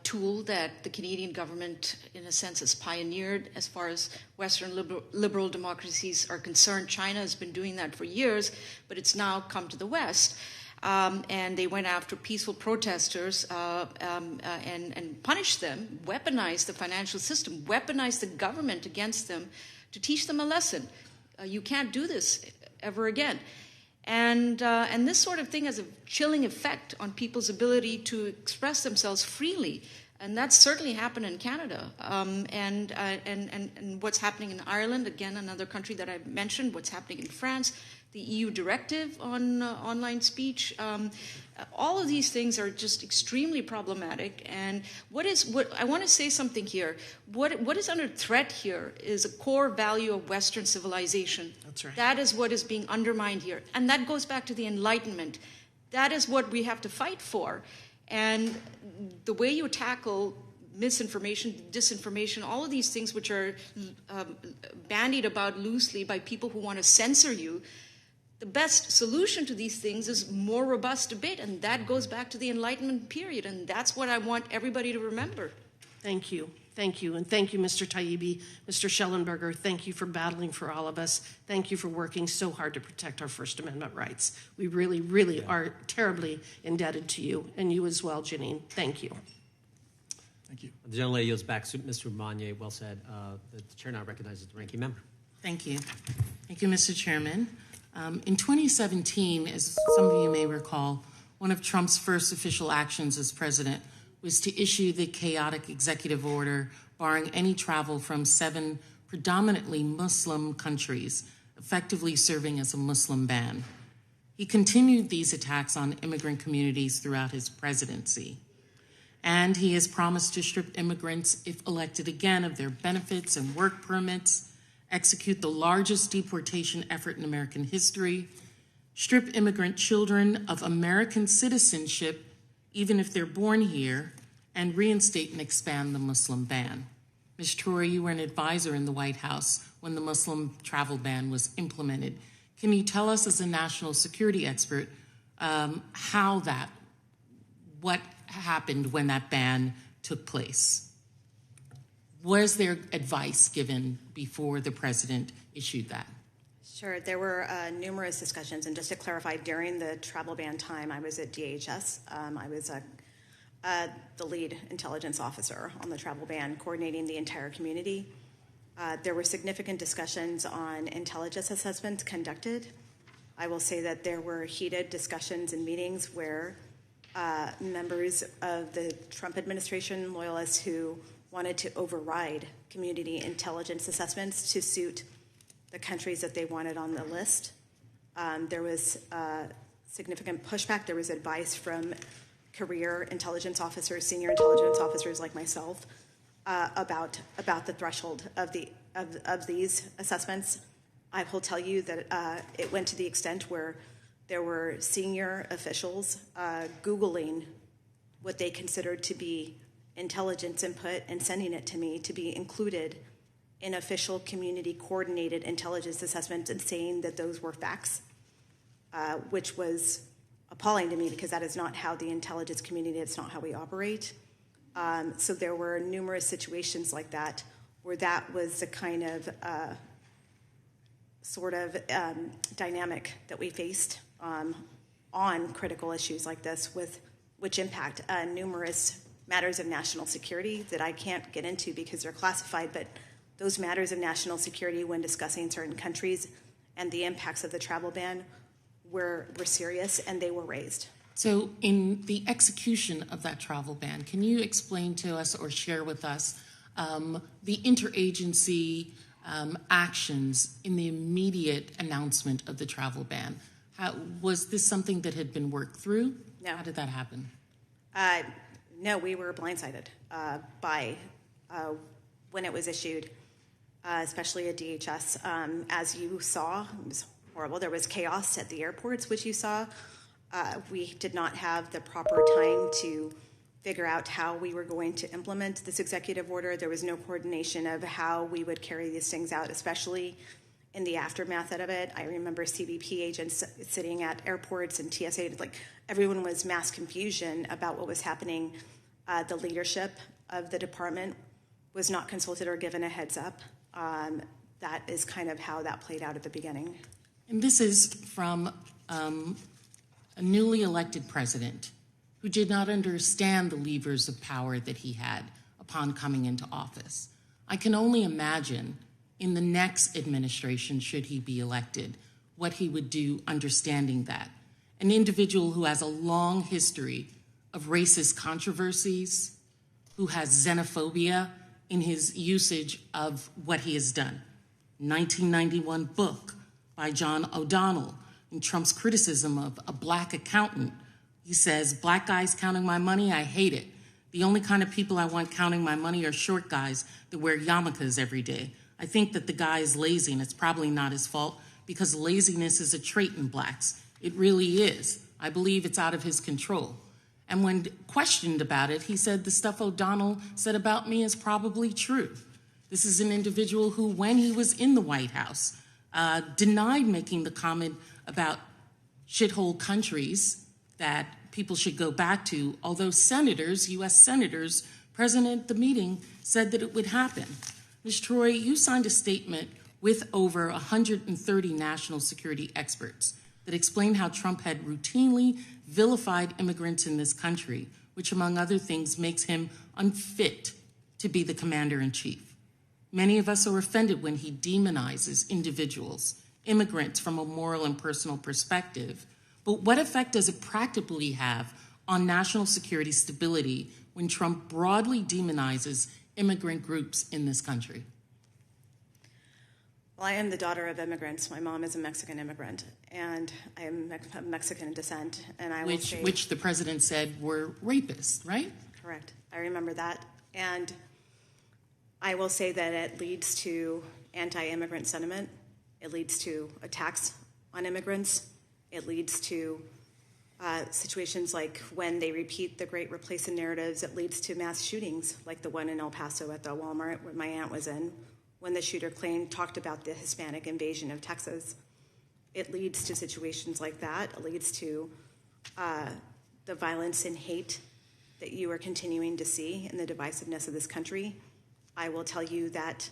tool that the Canadian government, in a sense, has pioneered as far as Western liberal democracies are concerned. China has been doing that for years, but it's now come to the West. And they went after peaceful protesters and punished them, weaponized the financial system, weaponized the government against them to teach them a lesson. You can't do this ever again. And this sort of thing has a chilling effect on people's ability to express themselves freely. And that's certainly happened in Canada. And what's happening in Ireland, again, another country that I mentioned, what's happening in France, the EU directive on online speech. All of these things are just extremely problematic. And what I want to say something here. What is under threat here is a core value of Western civilization. That's right. That is what is being undermined here. And that goes back to the Enlightenment. That is what we have to fight for. And the way you tackle misinformation, disinformation, all of these things which are bandied about loosely by people who want to censor you, the best solution to these things is more robust debate, and that goes back to the Enlightenment period, and that's what I want everybody to remember. Thank you. Thank you. And thank you, Mr. Taibbi, Mr. Shellenberger. Thank you for battling for all of us. Thank you for working so hard to protect our First Amendment rights. We really, really are terribly indebted to you, and you as well, Janine. Thank you. Thank you. The gentlelady yields back. Mr. Subramanya, well said. The chair now recognizes the ranking member. Thank you. Thank you, Mr. Chairman. In 2017, as some of you may recall, one of Trump's first official actions as president was to issue the chaotic executive order barring any travel from 7 predominantly Muslim countries, effectively serving as a Muslim ban. He continued these attacks on immigrant communities throughout his presidency. And he has promised to strip immigrants, if elected again, of their benefits and work permits, execute the largest deportation effort in American history, strip immigrant children of American citizenship, even if they're born here, and reinstate and expand the Muslim ban. Ms. Troye, you were an advisor in the White House when the Muslim travel ban was implemented. Can you tell us, as a national security expert, what happened when that ban took place? Was there advice given before the president issued that? Sure, there were numerous discussions, and just to clarify, during the travel ban time, I was at DHS. I was the lead intelligence officer on the travel ban, coordinating the entire community. There were significant discussions on intelligence assessments conducted. I will say that there were heated discussions and meetings where members of the Trump administration, loyalists who wanted to override community intelligence assessments to suit the countries that they wanted on the list. There was significant pushback. There was advice from career intelligence officers, senior intelligence officers like myself, about the threshold of these assessments. I will tell you that it went to the extent where there were senior officials Googling what they considered to be intelligence input and sending it to me to be included in official community coordinated intelligence assessments and saying that those were facts, which was appalling to me because that is not how the intelligence community, it's not how we operate. So there were numerous situations like that where that was the kind of dynamic that we faced on critical issues like this, which impact numerous matters of national security that I can't get into because they're classified, but those matters of national security when discussing certain countries and the impacts of the travel ban were serious, and they were raised. So in the execution of that travel ban, can you explain to us or share with us the interagency actions in the immediate announcement of the travel ban? Was this something that had been worked through? No. How did that happen? No, we were blindsided by when it was issued, especially at DHS. As you saw, it was horrible. There was chaos at the airports, which you saw. We did not have the proper time to figure out how we were going to implement this executive order. There was no coordination of how we would carry these things out, especially in the aftermath of it. I remember CBP agents sitting at airports and TSA, everyone was mass confusion about what was happening. The leadership of the department was not consulted or given a heads up. That is kind of how that played out at the beginning. And this is from a newly elected president who did not understand the levers of power that he had upon coming into office. I can only imagine in the next administration, should he be elected, what he would do understanding that. An individual who has a long history of racist controversies, who has xenophobia in his usage of what he has done. 1991 book by John O'Donnell in Trump's criticism of a black accountant. He says, "Black guys counting my money, I hate it. The only kind of people I want counting my money are short guys that wear yarmulkes every day. I think that the guy is lazy, and it's probably not his fault because laziness is a trait in blacks. It really is. I believe it's out of his control." And when questioned about it, he said, "The stuff O'Donnell said about me is probably true." This is an individual who, when he was in the White House, denied making the comment about shithole countries that people should go back to, although senators, U.S. senators, present at the meeting, said that it would happen. Ms. Troye, you signed a statement with over 130 national security experts that explained how Trump had routinely vilified immigrants in this country, which, among other things, makes him unfit to be the commander-in-chief. Many of us are offended when he demonizes individuals, immigrants, from a moral and personal perspective. But what effect does it practically have on national security stability when Trump broadly demonizes immigrant groups in this country? Well, I am the daughter of immigrants. My mom is a Mexican immigrant, and I am of Mexican descent. And I will say, which the president said were rapists, right? Correct. I remember that. And I will say that it leads to anti-immigrant sentiment. It leads to attacks on immigrants. It leads to situations like when they repeat the great replacement narratives. It leads to mass shootings like the one in El Paso at the Walmart where my aunt was in, when the shooter talked about the Hispanic invasion of Texas. It leads to situations like that. It leads to the violence and hate that you are continuing to see in the divisiveness of this country. I will tell you that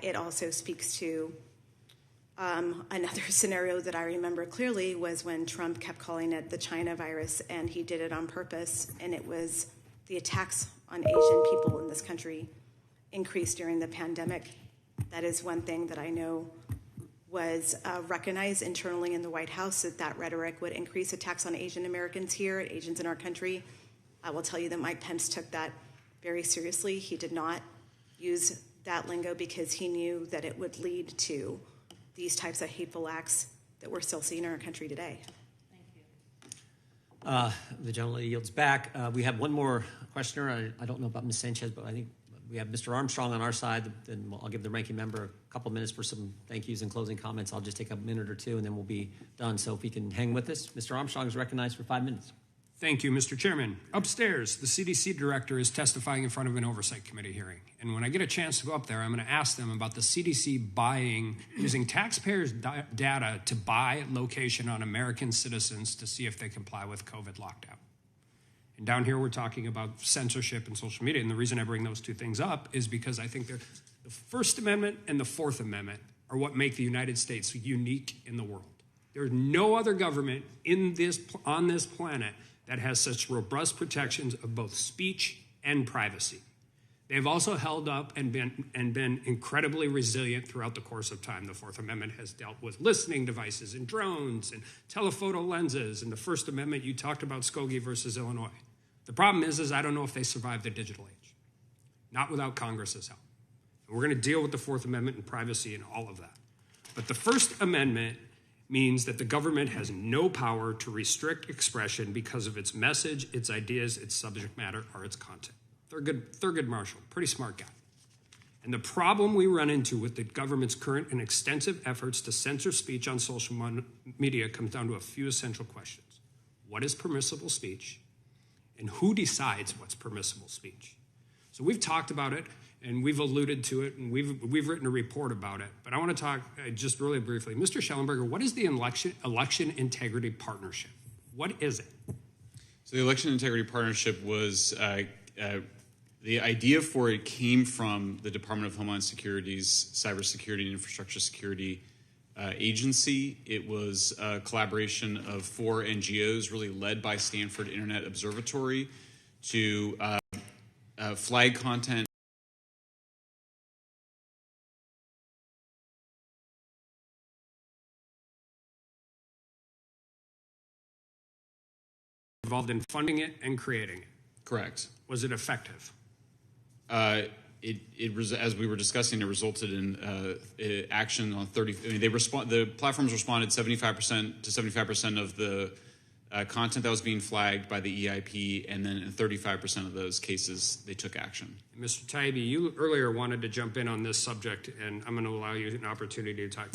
it also speaks to another scenario that I remember clearly was when Trump kept calling it the China virus, and he did it on purpose, and it was the attacks on Asian people in this country increased during the pandemic. That is one thing that I know was recognized internally in the White House, that rhetoric would increase attacks on Asian Americans here, Asians in our country. I will tell you that Mike Pence took that very seriously. He did not use that lingo because he knew that it would lead to these types of hateful acts that we're still seeing in our country today. The gentleman yields back. We have one more questioner. I don't know about Ms. Sanchez, but I think we have Mr. Armstrong on our side. Then I'll give the ranking member a couple minutes for some thank yous and closing comments. I'll just take a minute or two, and then we'll be done. So if he can hang with us. Mr. Armstrong is recognized for 5 minutes. Thank you, Mr. Chairman. Upstairs, the CDC director is testifying in front of an oversight committee hearing. And when I get a chance to go up there, I'm going to ask them about the CDC using taxpayers' data to buy location on American citizens to see if they comply with COVID lockdown. And down here, we're talking about censorship and social media. And the reason I bring those two things up is because I think the First Amendment and the Fourth Amendment are what make the United States unique in the world. There's no other government on this planet that has such robust protections of both speech and privacy. They've also held up and been incredibly resilient throughout the course of time. The Fourth Amendment has dealt with listening devices and drones and telephoto lenses. And the First Amendment, you talked about Skokie versus Illinois. The problem is I don't know if they survive the digital age, not without Congress's help. And we're going to deal with the Fourth Amendment and privacy and all of that. But the First Amendment means that the government has no power to restrict expression because of its message, its ideas, its subject matter, or its content. Thurgood Marshall, pretty smart guy. And the problem we run into with the government's current and extensive efforts to censor speech on social media comes down to a few essential questions. What is permissible speech? And who decides what's permissible speech? So we've talked about it, and we've alluded to it, and we've written a report about it. But I want to talk just really briefly. Mr. Shellenberger, what is the Election Integrity Partnership? What is it? So the Election Integrity Partnership was, the idea for it came from the Department of Homeland Security's Cybersecurity and Infrastructure Security Agency. It was a collaboration of 4 NGOs, really led by Stanford Internet Observatory, to flag content involved in funding it and creating it. Correct. Was it effective? As we were discussing, it resulted in action on 30. I mean, the platforms responded 75% of the content that was being flagged by the EIP, and then in 35% of those cases, they took action. Mr. Taibbi, you earlier wanted to jump in on this subject, and I'm going to allow you an opportunity to talk.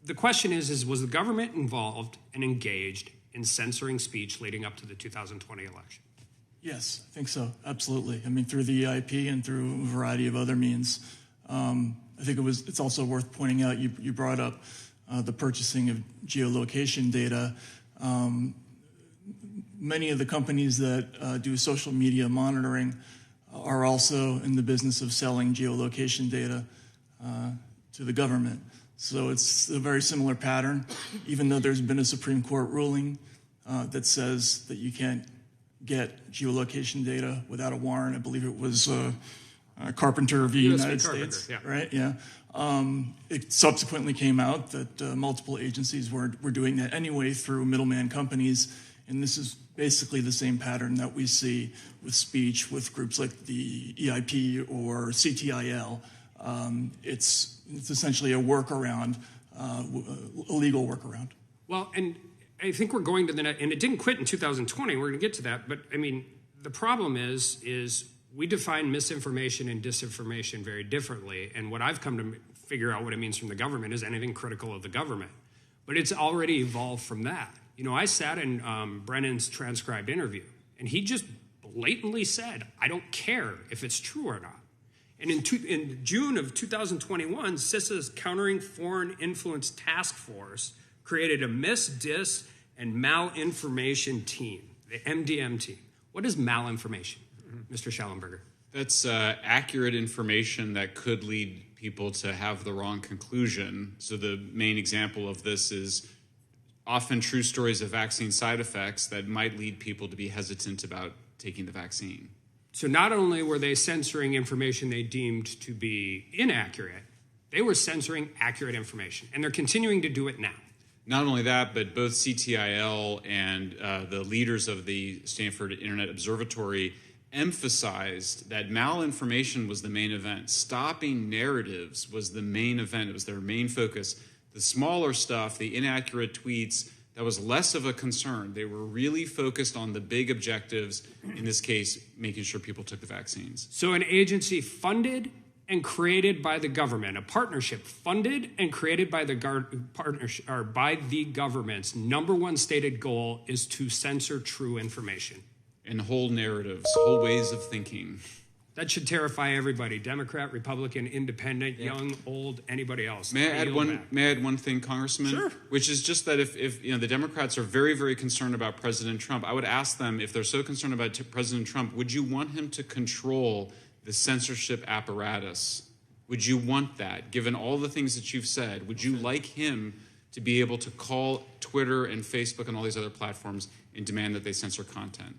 The question is was the government involved and engaged in censoring speech leading up to the 2020 election? Yes, I think so. Absolutely. I mean, through the EIP and through a variety of other means. I think it's also worth pointing out, you brought up the purchasing of geolocation data. Many of the companies that do social media monitoring are also in the business of selling geolocation data to the government. So it's a very similar pattern, even though there's been a Supreme Court ruling that says that you can't get geolocation data without a warrant. I believe it was Carpenter v. United States, yeah. Right? Yeah. It subsequently came out that multiple agencies were doing that anyway through middleman companies, and this is basically the same pattern that we see with speech with groups like the EIP or CTIL. It's essentially a workaround, a legal workaround. Well, and I think we're going to the net, and it didn't quit in 2020. We're going to get to that. But I mean, the problem is we define misinformation and disinformation very differently. And what I've come to figure out what it means from the government is anything critical of the government. But it's already evolved from that. You know, I sat in Brennan's transcribed interview, and he just blatantly said, I don't care if it's true or not. And in June of 2021, CISA's Countering Foreign Influence Task Force created a mis, dis, and malinformation team, the MDM team. What is malinformation, Mr. Shellenberger? That's accurate information that could lead people to have the wrong conclusion. So the main example of this is often true stories of vaccine side effects that might lead people to be hesitant about taking the vaccine. So not only were they censoring information they deemed to be inaccurate, they were censoring accurate information, and they're continuing to do it now. Not only that, but both CTIL and the leaders of the Stanford Internet Observatory emphasized that malinformation was the main event. Stopping narratives was the main event. It was their main focus. The smaller stuff, the inaccurate tweets, that was less of a concern. They were really focused on the big objectives, in this case, making sure people took the vaccines. So an agency funded and created by the government, a partnership funded and created by the government's number one stated goal is to censor true information. And whole narratives, whole ways of thinking. That should terrify everybody, Democrat, Republican, Independent, young, old, anybody else. May I add one thing, Congressman? Sure. Which is just that if you know the Democrats are very, very concerned about President Trump, I would ask them, if they're so concerned about President Trump, would you want him to control the censorship apparatus? Would you want that, given all the things that you've said? Would you like him to be able to call Twitter and Facebook and all these other platforms and demand that they censor content?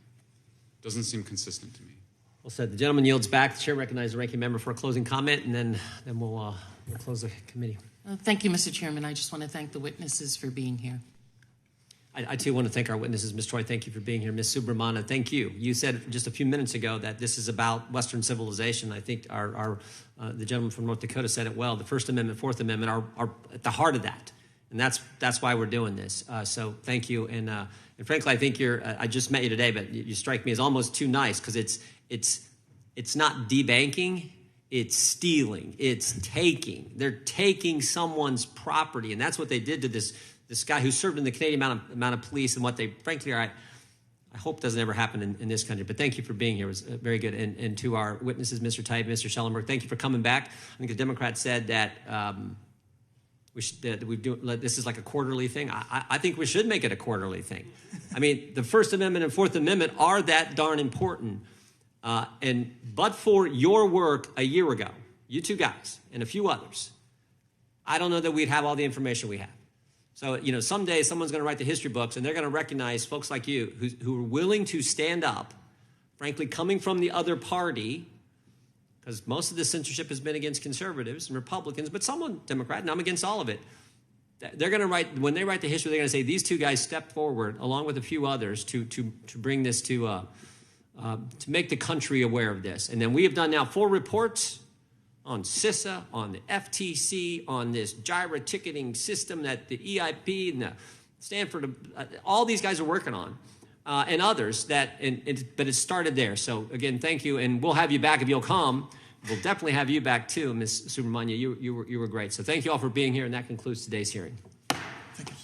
Doesn't seem consistent to me. Well said. The gentleman yields back. The chair recognizes the ranking member for a closing comment, and then we'll close the committee. Thank you, Mr. Chairman. I just want to thank the witnesses for being here. I too want to thank our witnesses. Ms. Troye, thank you for being here. Ms. Subramanya, thank you. You said just a few minutes ago that this is about Western civilization. I think the gentleman from North Dakota said it well. The First Amendment, Fourth Amendment are at the heart of that, and that's why we're doing this. So thank you. And frankly, I think I just met you today, but you strike me as almost too nice, because it's not debanking, it's stealing, it's taking. They're taking someone's property, and that's what they did to this guy who served in the Canadian amount of police, and what they frankly are. I hope doesn't ever happen in this country. But thank you for being here. It was very good. And to our witnesses, Mr. Taibbi, Mr. Schellenberg, thank you for coming back. I think the Democrats said that this is like a quarterly thing. I think we should make it a quarterly thing. I mean, the First Amendment and Fourth Amendment are that darn important. But for your work a year ago, you two guys and a few others, I don't know that we'd have all the information we have. So, you know, someday someone's going to write the history books, and they're going to recognize folks like you who are willing to stand up, frankly, coming from the other party, because most of the censorship has been against conservatives and Republicans, but someone Democrat, and I'm against all of it. they're going to write, when they write the history, they're going to say these two guys stepped forward, along with a few others, to bring this to make the country aware of this. And then we have done now 4 reports on CISA, on the FTC, on this gyro ticketing system that the EIP and the Stanford, all these guys are working on, and others but it started there. So again, thank you, and we'll have you back if you'll come. We'll definitely have you back too, Ms. Subramanya. You were great. So thank you all for being here, and that concludes today's hearing.